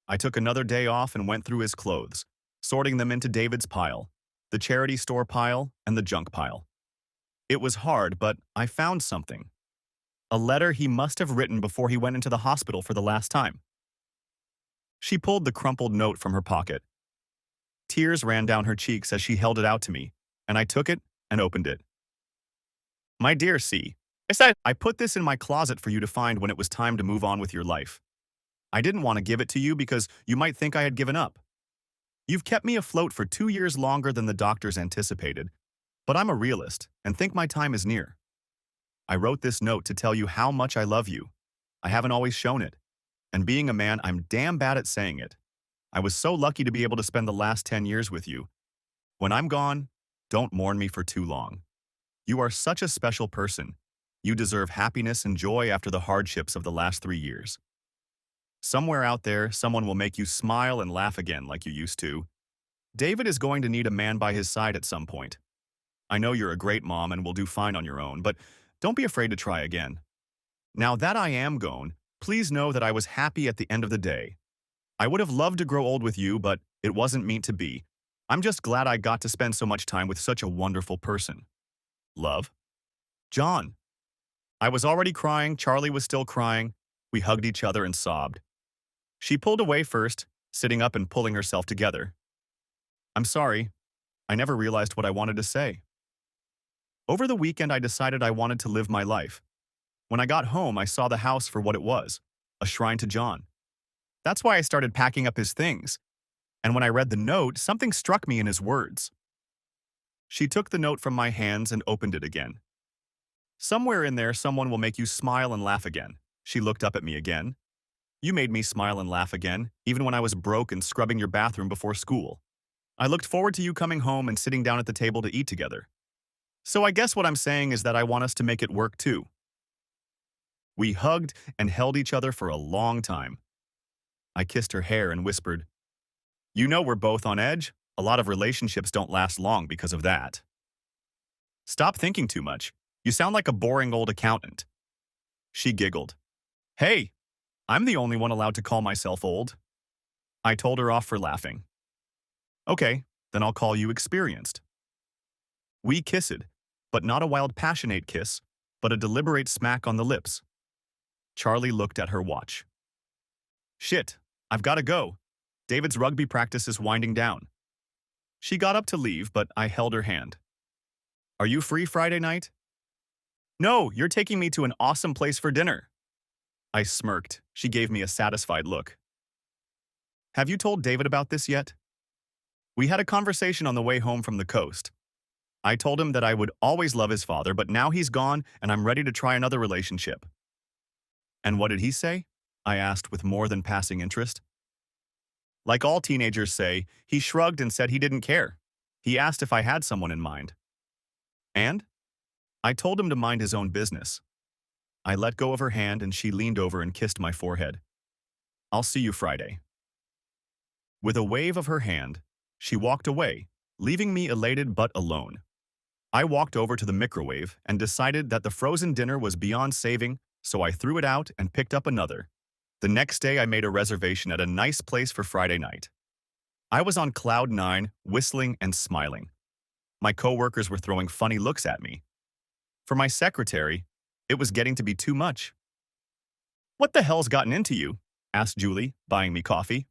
I took another day off and went through his clothes, sorting them into David's pile, the charity store pile, and the junk pile. It was hard, but I found something. A letter he must have written before he went into the hospital for the last time." She pulled the crumpled note from her pocket. Tears ran down her cheeks as she held it out to me, and I took it and opened it. "My dear C, I put this in my closet for you to find when it was time to move on with your life. I didn't want to give it to you because you might think I had given up. You've kept me afloat for 2 years longer than the doctors anticipated, but I'm a realist and think my time is near. I wrote this note to tell you how much I love you. I haven't always shown it. And being a man, I'm damn bad at saying it. I was so lucky to be able to spend the last 10 years with you. When I'm gone, don't mourn me for too long. You are such a special person. You deserve happiness and joy after the hardships of the last 3 years. Somewhere out there, someone will make you smile and laugh again like you used to. David is going to need a man by his side at some point. I know you're a great mom and will do fine on your own, but don't be afraid to try again. Now that I am gone, please know that I was happy at the end of the day. I would have loved to grow old with you, but it wasn't meant to be. I'm just glad I got to spend so much time with such a wonderful person. Love. John. I was already crying, Charlie was still crying. We hugged each other and sobbed. She pulled away first, sitting up and pulling herself together. I'm sorry. I never realized what I wanted to say. Over the weekend, I decided I wanted to live my life. When I got home, I saw the house for what it was, a shrine to John. That's why I started packing up his things. And when I read the note, something struck me in his words. She took the note from my hands and opened it again. Somewhere in there, someone will make you smile and laugh again. She looked up at me again. You made me smile and laugh again, even when I was broke and scrubbing your bathroom before school. I looked forward to you coming home and sitting down at the table to eat together. So I guess what I'm saying is that I want us to make it work too. We hugged and held each other for a long time. I kissed her hair and whispered, You know we're both on edge. A lot of relationships don't last long because of that. Stop thinking too much. You sound like a boring old accountant. She giggled. Hey, I'm the only one allowed to call myself old. I told her off for laughing. Okay, then I'll call you experienced. We kissed, but not a wild passionate kiss, but a deliberate smack on the lips. Charlie looked at her watch. Shit, I've got to go. David's rugby practice is winding down. She got up to leave, but I held her hand. Are you free Friday night? No, you're taking me to an awesome place for dinner. I smirked. She gave me a satisfied look. Have you told David about this yet? We had a conversation on the way home from the coast. I told him that I would always love his father, but now he's gone and I'm ready to try another relationship. And what did he say? I asked with more than passing interest. Like all teenagers say, he shrugged and said he didn't care. He asked if I had someone in mind. And? I told him to mind his own business. I let go of her hand and she leaned over and kissed my forehead. I'll see you Friday. With a wave of her hand, she walked away, leaving me elated but alone. I walked over to the microwave and decided that the frozen dinner was beyond saving, so I threw it out and picked up another. The next day, I made a reservation at a nice place for Friday night. I was on cloud 9, whistling and smiling. My coworkers were throwing funny looks at me. For my secretary, it was getting to be too much. What the hell's gotten into you? Asked Julie, buying me coffee.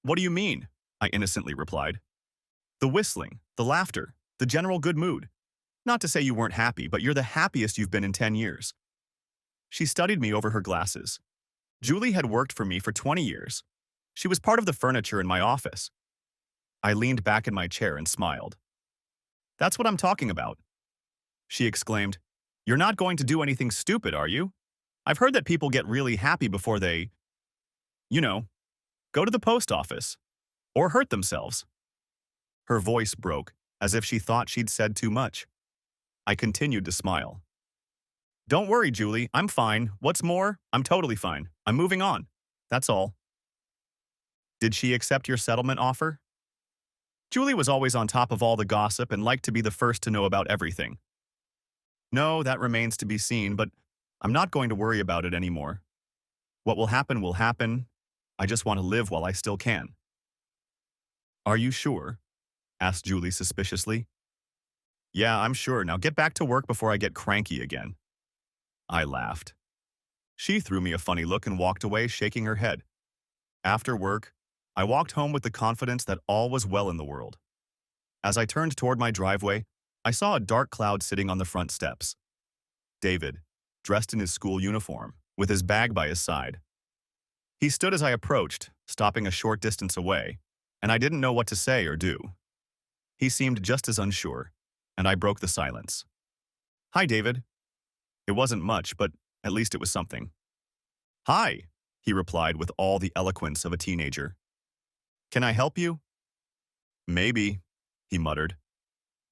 What do you mean? I innocently replied. The whistling, the laughter, the general good mood. Not to say you weren't happy, but you're the happiest you've been in 10 years. She studied me over her glasses. Julie had worked for me for 20 years. She was part of the furniture in my office. I leaned back in my chair and smiled. That's what I'm talking about. She exclaimed, You're not going to do anything stupid, are you? I've heard that people get really happy before they, go to the post office or hurt themselves. Her voice broke, as if she thought she'd said too much. I continued to smile. Don't worry, Julie, I'm fine. What's more, I'm totally fine. I'm moving on. That's all. Did she accept your settlement offer? Julie was always on top of all the gossip and liked to be the first to know about everything. No, that remains to be seen, but I'm not going to worry about it anymore. What will happen will happen. I just want to live while I still can. Are you sure? Asked Julie suspiciously. Yeah, I'm sure. Now get back to work before I get cranky again. I laughed. She threw me a funny look and walked away, shaking her head. After work, I walked home with the confidence that all was well in the world. As I turned toward my driveway, I saw a dark cloud sitting on the front steps. David, dressed in his school uniform, with his bag by his side. He stood as I approached, stopping a short distance away, and I didn't know what to say or do. He seemed just as unsure, and I broke the silence. Hi, David. It wasn't much, but at least it was something. Hi, he replied with all the eloquence of a teenager. Can I help you? Maybe, he muttered.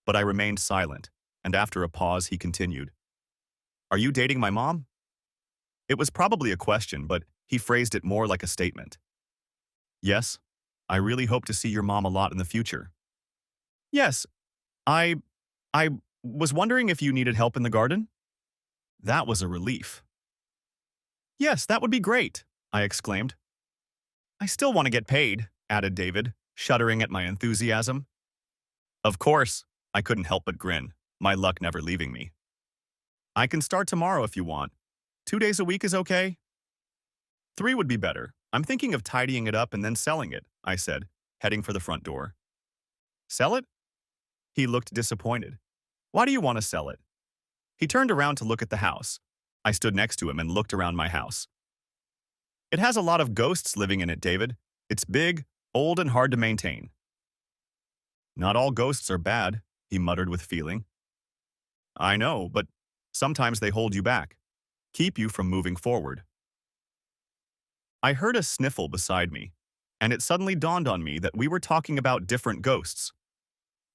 But I remained silent, and after a pause he continued. Are you dating my mom? It was probably a question, but he phrased it more like a statement. Yes, I really hope to see your mom a lot in the future. Yes, I... I was wondering if you needed help in the garden? That was a relief. Yes, that would be great, I exclaimed. I still want to get paid, added David, shuddering at my enthusiasm. Of course, I couldn't help but grin, my luck never leaving me. I can start tomorrow if you want. 2 days a week is okay? 3 would be better. I'm thinking of tidying it up and then selling it, I said, heading for the front door. Sell it? He looked disappointed. Why do you want to sell it? He turned around to look at the house. I stood next to him and looked around my house. It has a lot of ghosts living in it, David. It's big, old, and hard to maintain. Not all ghosts are bad, he muttered with feeling. I know, but sometimes they hold you back, keep you from moving forward. I heard a sniffle beside me, and it suddenly dawned on me that we were talking about different ghosts.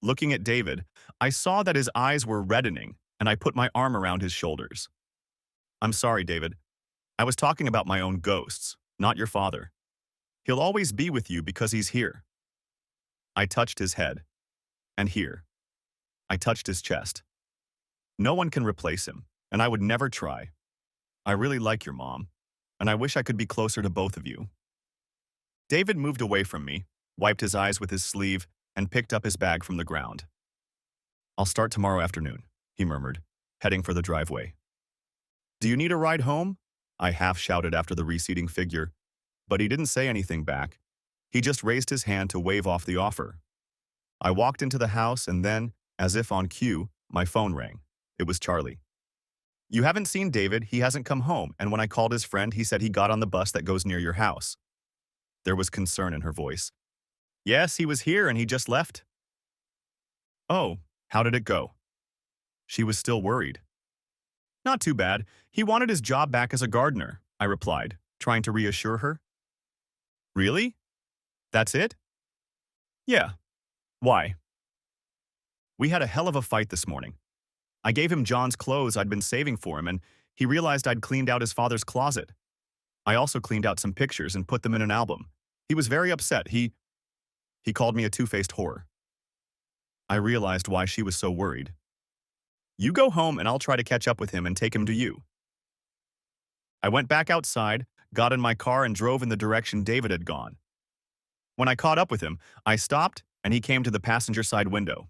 Looking at David, I saw that his eyes were reddening, and I put my arm around his shoulders. I'm sorry, David. I was talking about my own ghosts, not your father. He'll always be with you because he's here. I touched his head. And here. I touched his chest. No one can replace him, and I would never try. I really like your mom, and I wish I could be closer to both of you. David moved away from me, wiped his eyes with his sleeve, and picked up his bag from the ground. I'll start tomorrow afternoon, he murmured, heading for the driveway. Do you need a ride home? I half shouted after the receding figure, but he didn't say anything back. He just raised his hand to wave off the offer. I walked into the house and then, as if on cue, my phone rang. It was Charlie. You haven't seen David, he hasn't come home, and when I called his friend, he said he got on the bus that goes near your house. There was concern in her voice. Yes, he was here and he just left. Oh, how did it go? She was still worried. Not too bad. He wanted his job back as a gardener, I replied, trying to reassure her. Really? That's it? Yeah. Why? We had a hell of a fight this morning. I gave him John's clothes I'd been saving for him, and he realized I'd cleaned out his father's closet. I also cleaned out some pictures and put them in an album. He was very upset. He called me a two-faced whore. I realized why she was so worried. You go home and I'll try to catch up with him and take him to you. I went back outside, got in my car and drove in the direction David had gone. When I caught up with him, I stopped and he came to the passenger side window.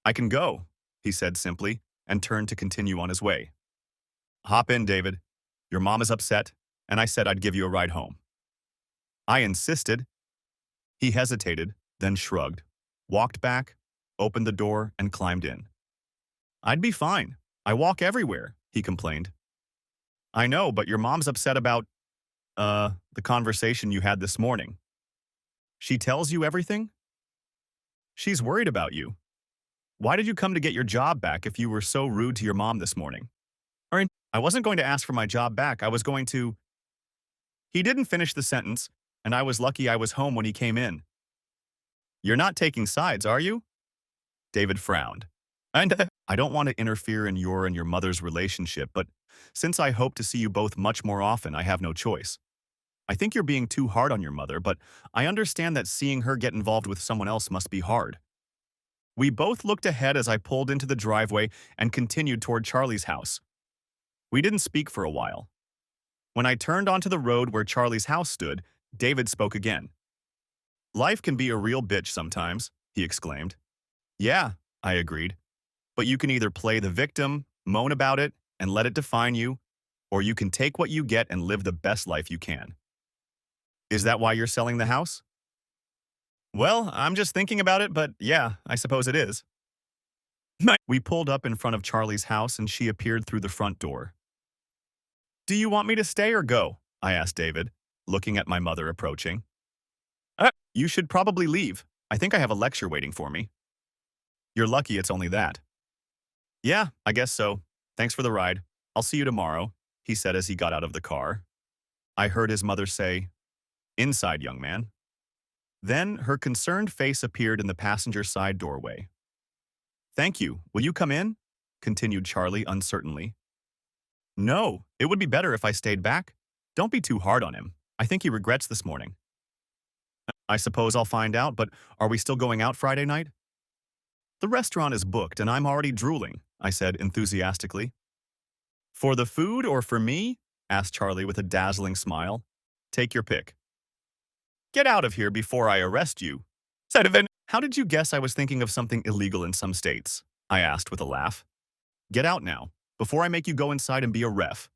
I can go, he said simply, and turned to continue on his way. Hop in, David. Your mom is upset, and I said I'd give you a ride home. I insisted. He hesitated, then shrugged, walked back, opened the door, and climbed in. I'd be fine. I walk everywhere, he complained. I know, but your mom's upset about, the conversation you had this morning. She tells you everything? She's worried about you. Why did you come to get your job back if you were so rude to your mom this morning? I wasn't going to ask for my job back. I was going to... He didn't finish the sentence, and I was lucky I was home when he came in. You're not taking sides, are you? David frowned. And I don't want to interfere in your and your mother's relationship, but since I hope to see you both much more often, I have no choice. I think you're being too hard on your mother, but I understand that seeing her get involved with someone else must be hard. We both looked ahead as I pulled into the driveway and continued toward Charlie's house. We didn't speak for a while. When I turned onto the road where Charlie's house stood, David spoke again. Life can be a real bitch sometimes, he exclaimed. Yeah, I agreed. But you can either play the victim, moan about it, and let it define you, or you can take what you get and live the best life you can. Is that why you're selling the house? Well, I'm just thinking about it, but yeah, I suppose it is. We pulled up in front of Charlie's house and she appeared through the front door. Do you want me to stay or go? I asked David, looking at my mother approaching. You should probably leave. I think I have a lecture waiting for me. You're lucky it's only that. Yeah, I guess so. Thanks for the ride. I'll see you tomorrow, he said as he got out of the car. I heard his mother say, "Inside, young man." Then her concerned face appeared in the passenger side doorway. "Thank you. Will you come in?" continued Charlie uncertainly. "No, it would be better if I stayed back. Don't be too hard on him. I think he regrets this morning." "I suppose I'll find out, but are we still going out Friday night?" "The restaurant is booked and I'm already drooling," I said enthusiastically. "For the food or for me?" asked Charlie with a dazzling smile. "Take your pick." "Get out of here before I arrest you," said Evan. "How did you guess I was thinking of something illegal in some states?" I asked with a laugh. "Get out now, before I make you go inside and be a ref."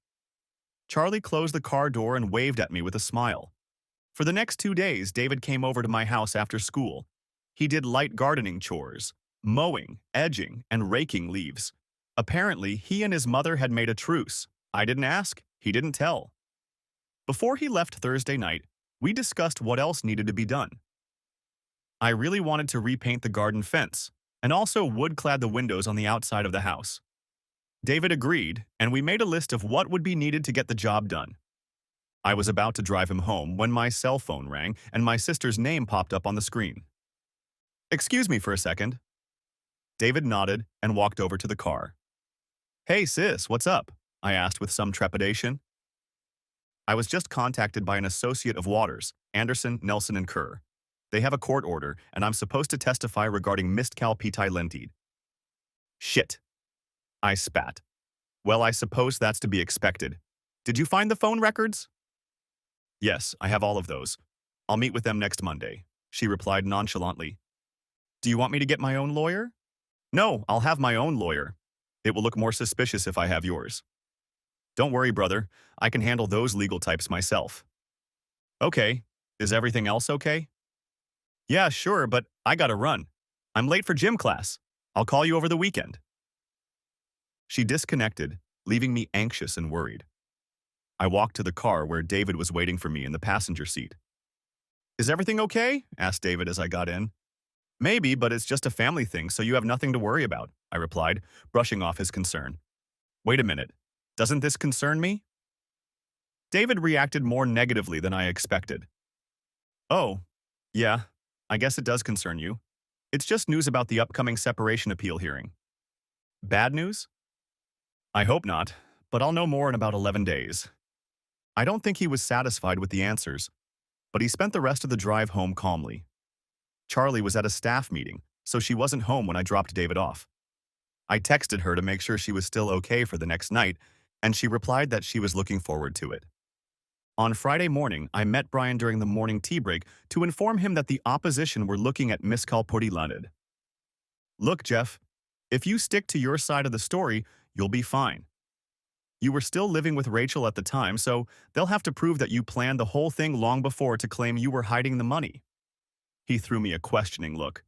Charlie closed the car door and waved at me with a smile. For the next 2 days, David came over to my house after school. He did light gardening chores, mowing, edging, and raking leaves. Apparently, he and his mother had made a truce. I didn't ask, he didn't tell. Before he left Thursday night, we discussed what else needed to be done. I really wanted to repaint the garden fence, and also wood-clad the windows on the outside of the house. David agreed, and we made a list of what would be needed to get the job done. I was about to drive him home when my cell phone rang and my sister's name popped up on the screen. "Excuse me for a second." David nodded and walked over to the car. "Hey sis, what's up?" I asked with some trepidation. "I was just contacted by an associate of Waters, Anderson, Nelson, and Kerr. They have a court order, and I'm supposed to testify regarding Mistcal Pitai Lentid." "Shit," I spat. "Well, I suppose that's to be expected. Did you find the phone records?" "Yes, I have all of those. I'll meet with them next Monday," she replied nonchalantly. "Do you want me to get my own lawyer?" "No, I'll have my own lawyer. It will look more suspicious if I have yours." "Don't worry, brother. I can handle those legal types myself." "Okay. Is everything else okay?" "Yeah, sure, but I gotta run. I'm late for gym class. I'll call you over the weekend." She disconnected, leaving me anxious and worried. I walked to the car where David was waiting for me in the passenger seat. "Is everything okay?" asked David as I got in. "Maybe, but it's just a family thing, so you have nothing to worry about," I replied, brushing off his concern. "Wait a minute. Doesn't this concern me?" David reacted more negatively than I expected. "Oh, yeah, I guess it does concern you. It's just news about the upcoming separation appeal hearing." "Bad news?" "I hope not, but I'll know more in about 11 days. I don't think he was satisfied with the answers, but he spent the rest of the drive home calmly. Charlie was at a staff meeting, so she wasn't home when I dropped David off. I texted her to make sure she was still okay for the next night, and she replied that she was looking forward to it. On Friday morning, I met Brian during the morning tea break to inform him that the opposition were looking at Miskal Lanid. "Look, Jeff, if you stick to your side of the story, you'll be fine. You were still living with Rachel at the time, so they'll have to prove that you planned the whole thing long before to claim you were hiding the money." He threw me a questioning look.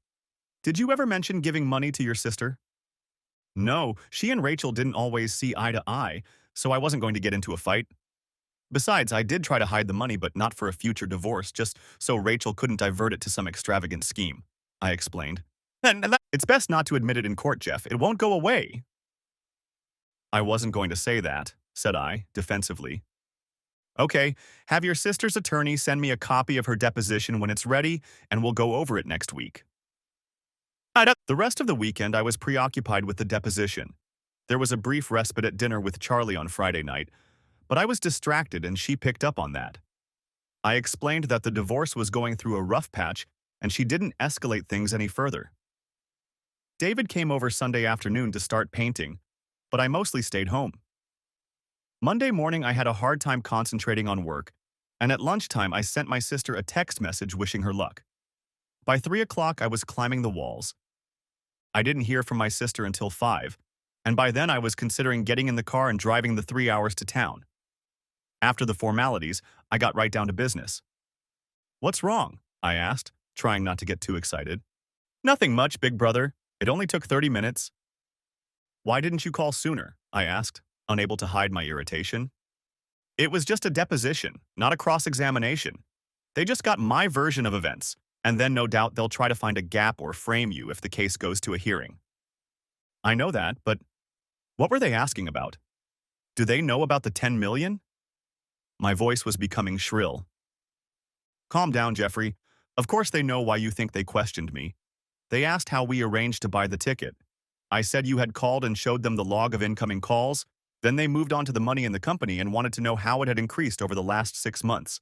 "Did you ever mention giving money to your sister?" "No, she and Rachel didn't always see eye to eye, so I wasn't going to get into a fight. Besides, I did try to hide the money, but not for a future divorce, just so Rachel couldn't divert it to some extravagant scheme," I explained. "It's best not to admit it in court, Jeff. It won't go away." "I wasn't going to say that," said I, defensively. "Okay, have your sister's attorney send me a copy of her deposition when it's ready, and we'll go over it next week." The rest of the weekend, I was preoccupied with the deposition. There was a brief respite at dinner with Charlie on Friday night, but I was distracted and she picked up on that. I explained that the divorce was going through a rough patch and she didn't escalate things any further. David came over Sunday afternoon to start painting, but I mostly stayed home. Monday morning, I had a hard time concentrating on work, and at lunchtime, I sent my sister a text message wishing her luck. By 3 o'clock, I was climbing the walls. I didn't hear from my sister until 5, and by then I was considering getting in the car and driving the 3 hours to town. After the formalities, I got right down to business. "What's wrong?" I asked, trying not to get too excited. "Nothing much, big brother. It only took 30 minutes. "Why didn't you call sooner?" I asked, unable to hide my irritation. "It was just a deposition, not a cross-examination. They just got my version of events, and then no doubt they'll try to find a gap or frame you if the case goes to a hearing." "I know that, but what were they asking about? Do they know about the 10 million? My voice was becoming shrill. Calm down, Jeffrey. Of course they know why you think they questioned me. They asked how we arranged to buy the ticket. I said you had called and showed them the log of incoming calls. Then they moved on to the money in the company and wanted to know how it had increased over the last 6 months.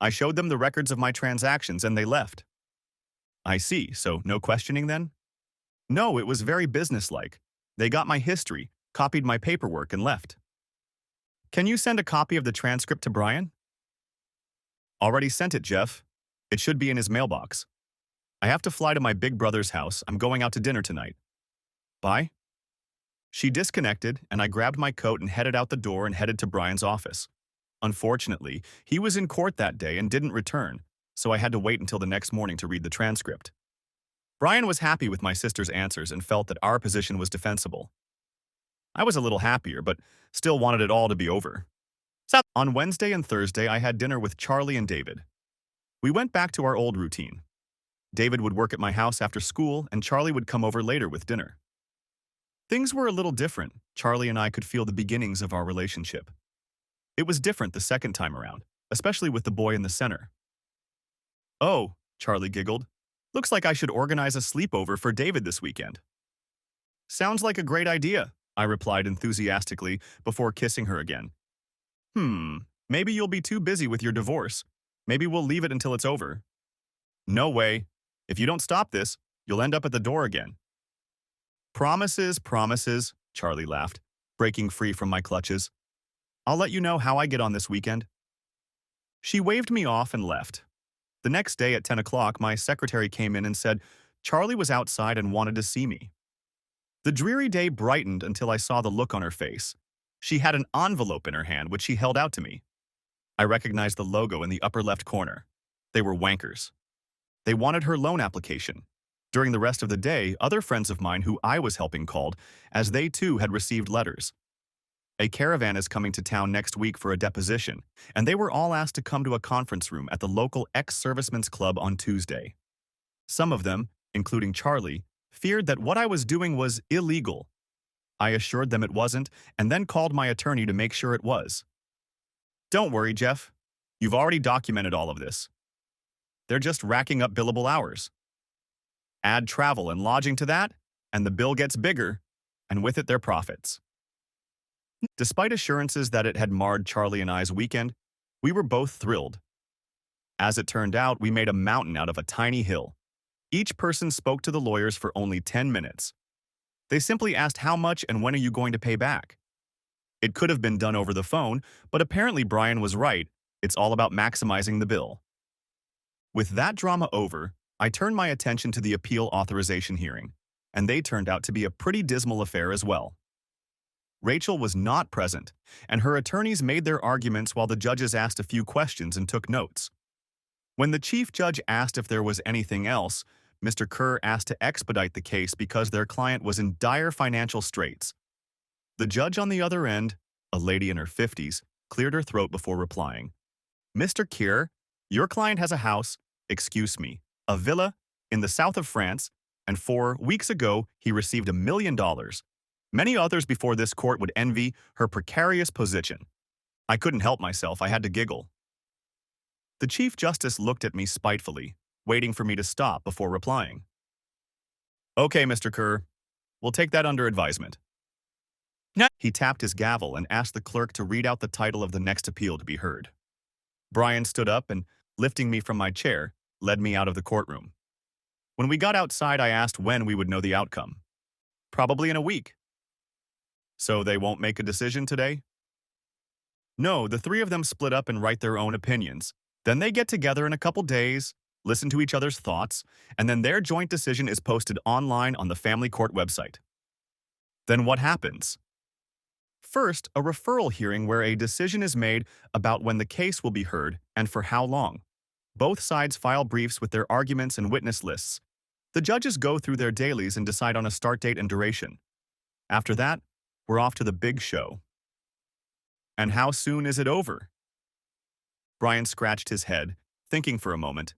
I showed them the records of my transactions and they left. I see, so no questioning then? No, it was very businesslike. They got my history, copied my paperwork, and left. Can you send a copy of the transcript to Brian? Already sent it, Jeff. It should be in his mailbox. I have to fly to my big brother's house. I'm going out to dinner tonight. Bye. She disconnected, and I grabbed my coat and headed out the door and headed to Brian's office. Unfortunately, he was in court that day and didn't return, so I had to wait until the next morning to read the transcript. Brian was happy with my sister's answers and felt that our position was defensible. I was a little happier, but still wanted it all to be over. So, on Wednesday and Thursday, I had dinner with Charlie and David. We went back to our old routine. David would work at my house after school, and Charlie would come over later with dinner. Things were a little different. Charlie and I could feel the beginnings of our relationship. It was different the second time around, especially with the boy in the center. Oh, Charlie giggled. Looks like I should organize a sleepover for David this weekend. Sounds like a great idea, I replied enthusiastically before kissing her again. Maybe you'll be too busy with your divorce. Maybe we'll leave it until it's over. No way. If you don't stop this, you'll end up at the door again. Promises, promises, Charlie laughed, breaking free from my clutches. I'll let you know how I get on this weekend. She waved me off and left. The next day at 10 o'clock, my secretary came in and said Charlie was outside and wanted to see me. The dreary day brightened until I saw the look on her face. She had an envelope in her hand, which she held out to me. I recognized the logo in the upper left corner. They were wankers. They wanted her loan application. During the rest of the day, other friends of mine who I was helping called, as they too had received letters. A caravan is coming to town next week for a deposition, and they were all asked to come to a conference room at the local ex-servicemen's club on Tuesday. Some of them, including Charlie, feared that what I was doing was illegal. I assured them it wasn't, and then called my attorney to make sure it was. Don't worry, Jeff. You've already documented all of this. They're just racking up billable hours. Add travel and lodging to that, and the bill gets bigger, and with it their profits. Despite assurances that it had marred Charlie and I's weekend, we were both thrilled. As it turned out, we made a mountain out of a tiny hill. Each person spoke to the lawyers for only 10 minutes. They simply asked how much and when are you going to pay back. It could have been done over the phone, but apparently Brian was right. It's all about maximizing the bill. With that drama over, I turned my attention to the appeal authorization hearing, and they turned out to be a pretty dismal affair as well. Rachel was not present, and her attorneys made their arguments while the judges asked a few questions and took notes. When the chief judge asked if there was anything else, Mr. Kerr asked to expedite the case because their client was in dire financial straits. The judge on the other end, a lady in her 50s, cleared her throat before replying. Mr. Kerr, your client has a house, excuse me, a villa, in the south of France, and 4 weeks ago he received $1 million. Many others before this court would envy her precarious position. I couldn't help myself, I had to giggle. The Chief Justice looked at me spitefully, waiting for me to stop before replying. Okay, Mr. Kerr, we'll take that under advisement. He tapped his gavel and asked the clerk to read out the title of the next appeal to be heard. Brian stood up and, lifting me from my chair, led me out of the courtroom. When we got outside, I asked when we would know the outcome. Probably in a week. So they won't make a decision today? No, the 3 of them split up and write their own opinions. Then they get together in a couple days, listen to each other's thoughts, and then their joint decision is posted online on the family court website. Then what happens? First, a referral hearing where a decision is made about when the case will be heard and for how long. Both sides file briefs with their arguments and witness lists. The judges go through their dailies and decide on a start date and duration. After that, we're off to the big show. And how soon is it over? Brian scratched his head, thinking for a moment.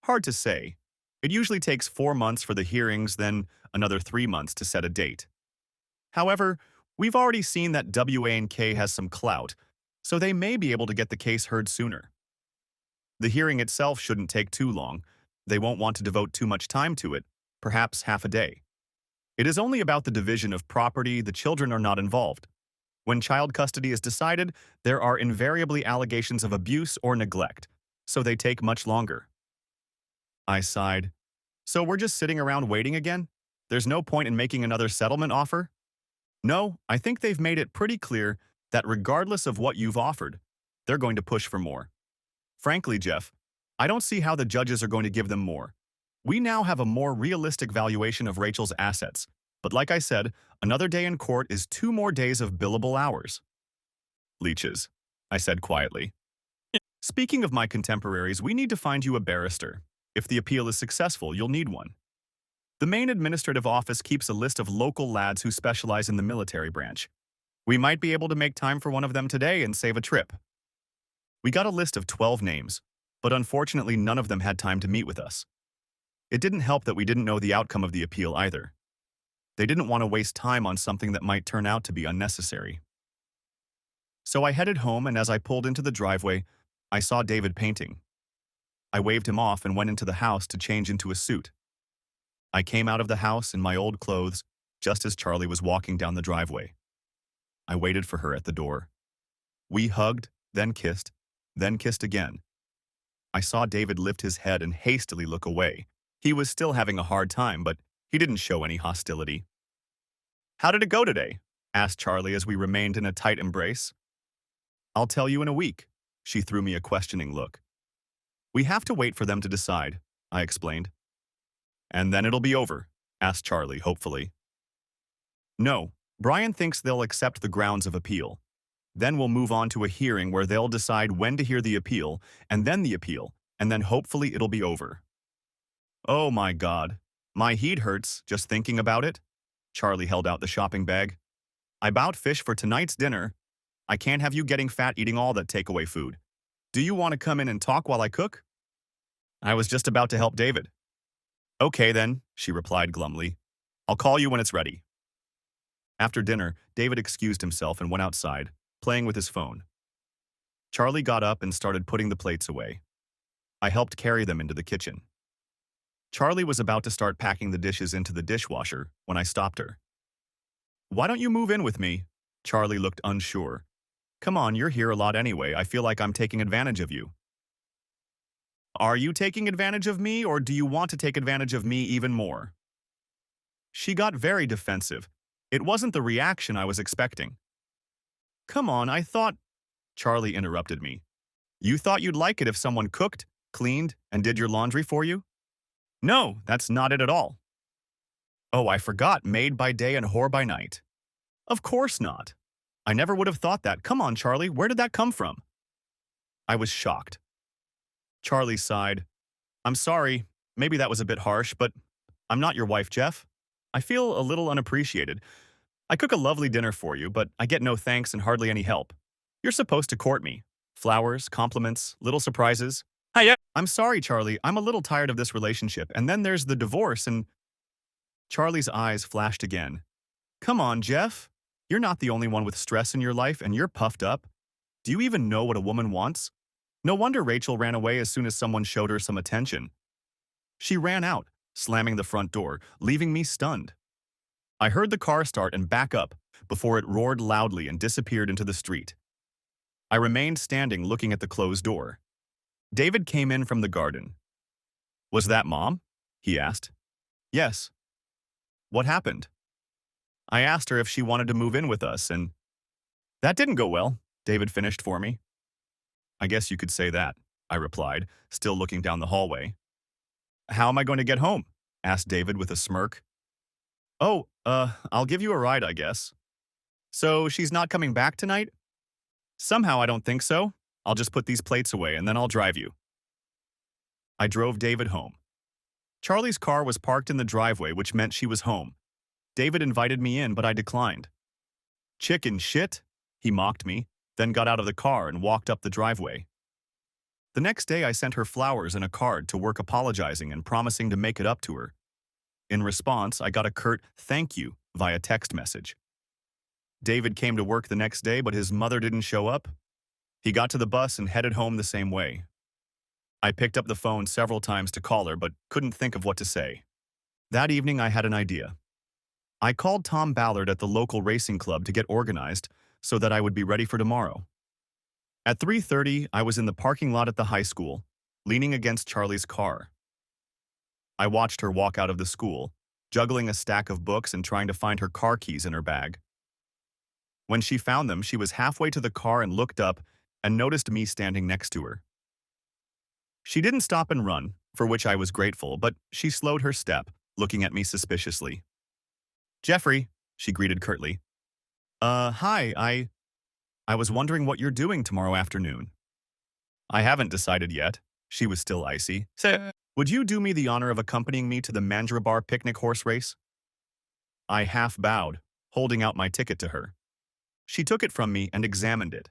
Hard to say. It usually takes 4 months for the hearings, then another 3 months to set a date. However, we've already seen that WA&K has some clout, so they may be able to get the case heard sooner. The hearing itself shouldn't take too long. They won't want to devote too much time to it, perhaps half a day. It is only about the division of property. The children are not involved. When child custody is decided, there are invariably allegations of abuse or neglect, so they take much longer. I sighed. So we're just sitting around waiting again? There's no point in making another settlement offer? No, I think they've made it pretty clear that regardless of what you've offered, they're going to push for more. Frankly, Jeff, I don't see how the judges are going to give them more. We now have a more realistic valuation of Rachel's assets, but like I said, another day in court is 2 more days of billable hours. Leeches, I said quietly. Speaking of my contemporaries, we need to find you a barrister. If the appeal is successful, you'll need one. The main administrative office keeps a list of local lads who specialize in the military branch. We might be able to make time for one of them today and save a trip. We got a list of 12 names, but unfortunately none of them had time to meet with us. It didn't help that we didn't know the outcome of the appeal either. They didn't want to waste time on something that might turn out to be unnecessary. So I headed home, and as I pulled into the driveway, I saw David painting. I waved him off and went into the house to change into a suit. I came out of the house in my old clothes just as Charlie was walking down the driveway. I waited for her at the door. We hugged, then kissed again. I saw David lift his head and hastily look away. He was still having a hard time, but he didn't show any hostility. "How did it go today?" asked Charlie as we remained in a tight embrace. "I'll tell you in a week." She threw me a questioning look. "We have to wait for them to decide," I explained. "And then it'll be over?" asked Charlie hopefully. "No, Brian thinks they'll accept the grounds of appeal. Then we'll move on to a hearing where they'll decide when to hear the appeal, and then hopefully it'll be over." Oh my God. My head hurts just thinking about it. Charlie held out the shopping bag. "I bought fish for tonight's dinner. I can't have you getting fat eating all that takeaway food. Do you want to come in and talk while I cook?" I was just about to help David. "Okay then," she replied glumly. "I'll call you when it's ready." After dinner, David excused himself and went outside, playing with his phone. Charlie got up and started putting the plates away. I helped carry them into the kitchen. Charlie was about to start packing the dishes into the dishwasher when I stopped her. "Why don't you move in with me?" Charlie looked unsure. "Come on, you're here a lot anyway. I feel like I'm taking advantage of you." "Are you taking advantage of me, or do you want to take advantage of me even more?" She got very defensive. It wasn't the reaction I was expecting. "Come on, I thought—" Charlie interrupted me. "You thought you'd like it if someone cooked, cleaned, and did your laundry for you?" "No, that's not it at all." "Oh, I forgot, maid by day and whore by night." "Of course not. I never would have thought that. Come on, Charlie, where did that come from?" I was shocked. Charlie sighed. "I'm sorry, maybe that was a bit harsh, but I'm not your wife, Jeff. I feel a little unappreciated. I cook a lovely dinner for you, but I get no thanks and hardly any help. You're supposed to court me. Flowers, compliments, little surprises. Hiya. I'm sorry, Charlie, I'm a little tired of this relationship, and then there's the divorce and—" Charlie's eyes flashed again. "Come on, Jeff. You're not the only one with stress in your life, and you're puffed up. Do you even know what a woman wants? No wonder Rachel ran away as soon as someone showed her some attention." She ran out, slamming the front door, leaving me stunned. I heard the car start and back up before it roared loudly and disappeared into the street. I remained standing looking at the closed door. David came in from the garden. "Was that Mom?" he asked. "Yes." "What happened?" "I asked her if she wanted to move in with us, and—" "That didn't go well," David finished for me. "I guess you could say that," I replied, still looking down the hallway. "How am I going to get home?" asked David with a smirk. "Oh, I'll give you a ride, I guess." "So she's not coming back tonight?" "Somehow I don't think so. I'll just put these plates away and then I'll drive you." I drove David home. Charlie's car was parked in the driveway, which meant she was home. David invited me in, but I declined. "Chicken shit," he mocked me, then got out of the car and walked up the driveway. The next day I sent her flowers and a card to work apologizing and promising to make it up to her. In response, I got a curt "thank you" via text message. David came to work the next day, but his mother didn't show up. He got to the bus and headed home the same way. I picked up the phone several times to call her, but couldn't think of what to say. That evening, I had an idea. I called Tom Ballard at the local racing club to get organized so that I would be ready for tomorrow. At 3:30, I was in the parking lot at the high school, leaning against Charlie's car. I watched her walk out of the school, juggling a stack of books and trying to find her car keys in her bag. When she found them, she was halfway to the car and looked up and noticed me standing next to her. She didn't stop and run, for which I was grateful, but she slowed her step, looking at me suspiciously. "Jeffrey," she greeted curtly. Hi, I was wondering what you're doing tomorrow afternoon." "I haven't decided yet." She was still icy. "So, would you do me the honor of accompanying me to the Mandrabar picnic horse race?" I half bowed, holding out my ticket to her. She took it from me and examined it.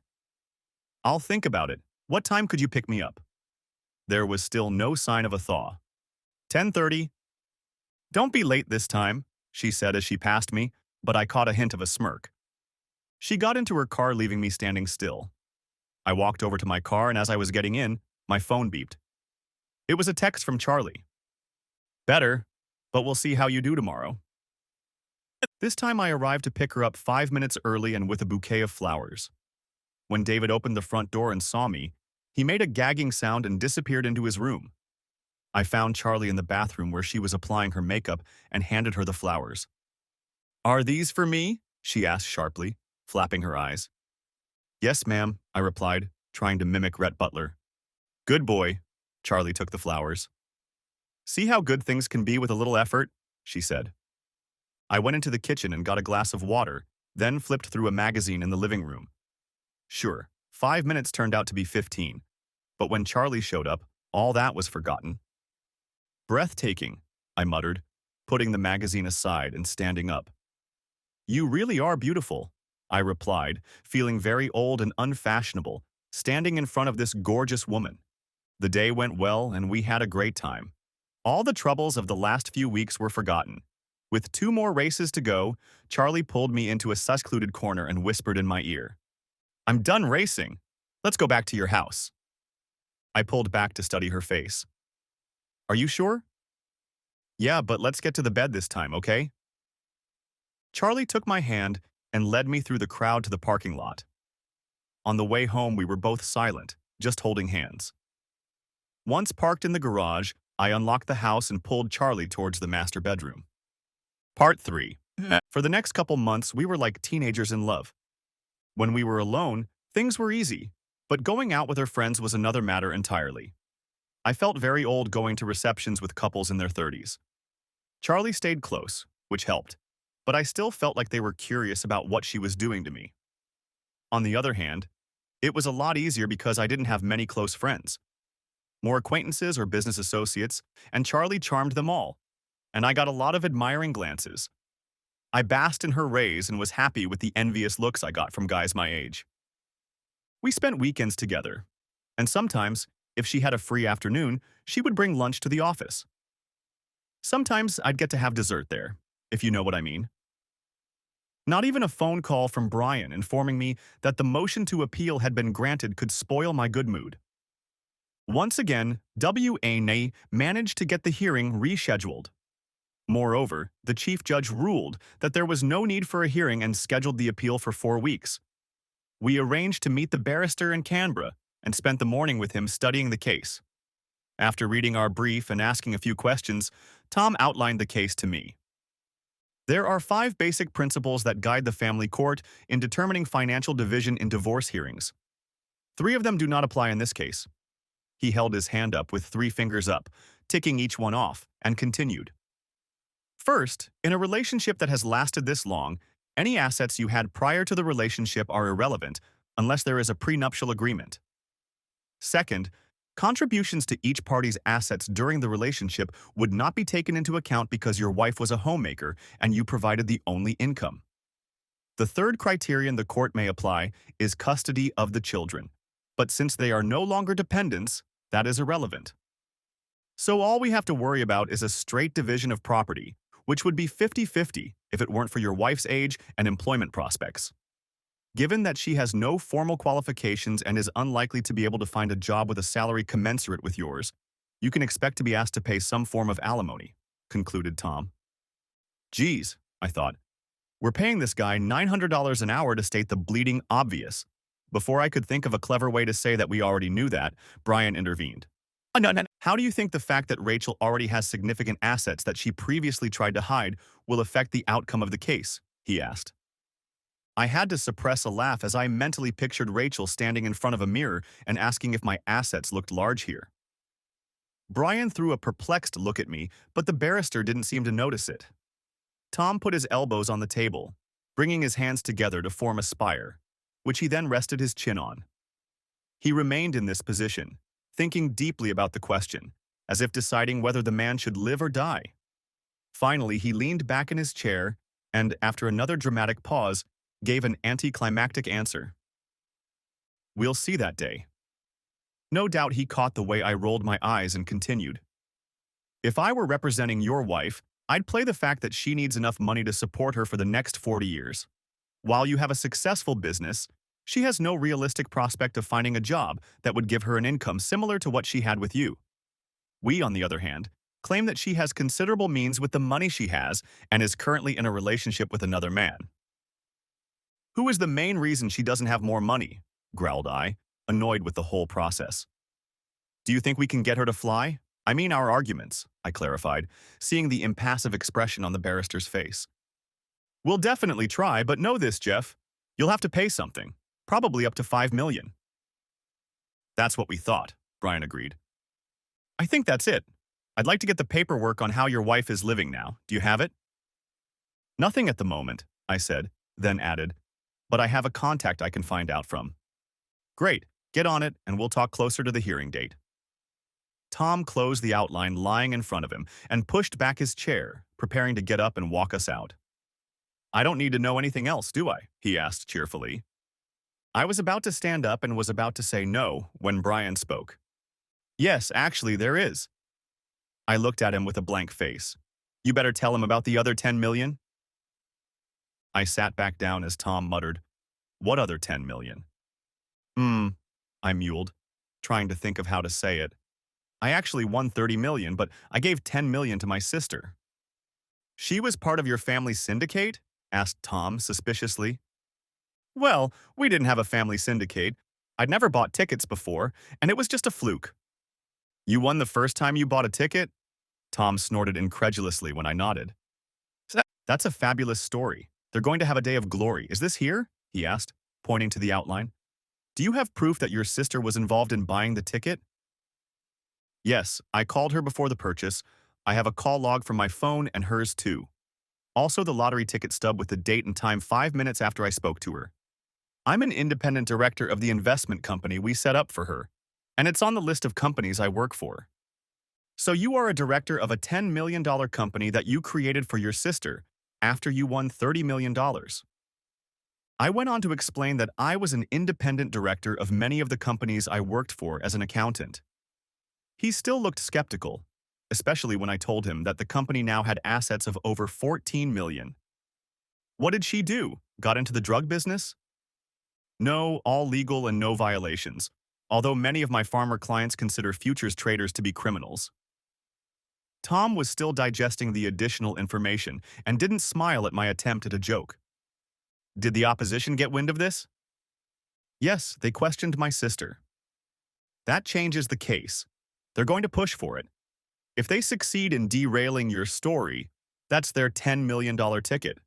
"I'll think about it. What time could you pick me up?" There was still no sign of a thaw. 10:30. "Don't be late this time," she said as she passed me, but I caught a hint of a smirk. She got into her car, leaving me standing still. I walked over to my car, and as I was getting in, my phone beeped. It was a text from Charlie. "Better, but we'll see how you do tomorrow." This time I arrived to pick her up 5 minutes early and with a bouquet of flowers. When David opened the front door and saw me, he made a gagging sound and disappeared into his room. I found Charlie in the bathroom where she was applying her makeup and handed her the flowers. "Are these for me?" she asked sharply, flapping her eyes. "Yes, ma'am," I replied, trying to mimic Rhett Butler. "Good boy." Charlie took the flowers. "See how good things can be with a little effort?" she said. I went into the kitchen and got a glass of water, then flipped through a magazine in the living room. Sure, 5 minutes turned out to be 15, but when Charlie showed up, all that was forgotten. "Breathtaking," I muttered, putting the magazine aside and standing up. "You really are beautiful," I replied, feeling very old and unfashionable, standing in front of this gorgeous woman. The day went well and we had a great time. All the troubles of the last few weeks were forgotten. With 2 more races to go, Charlie pulled me into a secluded corner and whispered in my ear, "I'm done racing. Let's go back to your house." I pulled back to study her face. "Are you sure?" "Yeah, but let's get to the bed this time, okay?" Charlie took my hand and led me through the crowd to the parking lot. On the way home, we were both silent, just holding hands. Once parked in the garage, I unlocked the house and pulled Charlie towards the master bedroom. Part 3. For the next couple months, we were like teenagers in love. When we were alone, things were easy, but going out with her friends was another matter entirely. I felt very old going to receptions with couples in their 30s. Charlie stayed close, which helped, but I still felt like they were curious about what she was doing to me. On the other hand, it was a lot easier because I didn't have many close friends. More acquaintances or business associates, and Charlie charmed them all, and I got a lot of admiring glances. I basked in her rays and was happy with the envious looks I got from guys my age. We spent weekends together, and sometimes, if she had a free afternoon, she would bring lunch to the office. Sometimes I'd get to have dessert there, if you know what I mean. Not even a phone call from Brian informing me that the motion to appeal had been granted could spoil my good mood. Once again, W.A. managed to get the hearing rescheduled. Moreover, the chief judge ruled that there was no need for a hearing and scheduled the appeal for 4 weeks. We arranged to meet the barrister in Canberra and spent the morning with him studying the case. After reading our brief and asking a few questions, Tom outlined the case to me. There are 5 basic principles that guide the family court in determining financial division in divorce hearings. 3 of them do not apply in this case. He held his hand up with 3 fingers up, ticking each one off, and continued. First, in a relationship that has lasted this long, any assets you had prior to the relationship are irrelevant unless there is a prenuptial agreement. Second, contributions to each party's assets during the relationship would not be taken into account because your wife was a homemaker and you provided the only income. The third criterion the court may apply is custody of the children, but since they are no longer dependents, that is irrelevant. So all we have to worry about is a straight division of property, which would be 50-50 if it weren't for your wife's age and employment prospects. Given that she has no formal qualifications and is unlikely to be able to find a job with a salary commensurate with yours, you can expect to be asked to pay some form of alimony, concluded Tom. Geez, I thought. We're paying this guy $900 an hour to state the bleeding obvious. Before I could think of a clever way to say that we already knew that, Brian intervened. No. How do you think the fact that Rachel already has significant assets that she previously tried to hide will affect the outcome of the case? He asked. I had to suppress a laugh as I mentally pictured Rachel standing in front of a mirror and asking if my assets looked large here. Brian threw a perplexed look at me, but the barrister didn't seem to notice it. Tom put his elbows on the table, bringing his hands together to form a spire, which he then rested his chin on. He remained in this position, thinking deeply about the question, as if deciding whether the man should live or die. Finally, he leaned back in his chair and, after another dramatic pause, gave an anticlimactic answer. We'll see that day. No doubt he caught the way I rolled my eyes and continued. If I were representing your wife, I'd play the fact that she needs enough money to support her for the next 40 years. While you have a successful business, she has no realistic prospect of finding a job that would give her an income similar to what she had with you. We, on the other hand, claim that she has considerable means with the money she has and is currently in a relationship with another man. Who is the main reason she doesn't have more money? Growled I, annoyed with the whole process. Do you think we can get her to fly? I mean our arguments, I clarified, seeing the impassive expression on the barrister's face. We'll definitely try, but know this, Jeff. You'll have to pay something, probably up to $5 million. That's what we thought, Brian agreed. I think that's it. I'd like to get the paperwork on how your wife is living now. Do you have it? Nothing at the moment, I said, then added, but I have a contact I can find out from. Great, get on it and we'll talk closer to the hearing date. Tom closed the outline lying in front of him and pushed back his chair, preparing to get up and walk us out. I don't need to know anything else, do I? He asked cheerfully. I was about to stand up and was about to say no when Brian spoke. Yes, actually, there is. I looked at him with a blank face. You better tell him about the other 10 million? I sat back down as Tom muttered, What other 10 million? I mewed, trying to think of how to say it. I actually won 30 million, but I gave 10 million to my sister. She was part of your family syndicate? Asked Tom suspiciously. Well, we didn't have a family syndicate. I'd never bought tickets before, and it was just a fluke. You won the first time you bought a ticket? Tom snorted incredulously when I nodded. That's a fabulous story. They're going to have a day of glory. Is this here? He asked, pointing to the outline. Do you have proof that your sister was involved in buying the ticket? Yes, I called her before the purchase. I have a call log from my phone and hers too. Also the lottery ticket stub with the date and time 5 minutes after I spoke to her. I'm an independent director of the investment company we set up for her, and it's on the list of companies I work for. So you are a director of a $10 million company that you created for your sister after you won $30 million. I went on to explain that I was an independent director of many of the companies I worked for as an accountant. He still looked skeptical, especially when I told him that the company now had assets of over 14 million. What did she do? Got into the drug business? No, all legal and no violations, although many of my farmer clients consider futures traders to be criminals. Tom was still digesting the additional information and didn't smile at my attempt at a joke. Did the opposition get wind of this? Yes, they questioned my sister. That changes the case. They're going to push for it. If they succeed in derailing your story, that's their $10 million ticket.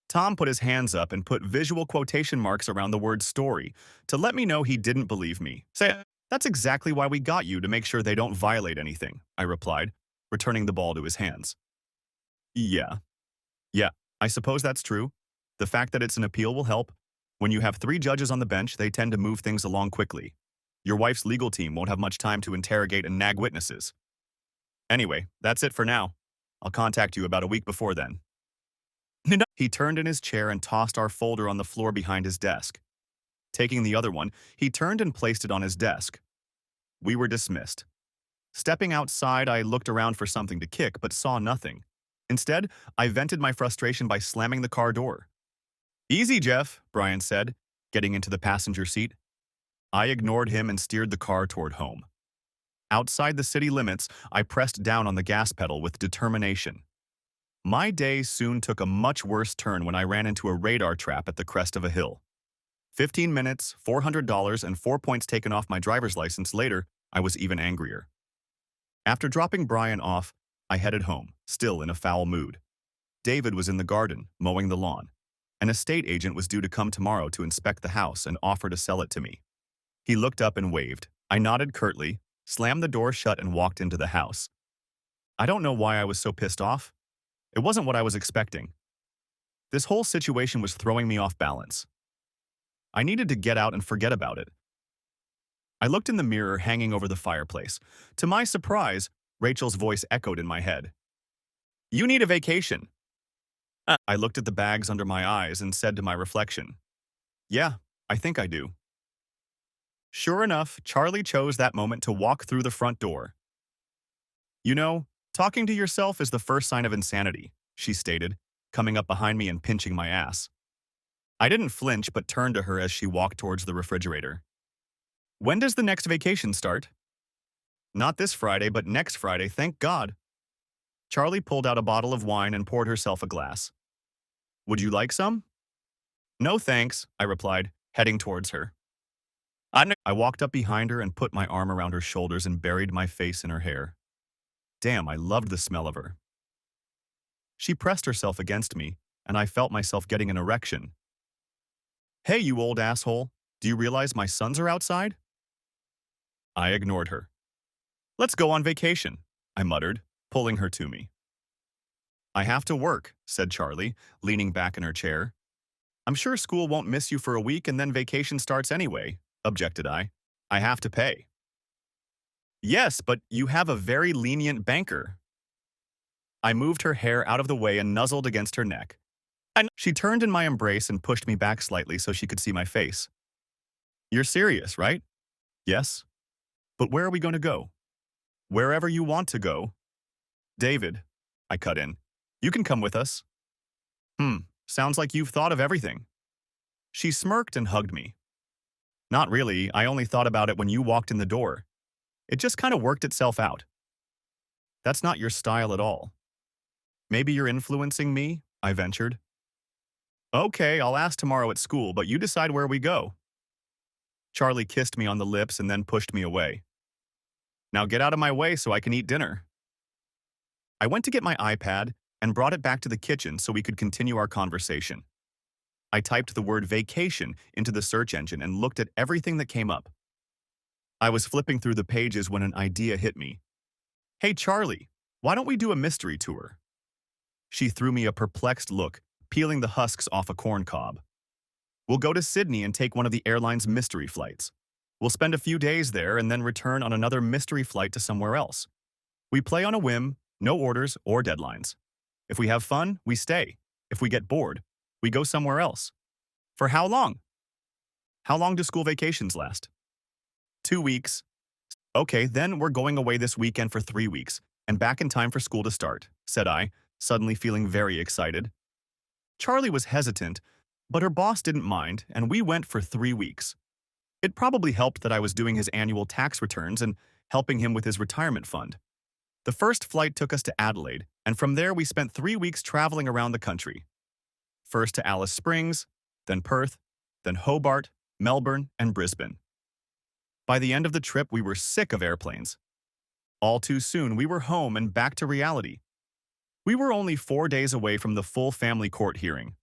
Tom put his hands up and put visual quotation marks around the word story to let me know he didn't believe me. Say, that's exactly why we got you, to make sure they don't violate anything, I replied, returning the ball to his hands. Yeah, I suppose that's true. The fact that it's an appeal will help. When you have 3 judges on the bench, they tend to move things along quickly. Your wife's legal team won't have much time to interrogate and nag witnesses. Anyway, that's it for now. I'll contact you about a week before then. He turned in his chair and tossed our folder on the floor behind his desk. Taking the other one, he turned and placed it on his desk. We were dismissed. Stepping outside, I looked around for something to kick, but saw nothing. Instead, I vented my frustration by slamming the car door. Easy, Jeff, Brian said, getting into the passenger seat. I ignored him and steered the car toward home. Outside the city limits, I pressed down on the gas pedal with determination. My day soon took a much worse turn when I ran into a radar trap at the crest of a hill. 15 minutes, $400, and 4 points taken off my driver's license later, I was even angrier. After dropping Brian off, I headed home, still in a foul mood. David was in the garden, mowing the lawn. An estate agent was due to come tomorrow to inspect the house and offer to sell it to me. He looked up and waved. I nodded curtly, slammed the door shut, and walked into the house. I don't know why I was so pissed off. It wasn't what I was expecting. This whole situation was throwing me off balance. I needed to get out and forget about it. I looked in the mirror hanging over the fireplace. To my surprise, Rachel's voice echoed in my head. "You need a vacation." I looked at the bags under my eyes and said to my reflection, "Yeah, I think I do." Sure enough, Charlie chose that moment to walk through the front door. "You know, talking to yourself is the first sign of insanity," she stated, coming up behind me and pinching my ass. I didn't flinch but turned to her as she walked towards the refrigerator. "When does the next vacation start?" "Not this Friday, but next Friday, thank God." Charlie pulled out a bottle of wine and poured herself a glass. "Would you like some?" "No thanks," I replied, heading towards her. I walked up behind her and put my arm around her shoulders and buried my face in her hair. Damn, I loved the smell of her. She pressed herself against me, and I felt myself getting an erection. "Hey, you old asshole, do you realize my sons are outside?" I ignored her. "Let's go on vacation," I muttered, pulling her to me. "I have to work," said Charlie, leaning back in her chair. "I'm sure school won't miss you for a week and then vacation starts anyway," objected I. "I have to pay." "Yes, but you have a very lenient banker." I moved her hair out of the way and nuzzled against her neck. She turned in my embrace and pushed me back slightly so she could see my face. "You're serious, right?" "Yes." "But where are we going to go?" "Wherever you want to go." "David," I cut in, "you can come with us." Sounds like you've thought of everything." She smirked and hugged me. "Not really, I only thought about it when you walked in the door. It just kind of worked itself out." "That's not your style at all." "Maybe you're influencing me," I ventured. "Okay, I'll ask tomorrow at school, but you decide where we go." Charlie kissed me on the lips and then pushed me away. "Now get out of my way so I can eat dinner." I went to get my iPad and brought it back to the kitchen so we could continue our conversation. I typed the word vacation into the search engine and looked at everything that came up. I was flipping through the pages when an idea hit me. "Hey, Charlie, why don't we do a mystery tour?" She threw me a perplexed look, peeling the husks off a corn cob. "We'll go to Sydney and take one of the airline's mystery flights. We'll spend a few days there and then return on another mystery flight to somewhere else. We play on a whim, no orders or deadlines. If we have fun, we stay. If we get bored, we go somewhere else." "For how long?" "How long do school vacations last?" 2 weeks. "Okay, then we're going away this weekend for 3 weeks, and back in time for school to start," said I, suddenly feeling very excited. Charlie was hesitant, but her boss didn't mind, and we went for 3 weeks. It probably helped that I was doing his annual tax returns and helping him with his retirement fund. The first flight took us to Adelaide, and from there we spent 3 weeks traveling around the country. First to Alice Springs, then Perth, then Hobart, Melbourne, and Brisbane. By the end of the trip, we were sick of airplanes. All too soon, we were home and back to reality. We were only 4 days away from the full family court hearing.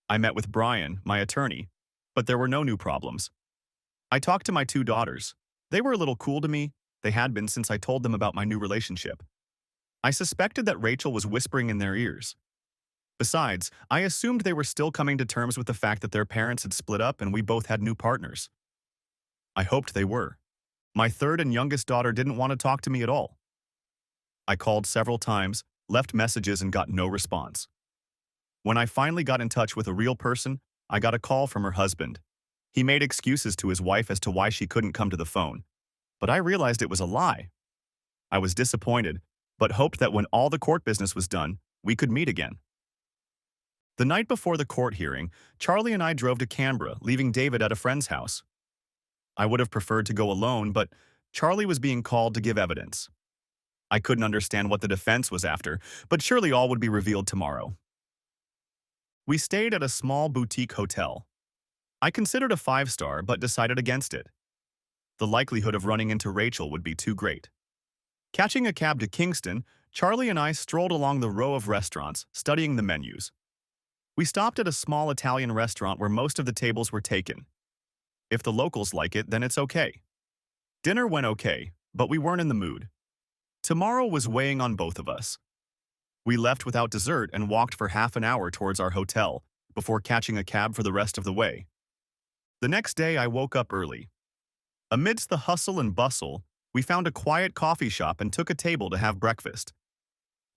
I met with Brian, my attorney, but there were no new problems. I talked to my 2 daughters. They were a little cool to me. They had been since I told them about my new relationship. I suspected that Rachel was whispering in their ears. Besides, I assumed they were still coming to terms with the fact that their parents had split up and we both had new partners. I hoped they were. My third and youngest daughter didn't want to talk to me at all. I called several times, left messages, and got no response. When I finally got in touch with a real person, I got a call from her husband. He made excuses to his wife as to why she couldn't come to the phone, but I realized it was a lie. I was disappointed, but hoped that when all the court business was done, we could meet again. The night before the court hearing, Charlie and I drove to Canberra, leaving David at a friend's house. I would have preferred to go alone, but Charlie was being called to give evidence. I couldn't understand what the defense was after, but surely all would be revealed tomorrow. We stayed at a small boutique hotel. I considered a 5-star, but decided against it. The likelihood of running into Rachel would be too great. Catching a cab to Kingston, Charlie and I strolled along the row of restaurants, studying the menus. We stopped at a small Italian restaurant where most of the tables were taken. If the locals like it, then it's okay. Dinner went okay, but we weren't in the mood. Tomorrow was weighing on both of us. We left without dessert and walked for half an hour towards our hotel, before catching a cab for the rest of the way. The next day, I woke up early. Amidst the hustle and bustle, we found a quiet coffee shop and took a table to have breakfast.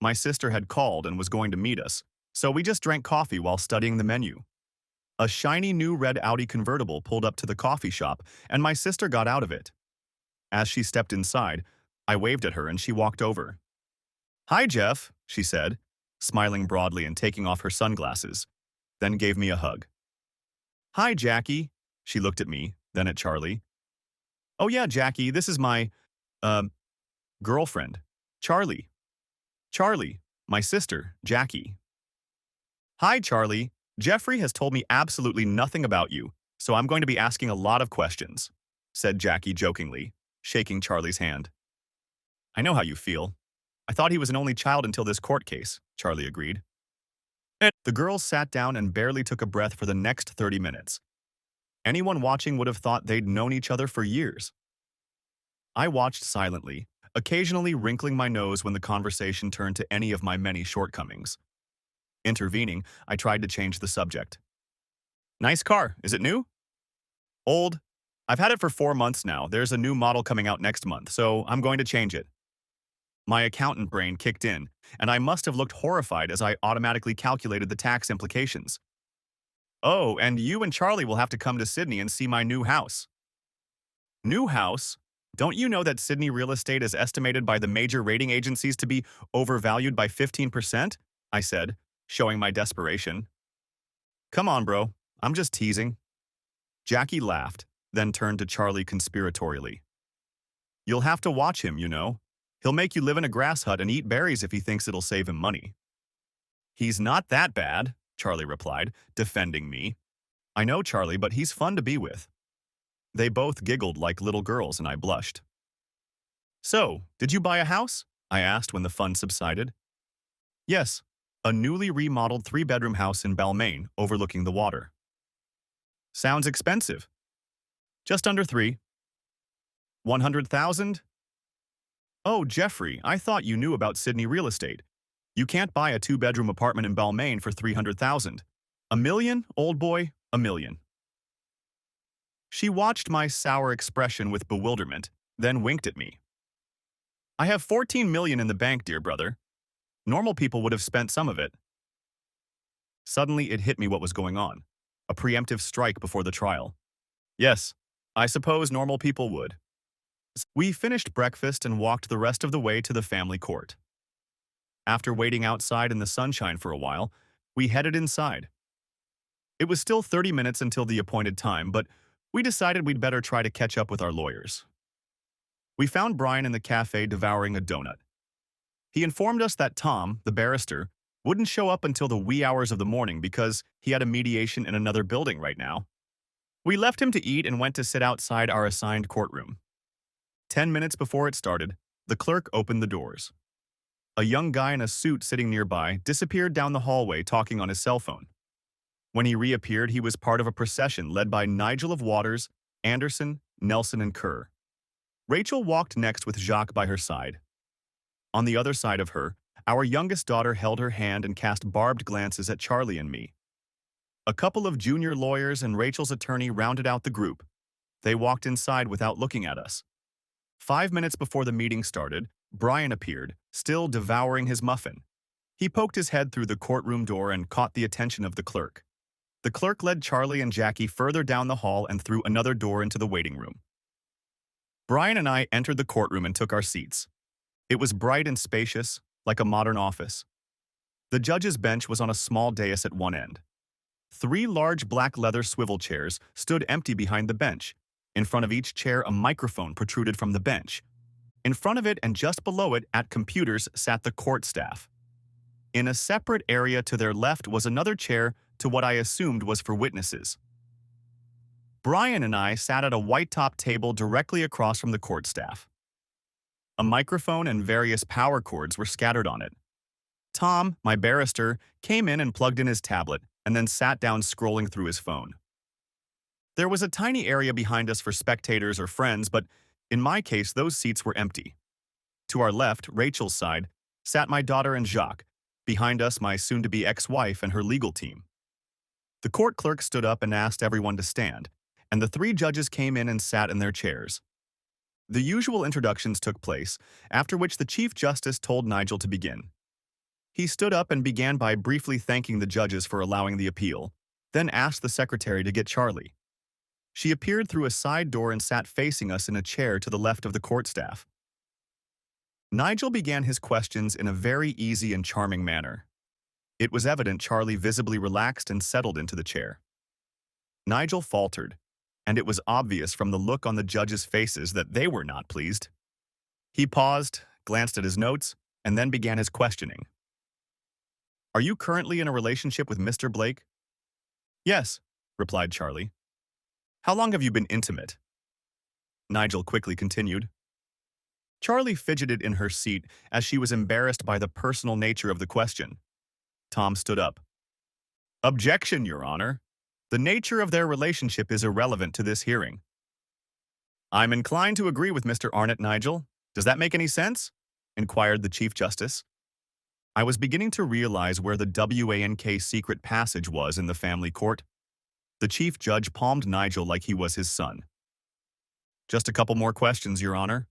My sister had called and was going to meet us, so we just drank coffee while studying the menu. A shiny new red Audi convertible pulled up to the coffee shop, and my sister got out of it. As she stepped inside, I waved at her and she walked over. "Hi, Jeff," she said, smiling broadly and taking off her sunglasses, then gave me a hug. "Hi, Jackie," she looked at me, then at Charlie. "Oh yeah, Jackie, this is my, uh, girlfriend, Charlie. Charlie, my sister, Jackie." "Hi, Charlie. Jeffrey has told me absolutely nothing about you, so I'm going to be asking a lot of questions," said Jackie jokingly, shaking Charlie's hand. "I know how you feel. I thought he was an only child until this court case," Charlie agreed. The girls sat down and barely took a breath for the next 30 minutes. Anyone watching would have thought they'd known each other for years. I watched silently, occasionally wrinkling my nose when the conversation turned to any of my many shortcomings. Intervening, I tried to change the subject. "Nice car. Is it new?" "Old. I've had it for 4 months now. There's a new model coming out next month, so I'm going to change it." My accountant brain kicked in, and I must have looked horrified as I automatically calculated the tax implications. "Oh, and you and Charlie will have to come to Sydney and see my new house." "New house? Don't you know that Sydney real estate is estimated by the major rating agencies to be overvalued by 15%? I said, showing my desperation. "Come on, bro. I'm just teasing." Jackie laughed, then turned to Charlie conspiratorially. "You'll have to watch him, you know. He'll make you live in a grass hut and eat berries if he thinks it'll save him money." "He's not that bad," Charlie replied, defending me. "I know Charlie, but he's fun to be with." They both giggled like little girls and I blushed. "So, did you buy a house?" I asked when the fun subsided. "Yes, a newly remodeled 3-bedroom house in Balmain overlooking the water." "Sounds expensive." "Just under 3. 100,000? Oh, Jeffrey, I thought you knew about Sydney real estate. You can't buy a 2-bedroom apartment in Balmain for 300,000. $1 million, old boy, $1 million. She watched my sour expression with bewilderment, then winked at me. "I have 14 million in the bank, dear brother. Normal people would have spent some of it." Suddenly, it hit me what was going on. A preemptive strike before the trial. Yes, I suppose normal people would. We finished breakfast and walked the rest of the way to the family court. After waiting outside in the sunshine for a while, we headed inside. It was still 30 minutes until the appointed time, but we decided we'd better try to catch up with our lawyers. We found Brian in the cafe devouring a donut. He informed us that Tom, the barrister, wouldn't show up until the wee hours of the morning because he had a mediation in another building right now. We left him to eat and went to sit outside our assigned courtroom. 10 minutes before it started, the clerk opened the doors. A young guy in a suit sitting nearby disappeared down the hallway talking on his cell phone. When he reappeared, he was part of a procession led by Nigel of Waters, Anderson, Nelson, and Kerr. Rachel walked next with Jacques by her side. On the other side of her, our youngest daughter held her hand and cast barbed glances at Charlie and me. A couple of junior lawyers and Rachel's attorney rounded out the group. They walked inside without looking at us. 5 minutes before the meeting started, Brian appeared, still devouring his muffin. He poked his head through the courtroom door and caught the attention of the clerk. The clerk led Charlie and Jackie further down the hall and through another door into the waiting room. Brian and I entered the courtroom and took our seats. It was bright and spacious, like a modern office. The judge's bench was on a small dais at one end. Three large black leather swivel chairs stood empty behind the bench. In front of each chair, a microphone protruded from the bench. In front of it and just below it, at computers, sat the court staff. In a separate area to their left was another chair to what I assumed was for witnesses. Brian and I sat at a white-top table directly across from the court staff. A microphone and various power cords were scattered on it. Tom, my barrister, came in and plugged in his tablet and then sat down scrolling through his phone. There was a tiny area behind us for spectators or friends, but in my case, those seats were empty. To our left, Rachel's side, sat my daughter and Jacques. Behind us, my soon-to-be ex-wife and her legal team. The court clerk stood up and asked everyone to stand, and the three judges came in and sat in their chairs. The usual introductions took place, after which the Chief Justice told Nigel to begin. He stood up and began by briefly thanking the judges for allowing the appeal, then asked the secretary to get Charlie. She appeared through a side door and sat facing us in a chair to the left of the court staff. Nigel began his questions in a very easy and charming manner. It was evident Charlie visibly relaxed and settled into the chair. Nigel faltered, and it was obvious from the look on the judges' faces that they were not pleased. He paused, glanced at his notes, and then began his questioning. "Are you currently in a relationship with Mr. Blake?" "Yes," replied Charlie. "How long have you been intimate?" Nigel quickly continued. Charlie fidgeted in her seat as she was embarrassed by the personal nature of the question. Tom stood up. "Objection, Your Honor. The nature of their relationship is irrelevant to this hearing." "I'm inclined to agree with Mr. Arnott, Nigel. Does that make any sense?" inquired the Chief Justice. I was beginning to realize where the WANK secret passage was in the family court. The Chief Judge palmed Nigel like he was his son. "Just a couple more questions, Your Honor."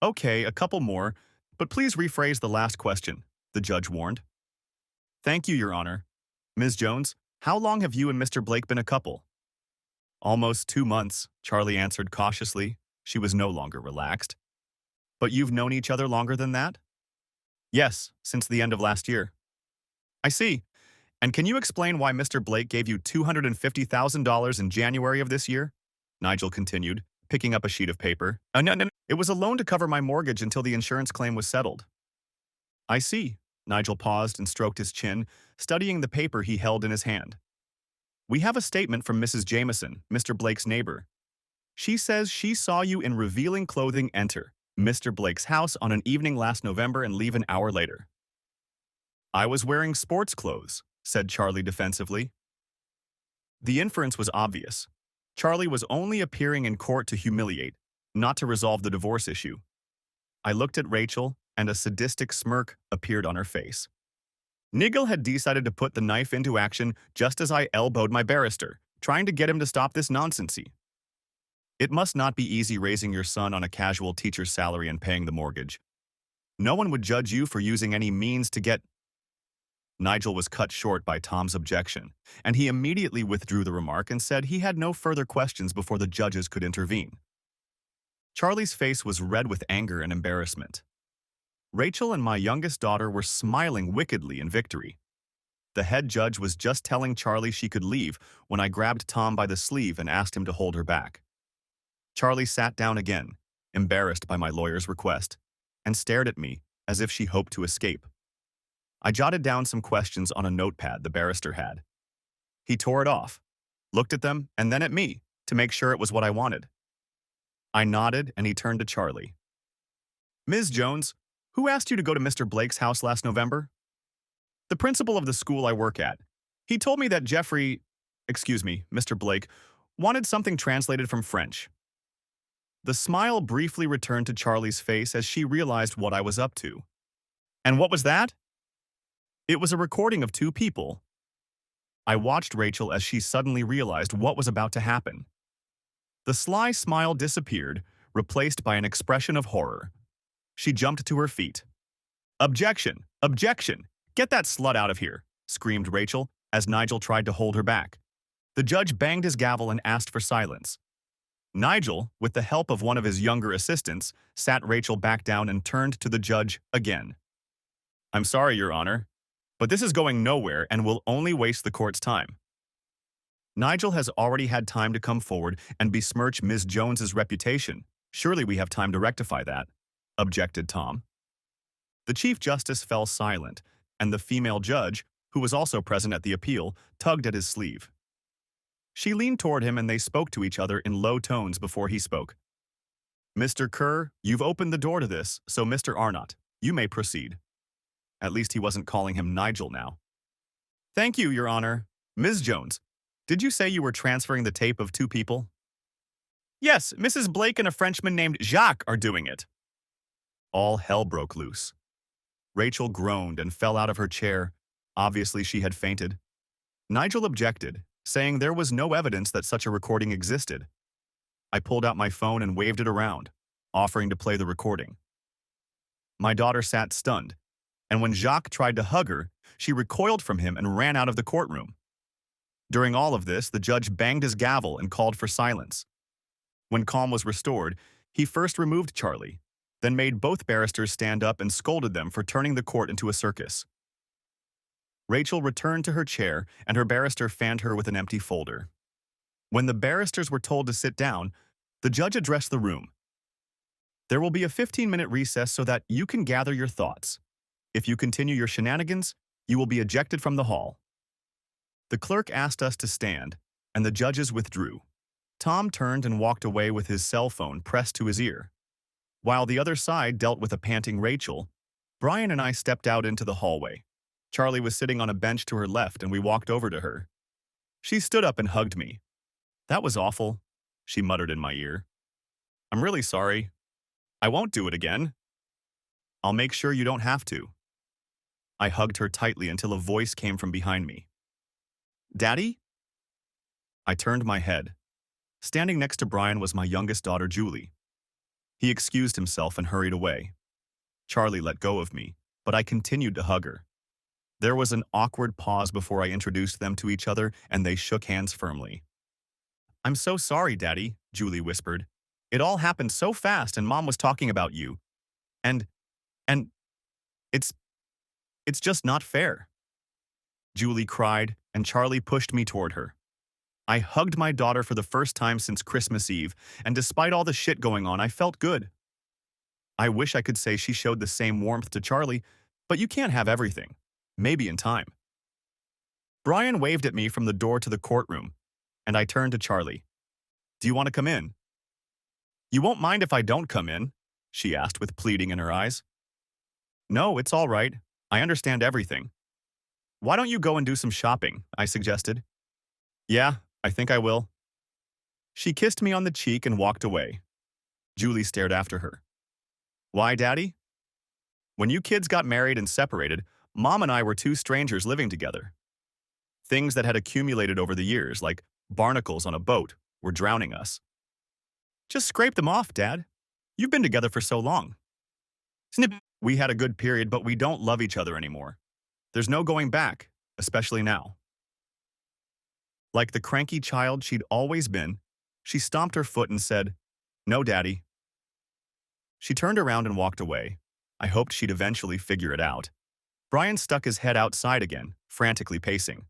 "Okay, a couple more, but please rephrase the last question," the judge warned. "Thank you, Your Honor. Ms. Jones, how long have you and Mr. Blake been a couple?" "Almost 2 months," Charlie answered cautiously. She was no longer relaxed. "But you've known each other longer than that?" "Yes, since the end of last year." "I see. And can you explain why Mr. Blake gave you $250,000 in January of this year?" Nigel continued, picking up a sheet of paper. No. It was a loan to cover my mortgage until the insurance claim was settled." "I see." Nigel paused and stroked his chin, studying the paper he held in his hand. "We have a statement from Mrs. Jameson, Mr. Blake's neighbor. She says she saw you in revealing clothing enter Mr. Blake's house on an evening last November and leave an hour later." "I was wearing sports clothes," said Charlie defensively. The inference was obvious. Charlie was only appearing in court to humiliate, not to resolve the divorce issue. I looked at Rachel, and a sadistic smirk appeared on her face. Nigel had decided to put the knife into action just as I elbowed my barrister, trying to get him to stop this nonsense. It must not be easy raising your son on a casual teacher's salary and paying the mortgage. No one would judge you for using any means to get... Nigel was cut short by Tom's objection, and he immediately withdrew the remark and said he had no further questions before the judges could intervene. Charlie's face was red with anger and embarrassment. Rachel and my youngest daughter were smiling wickedly in victory. The head judge was just telling Charlie she could leave when I grabbed Tom by the sleeve and asked him to hold her back. Charlie sat down again, embarrassed by my lawyer's request, and stared at me as if she hoped to escape. I jotted down some questions on a notepad the barrister had. He tore it off, looked at them, and then at me to make sure it was what I wanted. I nodded, and he turned to Charlie. "Ms. Jones, who asked you to go to Mr. Blake's house last November?" "The principal of the school I work at. He told me that Mr. Blake, wanted something translated from French." The smile briefly returned to Charlie's face as she realized what I was up to. "And what was that?" "It was a recording of 2 people." I watched Rachel as she suddenly realized what was about to happen. The sly smile disappeared, replaced by an expression of horror. She jumped to her feet. "Objection! Objection! Get that slut out of here!" screamed Rachel as Nigel tried to hold her back. The judge banged his gavel and asked for silence. Nigel, with the help of one of his younger assistants, sat Rachel back down and turned to the judge again. "I'm sorry, Your Honor. But this is going nowhere and will only waste the court's time. Nigel has already had time to come forward and besmirch Ms. Jones's reputation. Surely we have time to rectify that, objected Tom. The Chief Justice fell silent, and the female judge, who was also present at the appeal, tugged at his sleeve. She leaned toward him and they spoke to each other in low tones before he spoke. Mr. Kerr, you've opened the door to this, so Mr. Arnott, you may proceed. At least he wasn't calling him Nigel now. Thank you, Your Honor. Ms. Jones, did you say you were transferring the tape of two people? Yes, Mrs. Blake and a Frenchman named Jacques are doing it. All hell broke loose. Rachel groaned and fell out of her chair. Obviously, she had fainted. Nigel objected, saying there was no evidence that such a recording existed. I pulled out my phone and waved it around, offering to play the recording. My daughter sat stunned, and when Jacques tried to hug her, she recoiled from him and ran out of the courtroom. During all of this, the judge banged his gavel and called for silence. When calm was restored, he first removed Charlie, then made both barristers stand up and scolded them for turning the court into a circus. Rachel returned to her chair, and her barrister fanned her with an empty folder. When the barristers were told to sit down, the judge addressed the room. There will be a 15-minute recess so that you can gather your thoughts. If you continue your shenanigans, you will be ejected from the hall. The clerk asked us to stand, and the judges withdrew. Tom turned and walked away with his cell phone pressed to his ear. While the other side dealt with a panting Rachel, Brian and I stepped out into the hallway. Charlie was sitting on a bench to her left, and we walked over to her. She stood up and hugged me. That was awful, she muttered in my ear. I'm really sorry. I won't do it again. I'll make sure you don't have to. I hugged her tightly until a voice came from behind me. Daddy? I turned my head. Standing next to Brian was my youngest daughter, Julie. He excused himself and hurried away. Charlie let go of me, but I continued to hug her. There was an awkward pause before I introduced them to each other, and they shook hands firmly. I'm so sorry, Daddy, Julie whispered. It all happened so fast and Mom was talking about you. And it's just not fair. Julie cried, and Charlie pushed me toward her. I hugged my daughter for the first time since Christmas Eve, and despite all the shit going on, I felt good. I wish I could say she showed the same warmth to Charlie, but you can't have everything. Maybe in time. Brian waved at me from the door to the courtroom, and I turned to Charlie. Do you want to come in? You won't mind if I don't come in, she asked with pleading in her eyes. No, it's all right. I understand everything. Why don't you go and do some shopping, I suggested. Yeah, I think I will. She kissed me on the cheek and walked away. Julie stared after her. Why, Daddy? When you kids got married and separated, Mom and I were two strangers living together. Things that had accumulated over the years, like barnacles on a boat, were drowning us. Just scrape them off, Dad. You've been together for so long. Snip. We had a good period, but we don't love each other anymore. There's no going back, especially now. Like the cranky child she'd always been, she stomped her foot and said, No, Daddy. She turned around and walked away. I hoped she'd eventually figure it out. Brian stuck his head outside again, frantically pacing.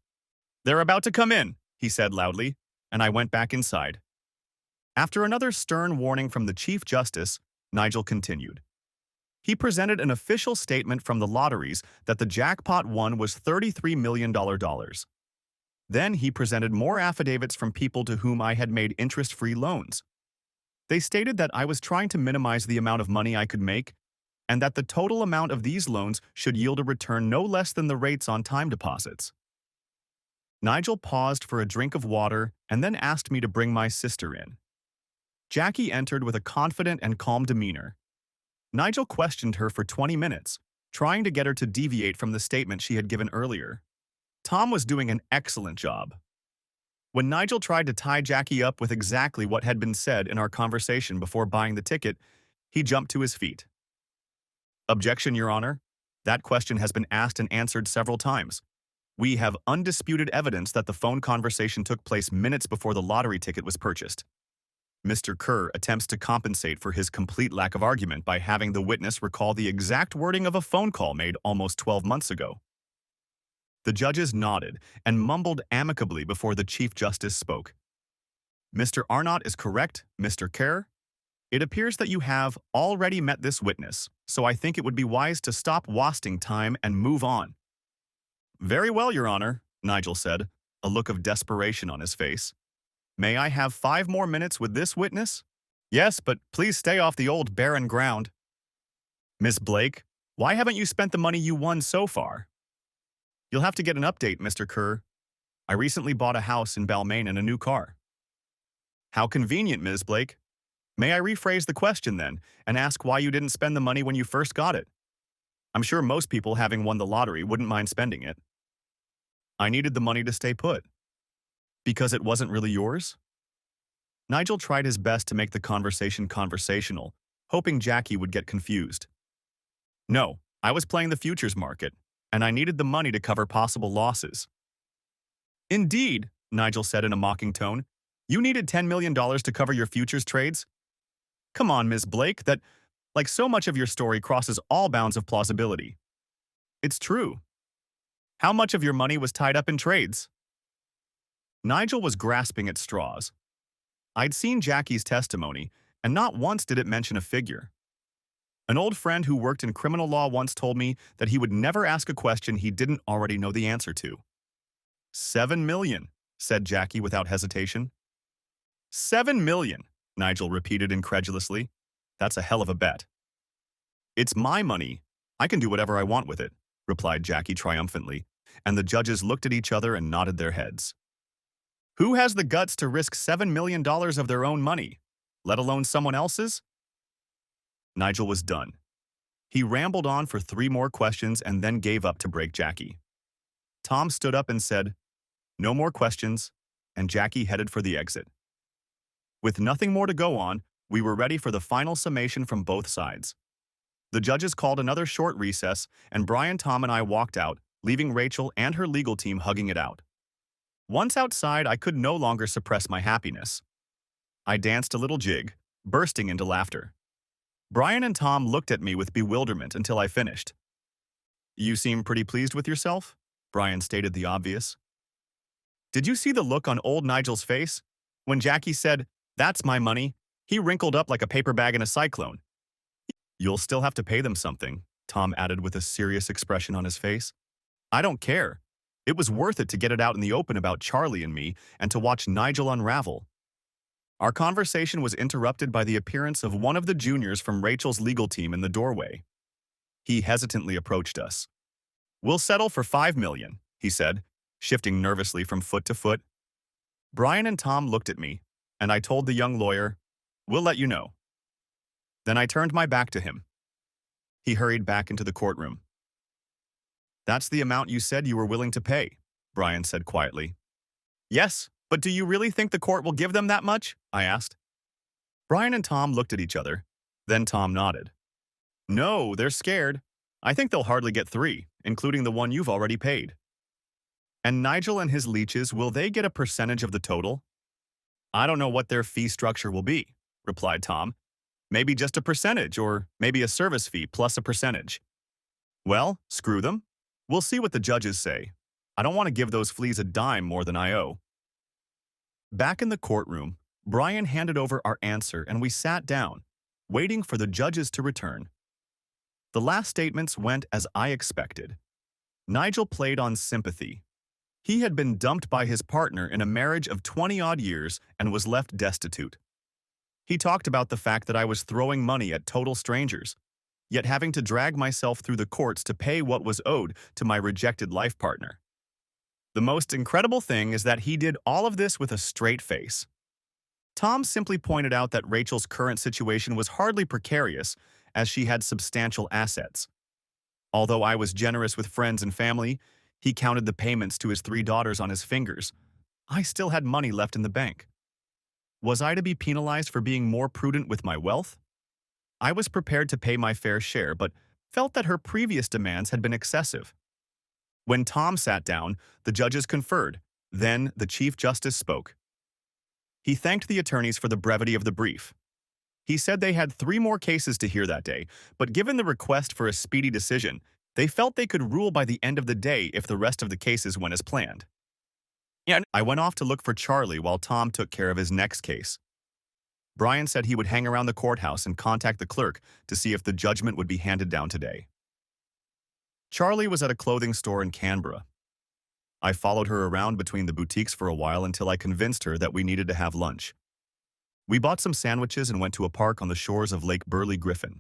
They're about to come in, he said loudly, and I went back inside. After another stern warning from the Chief Justice, Nigel continued. He presented an official statement from the lotteries that the jackpot won was $33 million. Then he presented more affidavits from people to whom I had made interest-free loans. They stated that I was trying to minimize the amount of money I could make, and that the total amount of these loans should yield a return no less than the rates on time deposits. Nigel paused for a drink of water and then asked me to bring my sister in. Jackie entered with a confident and calm demeanor. Nigel questioned her for 20 minutes, trying to get her to deviate from the statement she had given earlier. Tom was doing an excellent job. When Nigel tried to tie Jackie up with exactly what had been said in our conversation before buying the ticket, he jumped to his feet. Objection, Your Honor. That question has been asked and answered several times. We have undisputed evidence that the phone conversation took place minutes before the lottery ticket was purchased. Mr. Kerr attempts to compensate for his complete lack of argument by having the witness recall the exact wording of a phone call made almost 12 months ago. The judges nodded and mumbled amicably before the Chief Justice spoke. Mr. Arnott is correct, Mr. Kerr. It appears that you have already met this witness, so I think it would be wise to stop wasting time and move on. Very well, Your Honor, Nigel said, a look of desperation on his face. May I have 5 more minutes with this witness? Yes, but please stay off the old barren ground. Miss Blake, why haven't you spent the money you won so far? You'll have to get an update, Mr. Kerr. I recently bought a house in Balmain and a new car. How convenient, Ms. Blake. May I rephrase the question then, and ask why you didn't spend the money when you first got it? I'm sure most people having won the lottery wouldn't mind spending it. I needed the money to stay put. Because it wasn't really yours? Nigel tried his best to make the conversation conversational, hoping Jackie would get confused. No, I was playing the futures market, and I needed the money to cover possible losses. Indeed, Nigel said in a mocking tone. You needed $10 million to cover your futures trades? Come on, Ms. Blake, that, like so much of your story, crosses all bounds of plausibility. It's true. How much of your money was tied up in trades? Nigel was grasping at straws. I'd seen Jackie's testimony, and not once did it mention a figure. An old friend who worked in criminal law once told me that he would never ask a question he didn't already know the answer to. $7 million, said Jackie without hesitation. $7 million, Nigel repeated incredulously. That's a hell of a bet. It's my money. I can do whatever I want with it, replied Jackie triumphantly, and the judges looked at each other and nodded their heads. Who has the guts to risk $7 million of their own money, let alone someone else's? Nigel was done. He rambled on for 3 more questions and then gave up to break Jackie. Tom stood up and said, "No more questions," and Jackie headed for the exit. With nothing more to go on, we were ready for the final summation from both sides. The judges called another short recess, and Brian, Tom, and I walked out, leaving Rachel and her legal team hugging it out. Once outside, I could no longer suppress my happiness. I danced a little jig, bursting into laughter. Brian and Tom looked at me with bewilderment until I finished. You seem pretty pleased with yourself? Brian stated the obvious. Did you see the look on old Nigel's face? When Jackie said, "That's my money," he wrinkled up like a paper bag in a cyclone. You'll still have to pay them something, Tom added with a serious expression on his face. I don't care. It was worth it to get it out in the open about Charlie and me and to watch Nigel unravel. Our conversation was interrupted by the appearance of one of the juniors from Rachel's legal team in the doorway. He hesitantly approached us. We'll settle for $5 million, he said, shifting nervously from foot to foot. Brian and Tom looked at me, and I told the young lawyer, we'll let you know. Then I turned my back to him. He hurried back into the courtroom. That's the amount you said you were willing to pay, Brian said quietly. Yes, but do you really think the court will give them that much? I asked. Brian and Tom looked at each other. Then Tom nodded. No, they're scared. I think they'll hardly get 3, including the one you've already paid. And Nigel and his leeches, will they get a percentage of the total? I don't know what their fee structure will be, replied Tom. Maybe just a percentage, or maybe a service fee plus a percentage. Well, screw them. We'll see what the judges say. I don't want to give those fleas a dime more than I owe. Back in the courtroom, Brian handed over our answer and we sat down, waiting for the judges to return. The last statements went as I expected. Nigel played on sympathy. He had been dumped by his partner in a marriage of 20-odd years and was left destitute. He talked about the fact that I was throwing money at total strangers, yet having to drag myself through the courts to pay what was owed to my rejected life partner. The most incredible thing is that he did all of this with a straight face. Tom simply pointed out that Rachel's current situation was hardly precarious, as she had substantial assets. Although I was generous with friends and family, he counted the payments to his 3 daughters on his fingers. I still had money left in the bank. Was I to be penalized for being more prudent with my wealth? I was prepared to pay my fair share, but felt that her previous demands had been excessive. When Tom sat down, the judges conferred. Then the Chief Justice spoke. He thanked the attorneys for the brevity of the brief. He said they had 3 more cases to hear that day, but given the request for a speedy decision, They felt they could rule by the end of the day if the rest of the cases went as planned. And I went off to look for Charlie while Tom took care of his next case. Brian said he would hang around the courthouse and contact the clerk to see if the judgment would be handed down today. Charlie was at a clothing store in Canberra. I followed her around between the boutiques for a while until I convinced her that we needed to have lunch. We bought some sandwiches and went to a park on the shores of Lake Burley Griffin.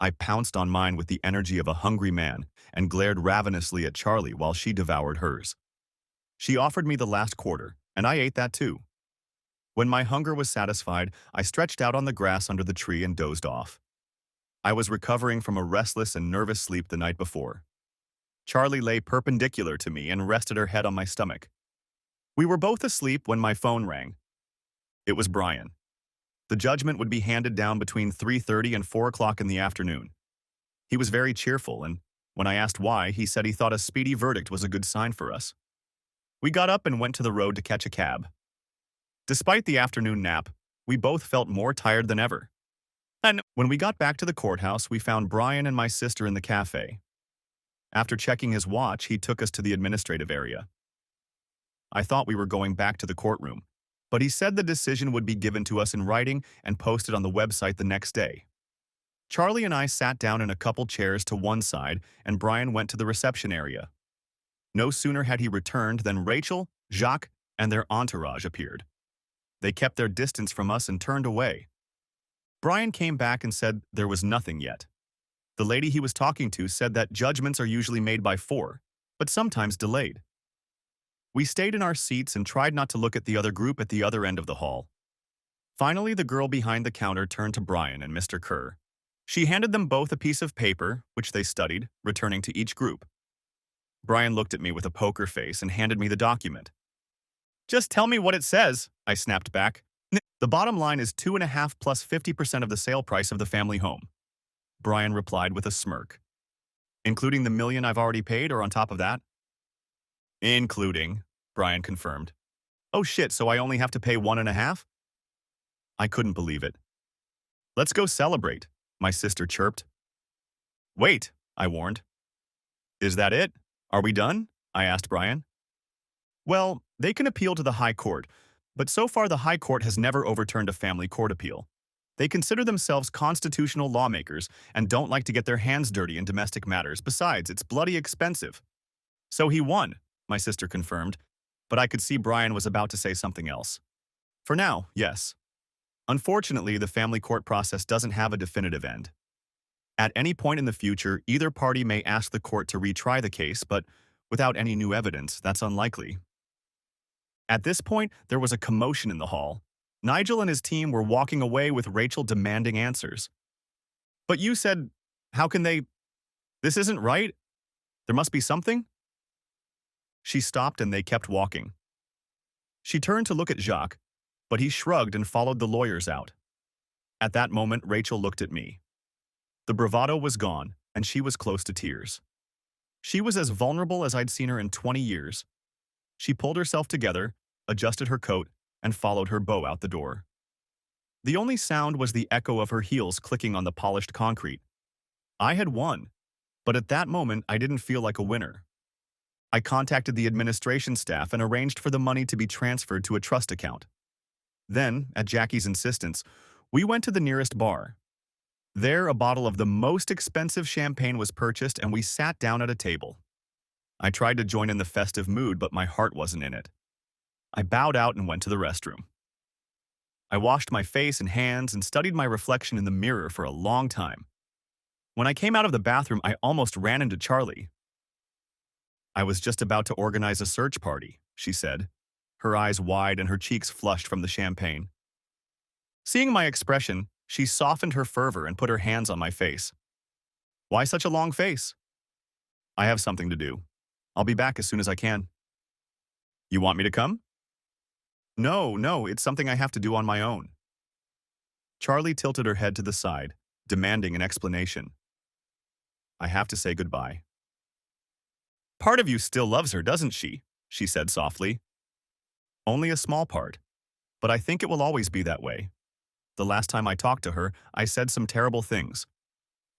I pounced on mine with the energy of a hungry man and glared ravenously at Charlie while she devoured hers. She offered me the last quarter, and I ate that too. When my hunger was satisfied, I stretched out on the grass under the tree and dozed off. I was recovering from a restless and nervous sleep the night before. Charlie lay perpendicular to me and rested her head on my stomach. We were both asleep when my phone rang. It was Brian. The judgment would be handed down between 3:30 and 4 o'clock in the afternoon. He was very cheerful, and when I asked why, he said he thought a speedy verdict was a good sign for us. We got up and went to the road to catch a cab. Despite the afternoon nap, we both felt more tired than ever. And when we got back to the courthouse, we found Brian and my sister in the cafe. After checking his watch, he took us to the administrative area. I thought we were going back to the courtroom, but he said the decision would be given to us in writing and posted on the website the next day. Charlie and I sat down in a couple chairs to one side, and Brian went to the reception area. No sooner had he returned than Rachel, Jacques, and their entourage appeared. They kept their distance from us and turned away. Brian came back and said there was nothing yet. The lady he was talking to said that judgments are usually made by 4, but sometimes delayed. We stayed in our seats and tried not to look at the other group at the other end of the hall. Finally, the girl behind the counter turned to Brian and Mr. Kerr. She handed them both a piece of paper, which they studied, returning to each group. Brian looked at me with a poker face and handed me the document. "Just tell me what it says," I snapped back. "The bottom line is 2.5 plus 50% of the sale price of the family home," Brian replied with a smirk. "Including the $1 million I've already paid, or on top of that?" "Including," Brian confirmed. "Oh shit, so I only have to pay 1.5? I couldn't believe it. "Let's go celebrate," my sister chirped. "Wait," I warned. "Is that it? Are we done?" I asked Brian. "Well, they can appeal to the High Court, but so far the High Court has never overturned a family court appeal. They consider themselves constitutional lawmakers and don't like to get their hands dirty in domestic matters. Besides, it's bloody expensive." "So he won," my sister confirmed, but I could see Brian was about to say something else. "For now, yes. Unfortunately, the family court process doesn't have a definitive end. At any point in the future, either party may ask the court to retry the case, but without any new evidence, that's unlikely." At this point, there was a commotion in the hall. Nigel and his team were walking away with Rachel demanding answers. "But you said, how can they? This isn't right. There must be something." She stopped and they kept walking. She turned to look at Jacques, but he shrugged and followed the lawyers out. At that moment, Rachel looked at me. The bravado was gone, and she was close to tears. She was as vulnerable as I'd seen her in 20 years. She pulled herself together, adjusted her coat, and followed her beau out the door. The only sound was the echo of her heels clicking on the polished concrete. I had won, but at that moment I didn't feel like a winner. I contacted the administration staff and arranged for the money to be transferred to a trust account. Then, at Jackie's insistence, we went to the nearest bar. There, a bottle of the most expensive champagne was purchased and we sat down at a table. I tried to join in the festive mood, but my heart wasn't in it. I bowed out and went to the restroom. I washed my face and hands and studied my reflection in the mirror for a long time. When I came out of the bathroom, I almost ran into Charlie. "I was just about to organize a search party," she said, her eyes wide and her cheeks flushed from the champagne. Seeing my expression, she softened her fervor and put her hands on my face. "Why such a long face?" "I have something to do. I'll be back as soon as I can." "You want me to come?" No, it's something I have to do on my own." Charlie tilted her head to the side, demanding an explanation. "I have to say goodbye." "Part of you still loves her, doesn't she?" she said softly. "Only a small part, but I think it will always be that way. The last time I talked to her, I said some terrible things.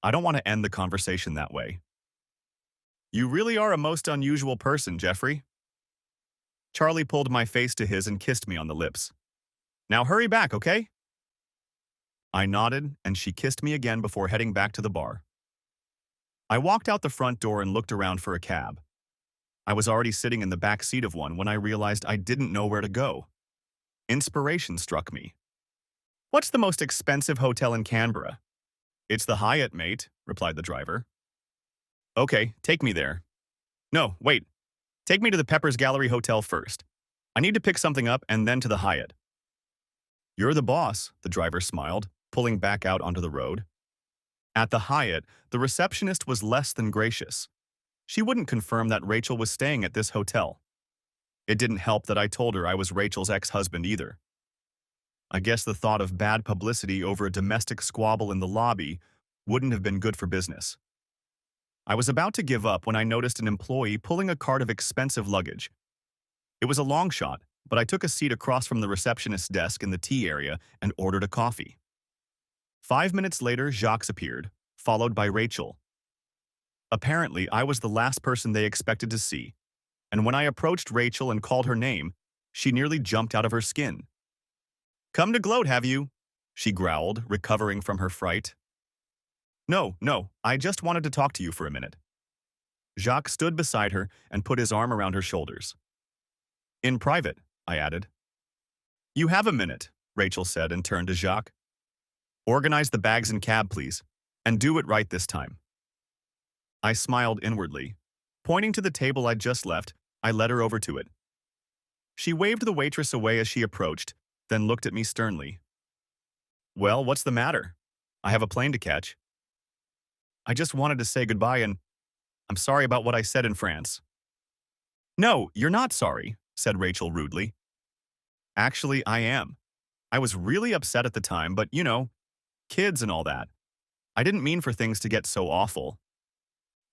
I don't want to end the conversation that way." You really are a most unusual person, Jeffrey. Charlie pulled my face to his and kissed me on the lips. Now hurry back, okay? I nodded, and she kissed me again before heading back to the bar. I walked out the front door and looked around for a cab. I was already sitting in the back seat of one when I realized I didn't know where to go. Inspiration struck me. What's the most expensive hotel in Canberra? It's the Hyatt, mate, replied the driver. Okay, take me there. No, wait. Take me to the Peppers Gallery Hotel first. I need to pick something up and then to the Hyatt. You're the boss, the driver smiled, pulling back out onto the road. At the Hyatt, the receptionist was less than gracious. She wouldn't confirm that Rachel was staying at this hotel. It didn't help that I told her I was Rachel's ex-husband either. I guess the thought of bad publicity over a domestic squabble in the lobby wouldn't have been good for business. I was about to give up when I noticed an employee pulling a cart of expensive luggage. It was a long shot, but I took a seat across from the receptionist's desk in the tea area and ordered a coffee. 5 minutes later, Jacques appeared, followed by Rachel. Apparently, I was the last person they expected to see, and when I approached Rachel and called her name, she nearly jumped out of her skin. "Come to gloat, have you?" she growled, recovering from her fright. No, I just wanted to talk to you for a minute." Jacques stood beside her and put his arm around her shoulders. "In private," I added. "You have a minute," Rachel said and turned to Jacques. "Organize the bags and cab, please, and do it right this time." I smiled inwardly. Pointing to the table I'd just left, I led her over to it. She waved the waitress away as she approached, then looked at me sternly. "Well, what's the matter? I have a plane to catch." "I just wanted to say goodbye and I'm sorry about what I said in France." "No, you're not sorry," said Rachel rudely. "Actually, I am. I was really upset at the time, but kids and all that. I didn't mean for things to get so awful."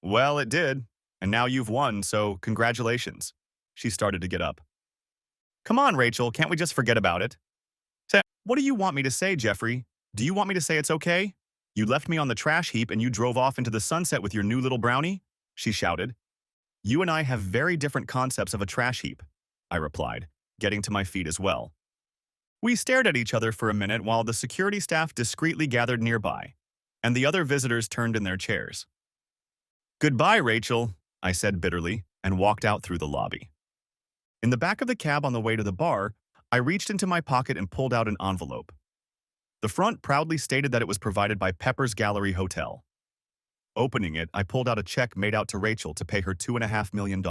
"Well, it did, and now you've won, so congratulations." She started to get up. "Come on, Rachel, can't we just forget about it?" "What do you want me to say, Jeffrey? Do you want me to say it's okay? You left me on the trash heap and you drove off into the sunset with your new little brownie?" she shouted. "You and I have very different concepts of a trash heap," I replied, getting to my feet as well. We stared at each other for a minute while the security staff discreetly gathered nearby, and the other visitors turned in their chairs. "Goodbye, Rachel," I said bitterly, and walked out through the lobby. In the back of the cab on the way to the bar, I reached into my pocket and pulled out an envelope. The front proudly stated that it was provided by Peppers Gallery Hotel. Opening it, I pulled out a check made out to Rachel to pay her $2.5 million.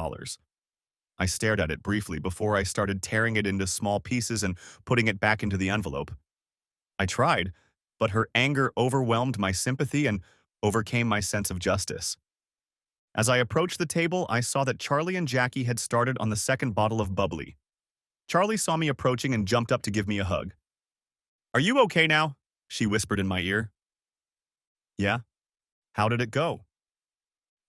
I stared at it briefly before I started tearing it into small pieces and putting it back into the envelope. I tried, but her anger overwhelmed my sympathy and overcame my sense of justice. As I approached the table, I saw that Charlie and Jackie had started on the second bottle of bubbly. Charlie saw me approaching and jumped up to give me a hug. "Are you okay now?" she whispered in my ear. "Yeah. How did it go?"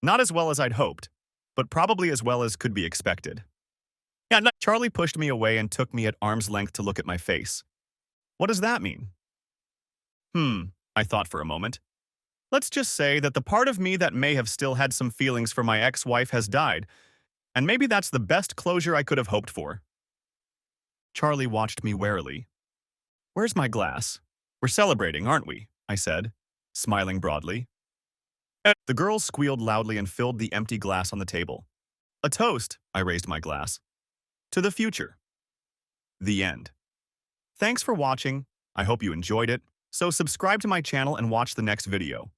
"Not as well as I'd hoped, but probably as well as could be expected." "Yeah, no." Charlie pushed me away and took me at arm's length to look at my face. "What does that mean?" I thought for a moment. "Let's just say that the part of me that may have still had some feelings for my ex-wife has died, and maybe that's the best closure I could have hoped for." Charlie watched me warily. "Where's my glass? We're celebrating, aren't we?" I said, smiling broadly. The girls squealed loudly and filled the empty glass on the table. "A toast," I raised my glass. "To the future." The end. Thanks for watching. I hope you enjoyed it. So subscribe to my channel and watch the next video.